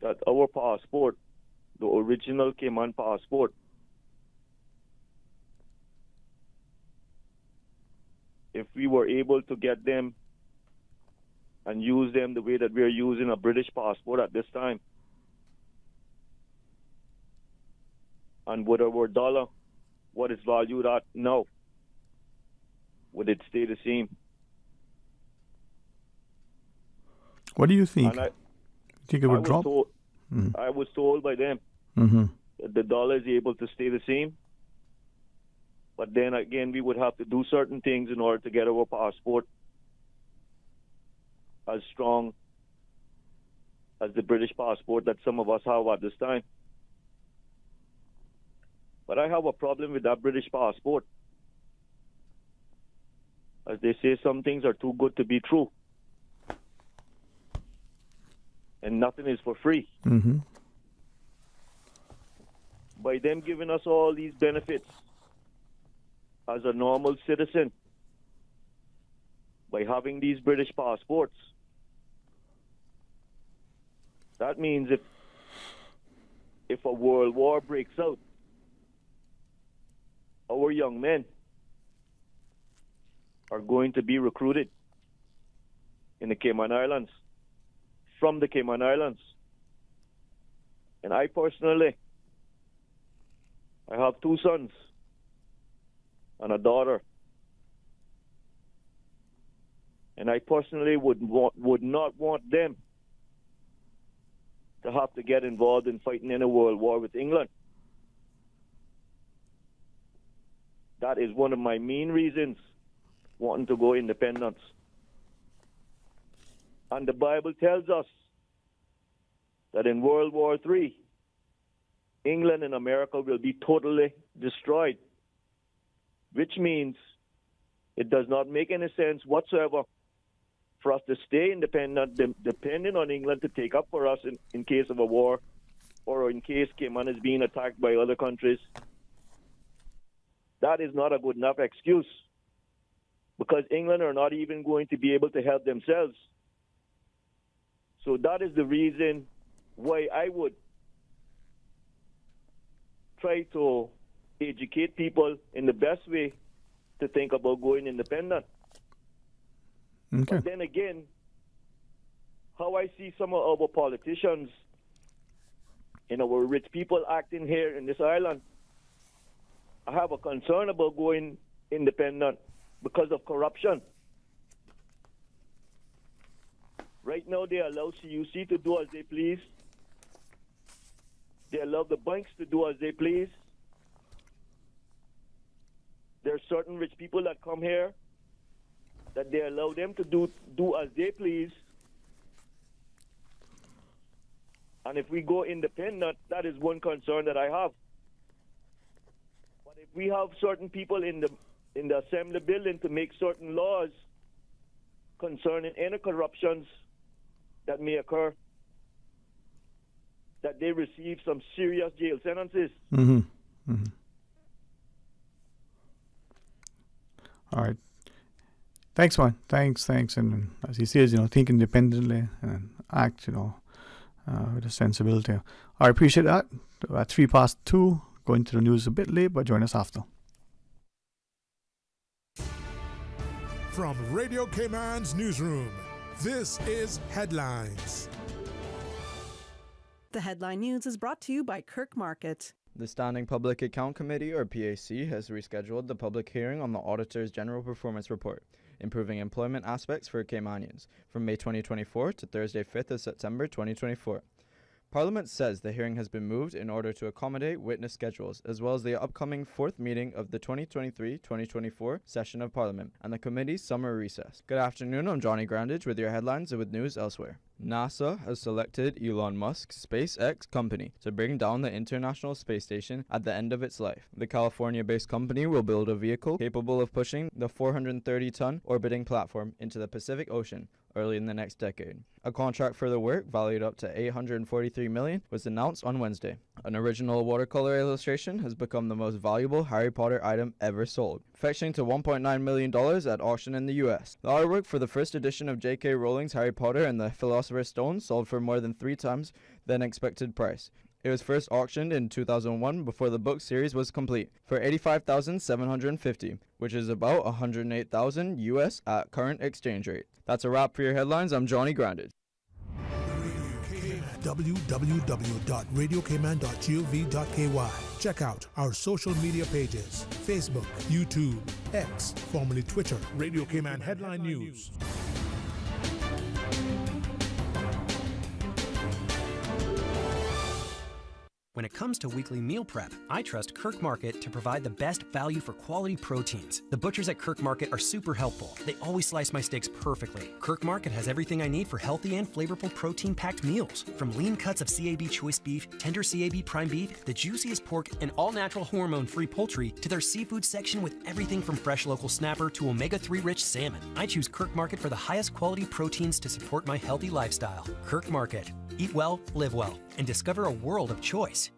that our passport, the original Cayman passport, if we were able to get them and use them the way that we're using a British passport at this time, and would our dollar, what it's valued at now, would it stay the same? What do you think? And Think it would drop? I was told by them Mm-hmm. that the dollar is able to stay the same, but then again we would have to do certain things in order to get our passport as strong as the British passport that some of us have at this time. But I have a problem with that British passport. As they say, some things are too good to be true. And nothing is for free. Mm-hmm. By them giving us all these benefits as a normal citizen, by having these British passports, that means if a world war breaks out, our young men are going to be recruited in the Cayman Islands, from the Cayman Islands. And I personally, I have 2 sons and a daughter. And I personally would not want them to have to get involved in fighting in a world war with England. That is one of my main reasons wanting to go independence. And the Bible tells us that in World War III, England and America will be totally destroyed, which means it does not make any sense whatsoever for us to stay independent, depending on England to take up for us in case of a war, or in case Cayman is being attacked by other countries. That is not a good enough excuse, because England are not even going to be able to help themselves. So that is the reason why I would try to educate people in the best way to think about going independent. Okay. But then again, how I see some of our politicians and our rich people acting here in this island, I have a concern about going independent because of corruption. Right now, they allow CUC to do as they please. They allow the banks to do as they please. There are certain rich people that come here that they allow them to do as they please. And if we go independent, that is one concern that I have. But if we have certain people in the assembly building to make certain laws concerning any corruptions that may occur, that they receive some serious jail sentences. Mm-hmm. Mm-hmm. All right. Thanks, man. Thanks. And as he says, think independently and act, with a sensibility. I appreciate that. At 2:03, going to the news a bit late, but join us after. From Radio Cayman's newsroom, this is Headlines. The headline news is brought to you by Kirk Market. The Standing Public Account Committee, or PAC, has rescheduled the public hearing on the Auditor's General Performance Report, Improving Employment Aspects for Caymanians, from May 2024 to Thursday 5th of September 2024. Parliament says the hearing has been moved in order to accommodate witness schedules, as well as the upcoming fourth meeting of the 2023-2024 session of Parliament and the committee's summer recess. Good afternoon, I'm Johnny Grandage with your headlines and with news elsewhere. NASA has selected Elon Musk's SpaceX company to bring down the International Space Station at the end of its life. The California-based company will build a vehicle capable of pushing the 430-ton orbiting platform into the Pacific Ocean early in the next decade. A contract for the work, valued up to $843 million, was announced on Wednesday. An original watercolor illustration has become the most valuable Harry Potter item ever sold, fetching to $1.9 million at auction in the US. The artwork for the first edition of J.K. Rowling's Harry Potter and the Philosopher's Stone sold for more than 3 times the expected price. It was first auctioned in 2001 before the book series was complete for $85,750, which is about $108,000 US at current exchange rate. That's a wrap for your headlines. I'm Johnny Grandage. www.radiokman.gov.ky. Check out our social media pages: Facebook, YouTube, X, formerly Twitter, Radio Cayman Headline News. When it comes to weekly meal prep, I trust Kirk Market to provide the best value for quality proteins. The butchers at Kirk Market are super helpful. They always slice my steaks perfectly. Kirk Market has everything I need for healthy and flavorful protein-packed meals. From lean cuts of CAB choice beef, tender CAB prime beef, the juiciest pork, and all-natural hormone-free poultry, to their seafood section with everything from fresh local snapper to omega-3 rich salmon. I choose Kirk Market for the highest quality proteins to support my healthy lifestyle. Kirk Market. Eat well, live well, and discover a world of choice.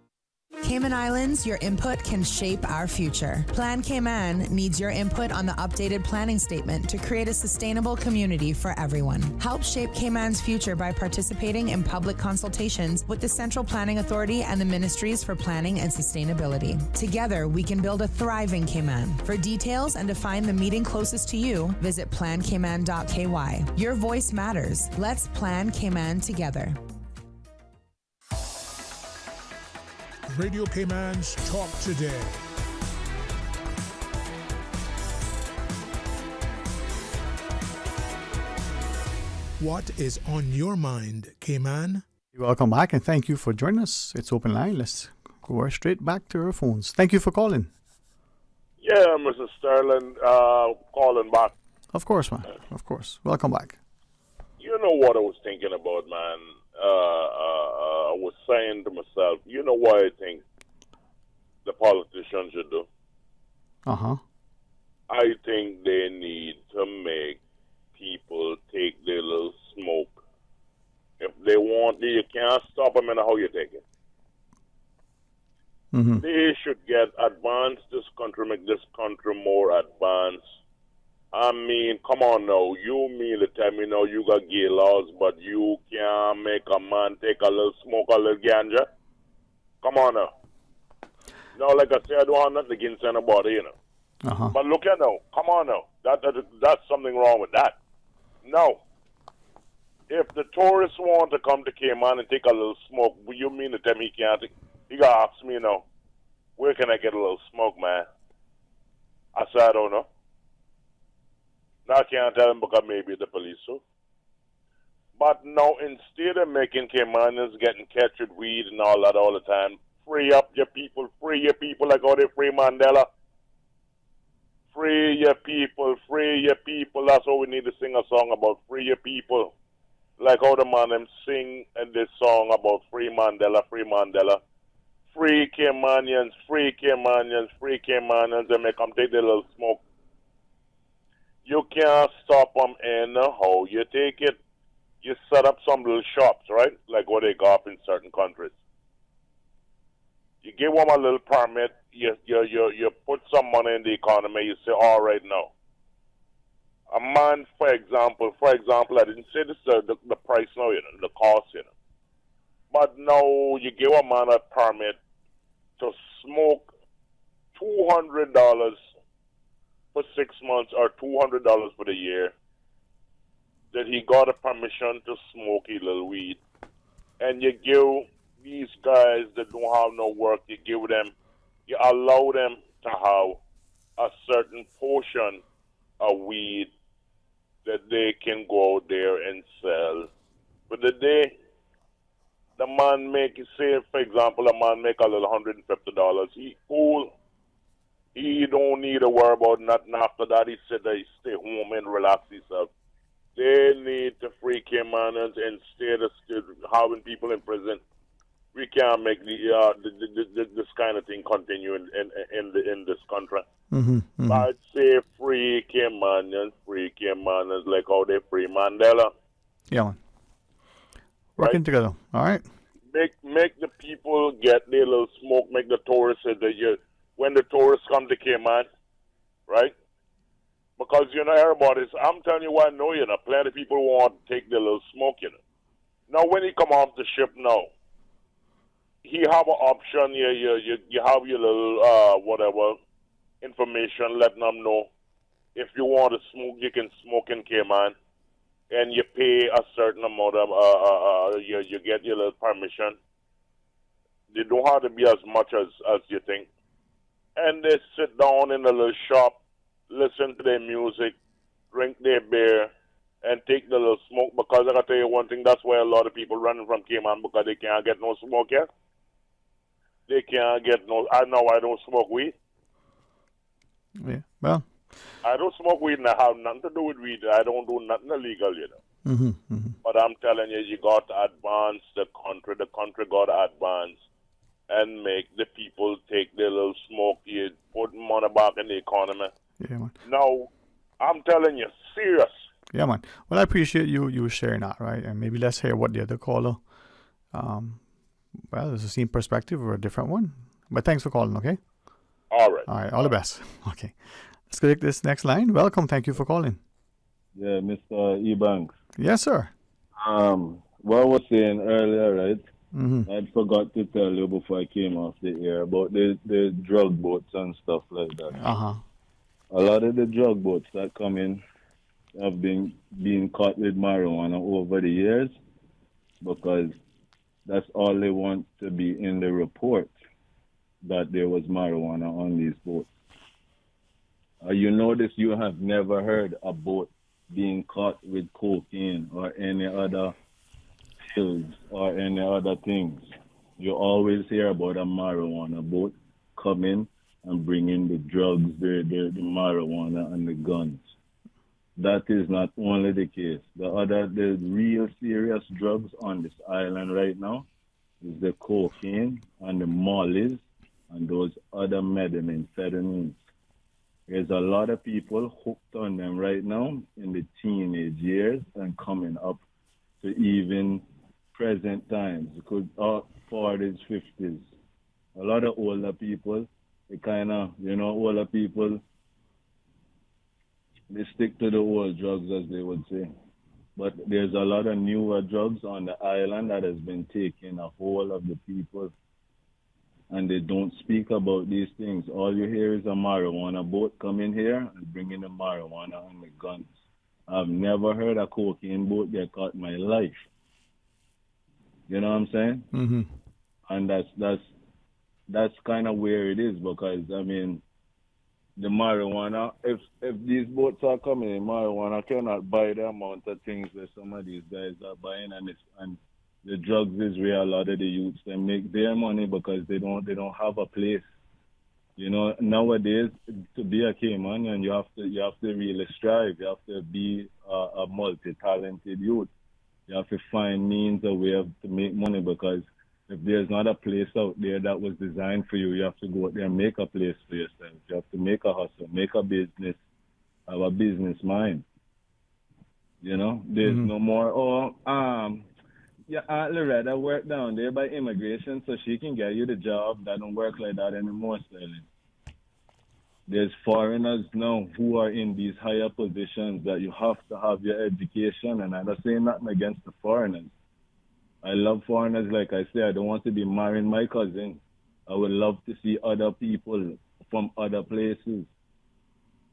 Cayman Islands, your input can shape our future. Plan Cayman needs your input on the updated planning statement to create a sustainable community for everyone. Help shape Cayman's future by participating in public consultations with the Central Planning Authority and the Ministries for Planning and Sustainability. Together, we can build a thriving Cayman. For details and to find the meeting closest to you, visit plancayman.ky. Your voice matters. Let's plan Cayman together. Radio Cayman's Talk Today. What is on your mind, Cayman? Welcome back and thank you for joining us. It's open line. Let's go straight back to our phones. Thank you for calling. Yeah, Mr. Sterling, calling back. Of course, man. Of course. Welcome back. You know what I was thinking about, man? I was saying to myself, you know what I think the politicians should do? Uh-huh. I think they need to make people take their little smoke. If they want, you can't stop them in how you take it. Mm-hmm. They should get advanced this country, make this country more advanced. I mean, come on now. You mean to tell me now you got gay laws, but you can't make a man take a little smoke, a little ganja? Come on now. No, like I said, I don't have nothing against anybody, you know. Uh-huh. But look at now. Come on now. That's something wrong with that. No. If the tourists want to come to Cayman and take a little smoke, you mean to tell me he can't? He got to ask me, you know, where can I get a little smoke, man? I said, I don't know. Now I can't tell him because maybe the police so. But no, instead of making Caymanians getting catch with weed and all that all the time, free up your people like how they free Mandela. Free your people. That's what we need to sing a song about, free your people. Like how the man them sing in this song about free Mandela. Free Caymanians, and make them take their little smoke. You can't stop them anyhow. You take it, you set up some little shops, right? Like what they got in certain countries. You give them a little permit, you put some money in the economy, you say, all right now. A man, for example, I didn't say this the price now, you know, the cost, you know. But now you give a man a permit to smoke $200 for 6 months or $200 for the year, that he got a permission to smoke a little weed. And you give these guys that don't have no work, you allow them to have a certain portion of weed that they can go out there and sell. But the day the man make, say, for example, a man make a little $150. He cool. He don't need to worry about nothing after that. He said that he stay home and relax himself. They need to free Caymanans instead of having people in prison. We can't make this kind of thing continue in this country. I'd say free Caymanians like how they free Mandela. Yeah, man. Working together. All right. Make the people get their little smoke. Make the tourists when the tourists come to Cayman, right? Because everybody's. I'm telling you what I know. Plenty of people want to take their little smoke. Now when he come off the ship now, he have an option. You have your little whatever information, letting them know if you want to smoke, you can smoke in Cayman, and you pay a certain amount of you get your little permission. They don't have to be as much as you think, and they sit down in a little shop, listen to their music, drink their beer, and take the little smoke. Because I gotta tell you one thing, that's why a lot of people running from Cayman, because they can't get no smoke here. They can't get no. I don't smoke weed. Yeah. Well, I don't smoke weed, and I have nothing to do with weed. I don't do nothing illegal, But I'm telling you, you got to advance the country. The country got to advance and make the people take their little smoke. You put money back in the economy. Yeah, man. Now, I'm telling you, serious. Yeah, man. Well, I appreciate you sharing that, right? And maybe let's hear what the other caller. Well, it's the same perspective or a different one. But thanks for calling, okay? All right. All right, all the best. Okay. Let's take this next line. Welcome. Thank you for calling. Yeah, Mr. Ebanks. Yes, sir. What I was saying earlier, right? I forgot to tell you before I came off the air about the drug boats and stuff like that. A lot of the drug boats that come in have been being caught with marijuana over the years because that's all they want to be in the report, that there was marijuana on these boats. You notice you have never heard a boat being caught with cocaine or any other pills or any other things. You always hear about a marijuana boat coming and bringing the drugs, the marijuana and the guns. That is not only the case. The real serious drugs on this island right now is the cocaine and the mollies and those other methamphetamines. There's a lot of people hooked on them right now in the teenage years and coming up to even present times. It could 40s, 50s. A lot of older people, they kind of, older people, they stick to the old drugs, as they would say. But there's a lot of newer drugs on the island that has been taking a hold of the people. And they don't speak about these things. All you hear is a marijuana boat coming here and bringing the marijuana and the guns. I've never heard a cocaine boat get caught in my life. You know what I'm saying? And that's kind of where it is, because the marijuana, if these boats are coming in, marijuana cannot buy the amount of things that some of these guys are buying, and the drugs is where a lot of the youths they make their money because they don't have a place. Nowadays to be a Caymanian, you have to really strive. You have to be a multi-talented youth. You have to find means, a way to make money, because if there's not a place out there that was designed for you, you have to go out there and make a place for yourself. You have to make a hustle, make a business, have a business mind. There's no more, Aunt Loretta worked down there by immigration so she can get you the job. That don't work like that anymore, Sterling. There's foreigners now who are in these higher positions that you have to have your education, and I'm not saying nothing against the foreigners. I love foreigners, like I say. I don't want to be marrying my cousin. I would love to see other people from other places.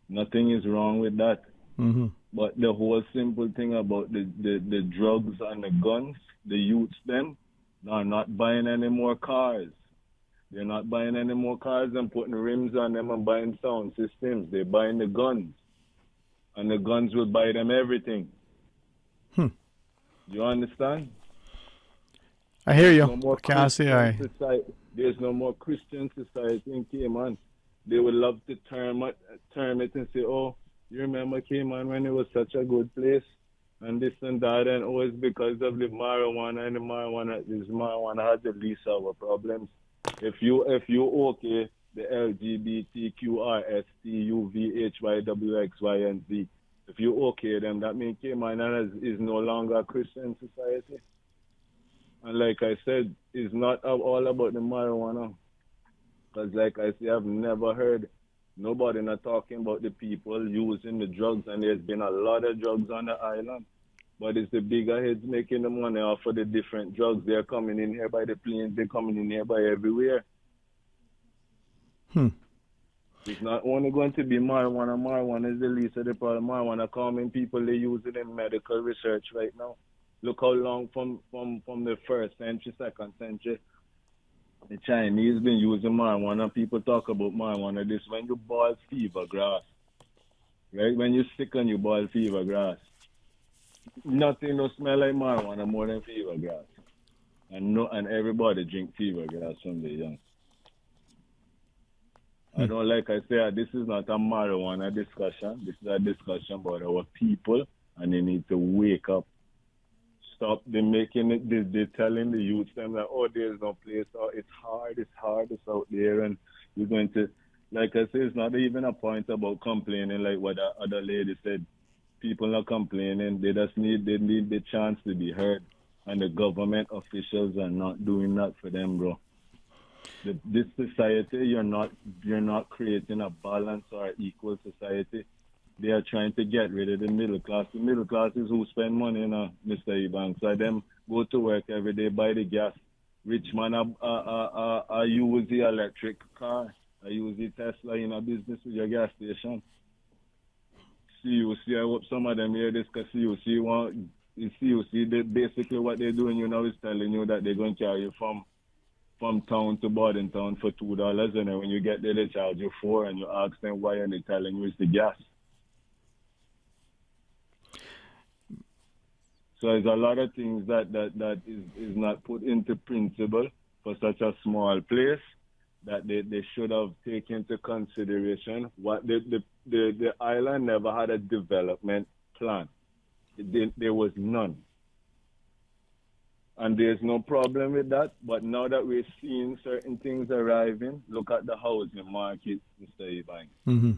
Nothing is wrong with that. But the whole simple thing about the drugs and the guns, the youths, them, are not buying any more cars. They're not buying any more cars and putting rims on them and buying sound systems. They're buying the guns. And the guns will buy them everything. You understand? I hear you. No more there's no more Christian society in Cayman. They would love to term it and say, oh, you remember Cayman when it was such a good place? And this and that, and oh, it's because of the marijuana, and the marijuana has the least of our problems. If you okay, the LGBTQRSTUVHYWXYNZ, if you okay them, that means Cayman is no longer a Christian society. And like I said, it's not all about the marijuana. Because like I say, I've never heard nobody not talking about the people using the drugs, and there's been a lot of drugs on the island. But it's the bigger heads making the money off of the different drugs. They're coming in here by the planes, they're coming in here by everywhere. It's not only going to be marijuana. Marijuana is the least of the problem. Marijuana calming people, they use it in medical research right now. Look how long from the 1st century, 2nd century, the Chinese been using marijuana. People talk about marijuana. This when you boil fever grass, right? When you're sick and you boil fever grass, nothing no smell like marijuana more than fever grass. And everybody drink fever grass when they're young. I don't like I say, this is not a marijuana discussion. This is a discussion about our people, and they need to wake up. Stop them making it. They're telling the youth them that, oh, there's no place. Oh, it's hard. It's out there, and you're going to, like I say, it's not even a point about complaining like what the other lady said. People are complaining. They need the chance to be heard, and the government officials are not doing that for them, bro. This society, you're not creating a balanced or equal society. They are trying to get rid of the middle class. The middle class is who spend money, Mr. Ebanks. So them go to work every day, buy the gas. Rich man, I use the electric car. I use the Tesla in a business with your gas station. CUC, I hope some of them hear this, because CUC, basically what they're doing, is telling you that they're going to carry you from town to Bordentown for $2, and then when you get there, they charge you $4, and you ask them why, and they're telling you it's the gas. So there's a lot of things that is not put into principle for such a small place that they should have taken into consideration. What the island never had a development plan. There was none. And there's no problem with that. But now that we're seeing certain things arriving, look at the housing market, Mr. Ebanks. Mm-hmm.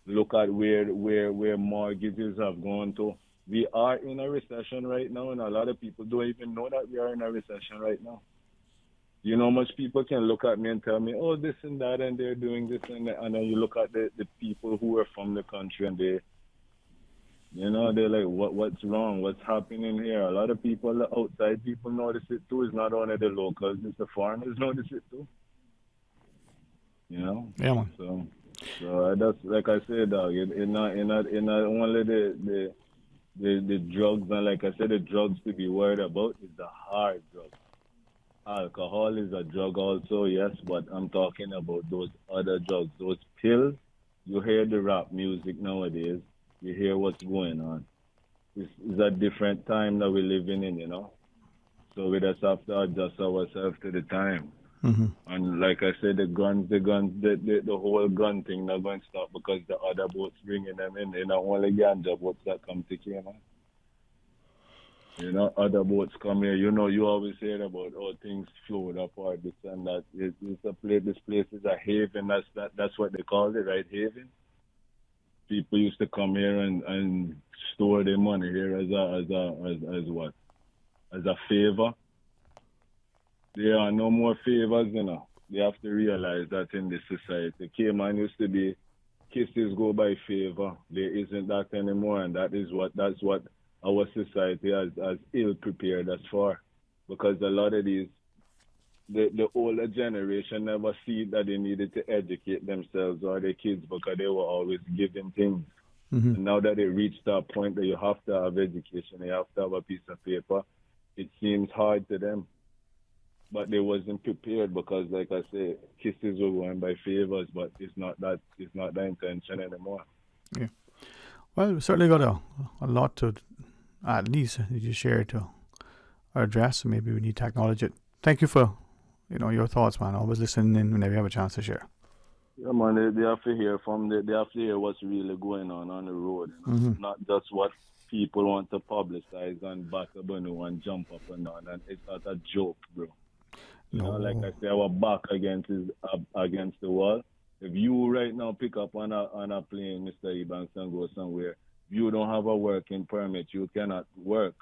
Look at where mortgages have gone to. We are in a recession right now, and a lot of people don't even know that we are in a recession right now. You know, much people can look at me and tell me, oh, this and that, and they're doing this and that. And then you look at the people who are from the country, and they're like, what's wrong? What's happening here? A lot of people, the outside people notice it too. It's not only the locals, it's the foreigners notice it too. Yeah, man. So that's like I said, dog. It's not only the drugs, and like I said, the drugs to be worried about is the hard drugs. Alcohol is a drug also, yes, but I'm talking about those other drugs, those pills. You hear the rap music nowadays. You hear what's going on. It's a different time that we're living in, So we just have to adjust ourselves to the time. Mm-hmm. And like I said, the whole gun thing not going to stop because the other boats bringing them in. They're not only ganja boats that come to Cayman. Other boats come here. You always hear about things float up or this and that. It's a place. This place is a haven. That's what they call it, right? Haven. People used to come here and store their money here as what? As a favor. There are no more favors, They have to realize that in this society. Cayman used to be kisses go by favor. There isn't that anymore, and that's what our society has ill prepared us for. Because a lot of these, the older generation never see that they needed to educate themselves or their kids because they were always given things. Mm-hmm. And now that they reached that point that you have to have education, you have to have a piece of paper, it seems hard to them. But they wasn't prepared because, like I say, kisses were going by favors, but it's not the intention anymore. Yeah. Well, we certainly got a lot to, at least, you share to address. Maybe we need to acknowledge it thank you for your thoughts, man. Always listening in whenever you have a chance to share. Yeah, man, they have to hear they have to hear what's really going on the road. Not just what people want to publicize and back up and jump up and down. And it's not a joke, bro. Like I say, our back against the wall. If you right now pick up on a plane, Mr. Ebanks, and go somewhere, if you don't have a working permit, you cannot work.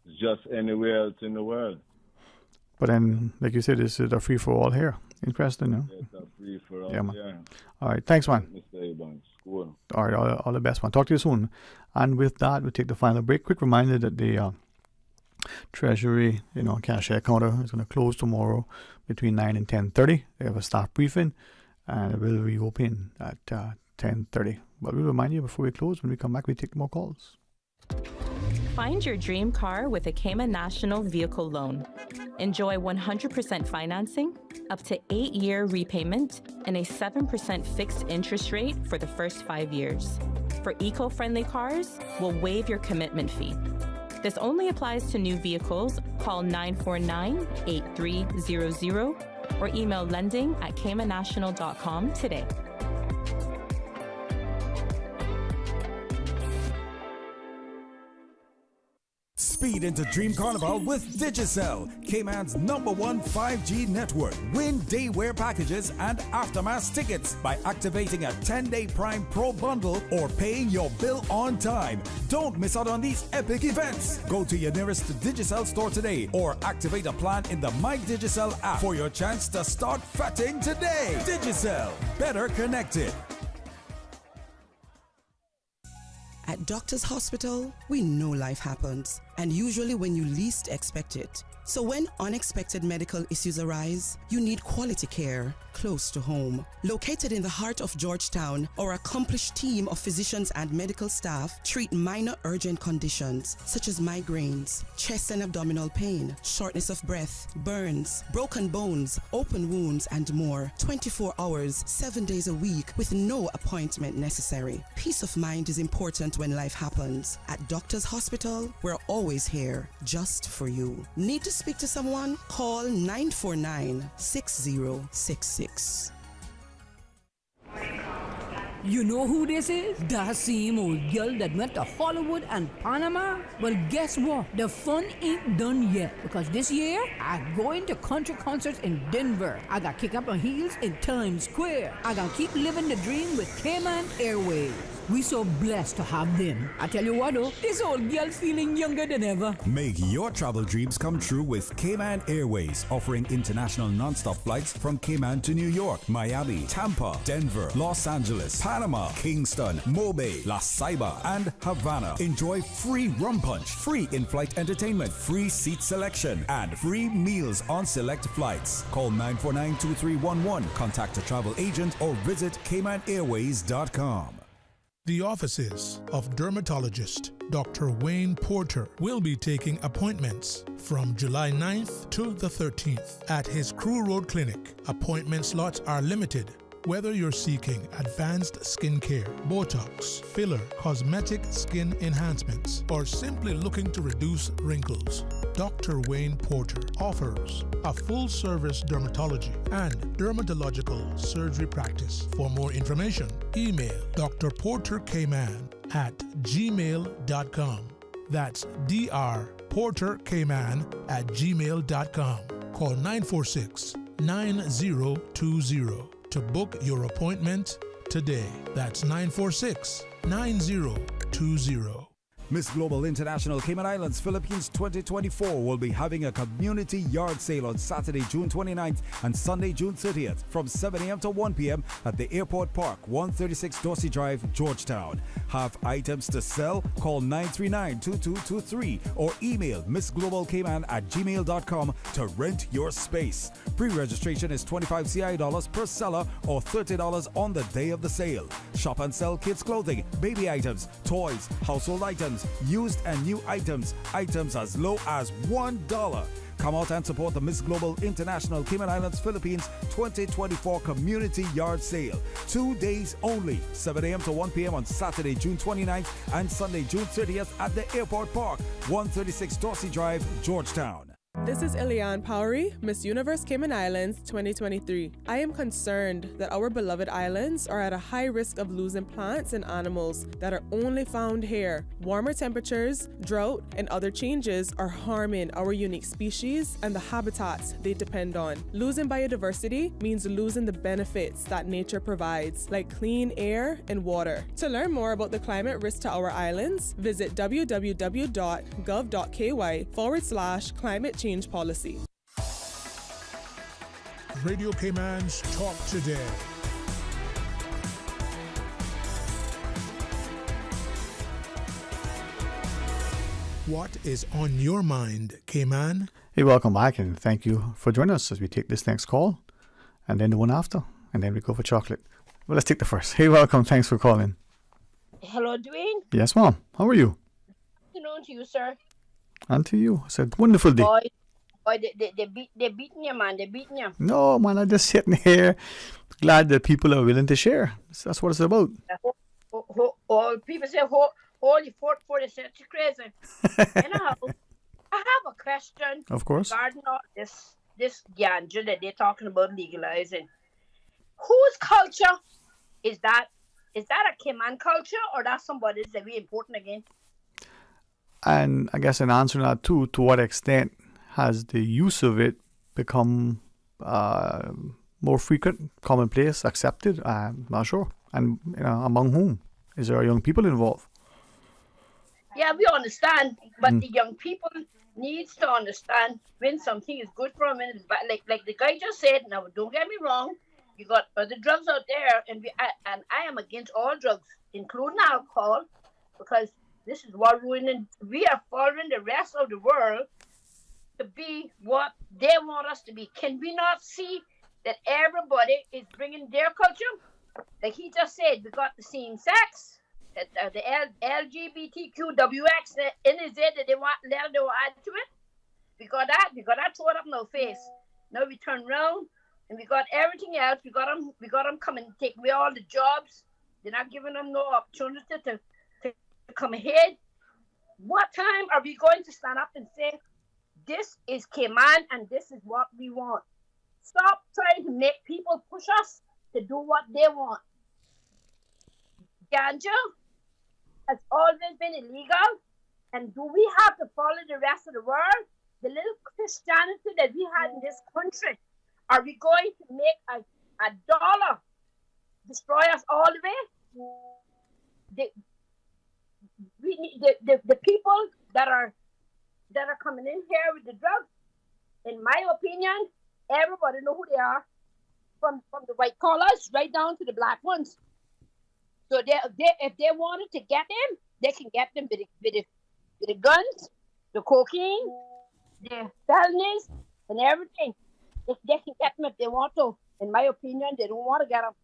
It's just anywhere else in the world. But then, like you said, it's a free-for-all here in Preston, no? It's a free-for-all, yeah, man. Yeah. All right, thanks, man. Mr. Ebanks, cool. All right, all the best, man. Talk to you soon. And with that, we'll take the final break. Quick reminder that the Treasury, cashier counter is going to close tomorrow between 9 and 10:30. They have a staff briefing, and it will reopen at 10:30. But we'll remind you before we close, when we come back, we take more calls. Find your dream car with a Cayman National Vehicle Loan. Enjoy 100% financing, up to 8-year repayment, and a 7% fixed interest rate for the first 5 years. For eco-friendly cars, we'll waive your commitment fee. This only applies to new vehicles. Call 949-8300 or email lending@caymannational.com today. Speed into Dream Carnival with Digicel, Cayman's #1 5G network. Win day-wear packages and aftermath tickets by activating a 10-day Prime Pro bundle or paying your bill on time. Don't miss out on these epic events. Go to your nearest Digicel store today or activate a plan in the My Digicel app for your chance to start fetting today. Digicel, better connected. At Doctors Hospital, we know life happens, and usually when you least expect it. So when unexpected medical issues arise, you need quality care close to home. Located in the heart of Georgetown, our accomplished team of physicians and medical staff treat minor urgent conditions such as migraines, chest and abdominal pain, shortness of breath, burns, broken bones, open wounds, and more. 24 hours, 7 days a week with no appointment necessary. Peace of mind is important when life happens. At Doctors Hospital, we're always here just for you. Need to speak to someone? Call 949-6066. You know who this is? That same old girl that went to Hollywood and Panama? Well, guess what? The fun ain't done yet, because this year, I'm going to country concerts in Denver. I got kick up my heels in Times Square. I got keep living the dream with Cayman Airways. We so blessed to have them. I tell you what though, this old girl feeling younger than ever. Make your travel dreams come true with Cayman Airways, offering international non-stop flights from Cayman to New York, Miami, Tampa, Denver, Los Angeles, Panama, Kingston, Mobay, La Ceiba, and Havana. Enjoy free rum punch, free in-flight entertainment, free seat selection, and free meals on select flights. Call 949-2311, contact a travel agent, or visit CaymanAirways.com. The offices of dermatologist Dr. Wayne Porter will be taking appointments from July 9th to the 13th at his Crew Road Clinic. Appointment slots are limited. Whether you're seeking advanced skin care, Botox, filler, cosmetic skin enhancements, or simply looking to reduce wrinkles, Dr. Wayne Porter offers a full-service dermatology and dermatological surgery practice. For more information, email drportercayman@gmail.com. That's drportercayman@gmail.com. Call 946-9020 to book your appointment today. That's 946-9020. Miss Global International Cayman Islands Philippines 2024 will be having a community yard sale on Saturday, June 29th and Sunday, June 30th from 7 a.m. to 1 p.m. at the Airport Park, 136 Dorsey Drive, Georgetown. Have items to sell? Call 939-2223 or email missglobalcayman@gmail.com to rent your space. Pre-registration is $25 CI per seller or $30 on the day of the sale. Shop and sell kids' clothing, baby items, toys, household items, used and new items as low as $1. Come out and support the Miss Global International Cayman Islands Philippines 2024 Community Yard Sale. 2 days only, 7 a.m. to 1 p.m. on Saturday, June 29th and Sunday, June 30th at the Airport Park, 136 Dorsey Drive, Georgetown. This is Eliane Powery, Miss Universe Cayman Islands 2023. I am concerned that our beloved islands are at a high risk of losing plants and animals that are only found here. Warmer temperatures, drought, and other changes are harming our unique species and the habitats they depend on. Losing biodiversity means losing the benefits that nature provides, like clean air and water. To learn more about the climate risk to our islands, visit www.gov.ky/climate change policy. Radio Cayman's Talk Today. What is on your mind, Cayman? Hey, welcome back, and thank you for joining us as we take this next call, and then the one after, and then we go for chocolate. Well, let's take the first. Hey, welcome. Thanks for calling. Hello, Dwayne. Yes, Mom. How are you? Good afternoon to you, sir. And to you. It's a wonderful day. Boy, they're beating you, man. They're beating you. No, man, I'm just sitting here glad that people are willing to share. That's what it's about. All people say, holy 440 cents, you're crazy. Anyhow, I have a question. Of course. Regarding all this ganja that they're talking about legalizing. Whose culture is that? Is that a Cayman culture, or that's somebody's that we important again? And I guess in answering that too, to what extent has the use of it become more frequent, commonplace, accepted? I'm not sure. And among whom? Is there young people involved? Yeah, we understand, but the young people needs to understand when something is good for them and it's bad. Like the guy just said. Now, don't get me wrong. You got other drugs out there, and I am against all drugs, including alcohol, because this is what ruining. We are following the rest of the world to be what they want us to be. Can we not see that everybody is bringing their culture? Like he just said, we got the same sex, the LGBTQWX in his head that they want to add to it. We got that throw it up in our face. Now we turn around. And we got everything else. We got them coming and take away all the jobs. They're not giving them no opportunity to come ahead. What time are we going to stand up and say, this is Cayman and this is what we want? Stop trying to make people push us to do what they want. Ganja has always been illegal. And do we have to follow the rest of the world? The little Christianity that we had in this country. Are we going to make a dollar destroy us all the way? The people that are coming in here with the drugs, in my opinion, everybody know who they are, from the white collars right down to the black ones. So if they wanted to get them, they can get them with the guns, the cocaine, the felonies, and everything. If they can get them if they want to. In my opinion, they don't want to get them.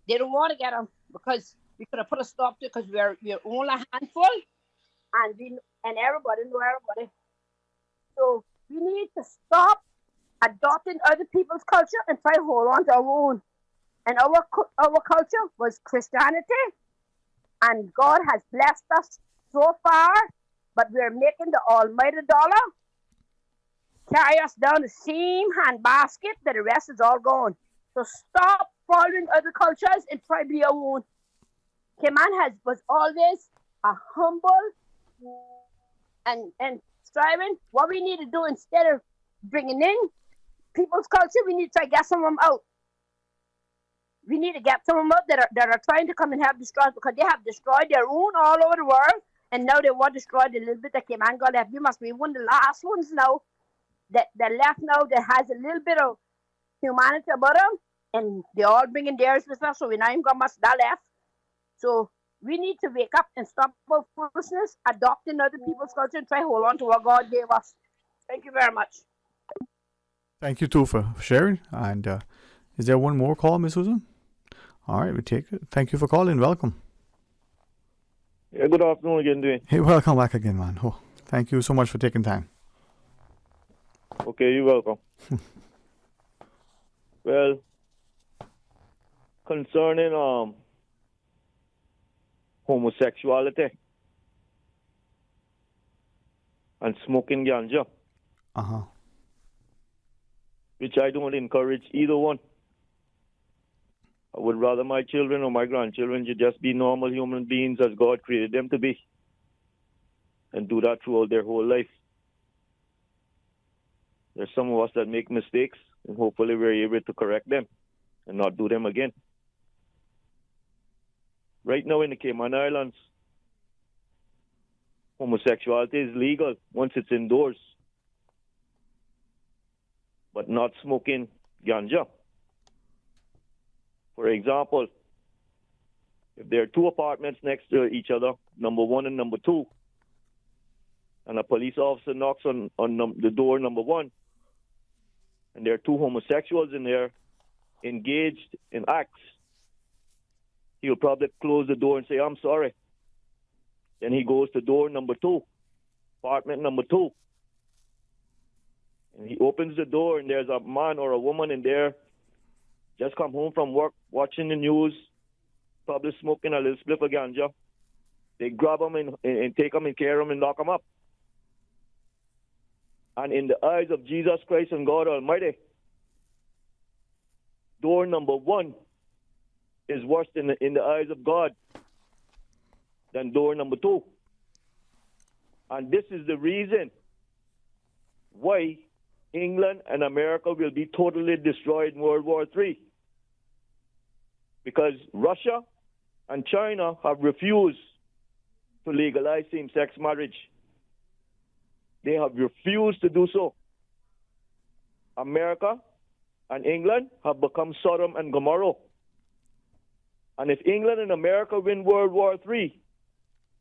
They don't want to get them because we could have put a stop to it because we're only a handful, and everybody know everybody. So we need to stop adopting other people's culture and try to hold on to our own. And our culture was Christianity, and God has blessed us so far, but we're making the almighty dollar carry us down the same handbasket that the rest is all gone. So stop following other cultures and try to be your own. Cayman was always a humble and striving. What we need to do instead of bringing in people's culture, we need to try to get some of them out. We need to get some of them out that are trying to come and have destroyed because they have destroyed their own all over the world, and now they want to destroy the little bit that Cayman got left. We must be one of the last ones now that left now that has a little bit of humanity about them, and they're all bringing theirs with us, so we're not even got much that left. So we need to wake up and stop our foolishness, adopting other people's culture, and try to hold on to what God gave us. Thank you very much. Thank you too for sharing. And is there one more call, Miss Susan? All right, we take it. Thank you for calling. Welcome. Yeah, good afternoon again, Dwayne. Hey, welcome back again, man. Oh, thank you so much for taking time. Okay, you're welcome. Well, concerning homosexuality and smoking ganja, Which I don't encourage either one. I would rather my children or my grandchildren should just be normal human beings as God created them to be, and do that throughout their whole life. There's some of us that make mistakes, and hopefully we're able to correct them and not do them again. Right now in the Cayman Islands, homosexuality is legal once it's indoors, but not smoking ganja. For example, if there are two apartments next to each other, number 1 and number 2, and a police officer knocks on the door number 1, and there are two homosexuals in there engaged in acts, he'll probably close the door and say, "I'm sorry." Then he goes to door number 2, apartment number 2, and he opens the door, and there's a man or a woman in there, just come home from work, watching the news, probably smoking a little spliff of ganja. They grab him and take him and carry him and lock him up. And in the eyes of Jesus Christ and God Almighty, door number 1 is worse in the eyes of God than door number 2. And this is the reason why England and America will be totally destroyed in World War III. Because Russia and China have refused to legalize same-sex marriage. They have refused to do so. America and England have become Sodom and Gomorrah. And if England and America win World War III,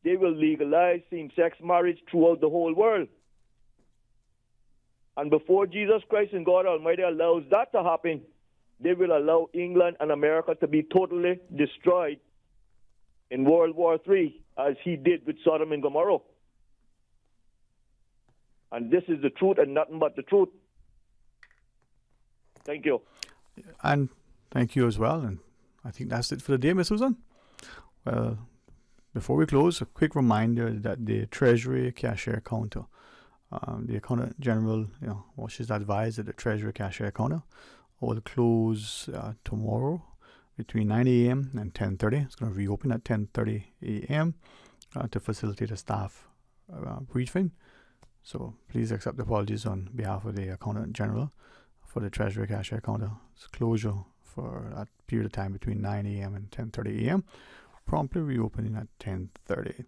they will legalize same-sex marriage throughout the whole world. And before Jesus Christ and God Almighty allows that to happen, they will allow England and America to be totally destroyed in World War III, as he did with Sodom and Gomorrah. And this is the truth and nothing but the truth. Thank you. And thank you as well. And I think that's it for the day, Ms. Susan. Well, before we close, a quick reminder that the Treasury Cashier Counter, the Accountant General, she's advised that the Treasury Cashier Counter will close tomorrow between 9 a.m. and 10:30. It's going to reopen at 10:30 a.m. To facilitate a staff briefing. So please accept apologies on behalf of the Accountant General for the Treasury Cashier Counter's closure for that period of time between 9 a.m. and 10:30 a.m. Promptly reopening at 10:30.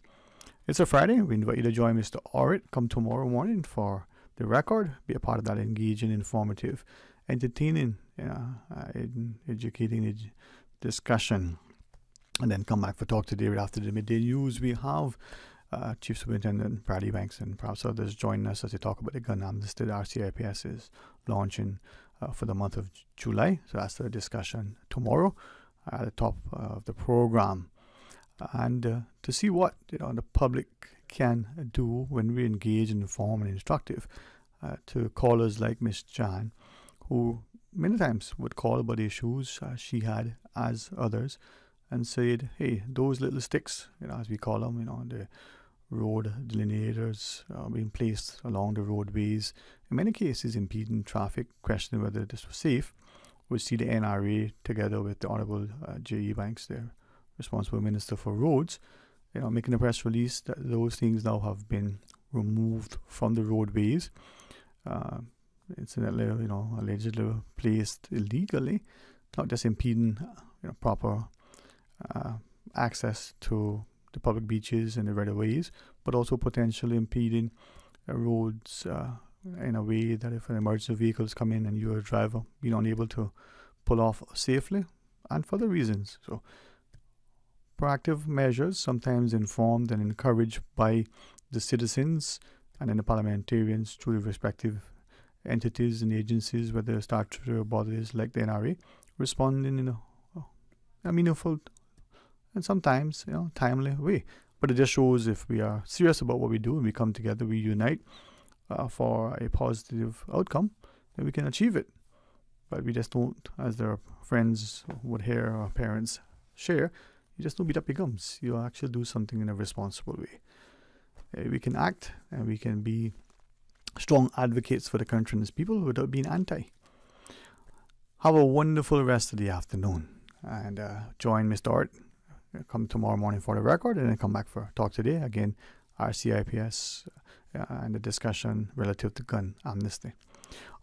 It's a Friday. We invite you to join Mr. Orrit come tomorrow morning for the record. Be a part of that engaging, informative, entertaining, educating discussion. And then come back for Talk Today right after the midday news. We have Chief Superintendent Dwayne Ebanks and perhaps others joining us as they talk about the gun amnesty that RCIPS is launching for the month of July. So that's the discussion tomorrow at the top of the program. And to see what the public can do when we engage in inform and instructive, to callers like Miss Jan, who many times would call about the issues she had as others, and said, hey, those little sticks, as we call them, the road delineators being placed along the roadways, in many cases impeding traffic, questioning whether this was safe. We see the NRA together with the Honorable Dwayne Ebanks, their responsible Minister for Roads, making a press release that those things now have been removed from the roadways. Incidentally, allegedly placed illegally, not just impeding proper access to the public beaches and the right-of-ways, but also potentially impeding roads in a way that if an emergency vehicles come in and you're a driver, being unable to pull off safely, and for other reasons. So proactive measures, sometimes informed and encouraged by the citizens and then the parliamentarians through the respective entities and agencies, whether statutory bodies like the NRA, responding in a meaningful and sometimes timely way. But it just shows if we are serious about what we do and we come together, we unite for a positive outcome, then we can achieve it. But we just don't, as their friends would hear or parents share, you just don't beat up your gums. You actually do something in a responsible way. We can act and we can be strong advocates for the country and its people without being anti. Have a wonderful rest of the afternoon. And join Mr. Art. Come tomorrow morning for the record and then come back for Talk Today. Again, RCIPS and the discussion relative to gun amnesty.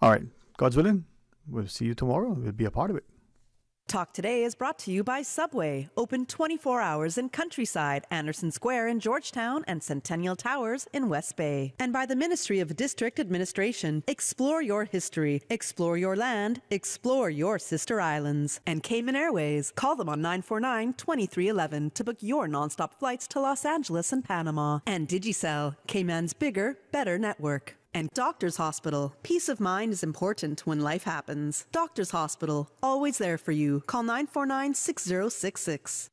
All right. God's willing, we'll see you tomorrow. We'll be a part of it. Talk Today is brought to you by Subway, open 24 hours in Countryside, Anderson Square in Georgetown, and Centennial Towers in West Bay. And by the Ministry of District Administration, explore your history, explore your land, explore your sister islands. And Cayman Airways, call them on 949-2311 to book your nonstop flights to Los Angeles and Panama. And Digicel, Cayman's bigger, better network. And Doctors Hospital. Peace of mind is important when life happens. Doctors Hospital, always there for you. Call 949-6066.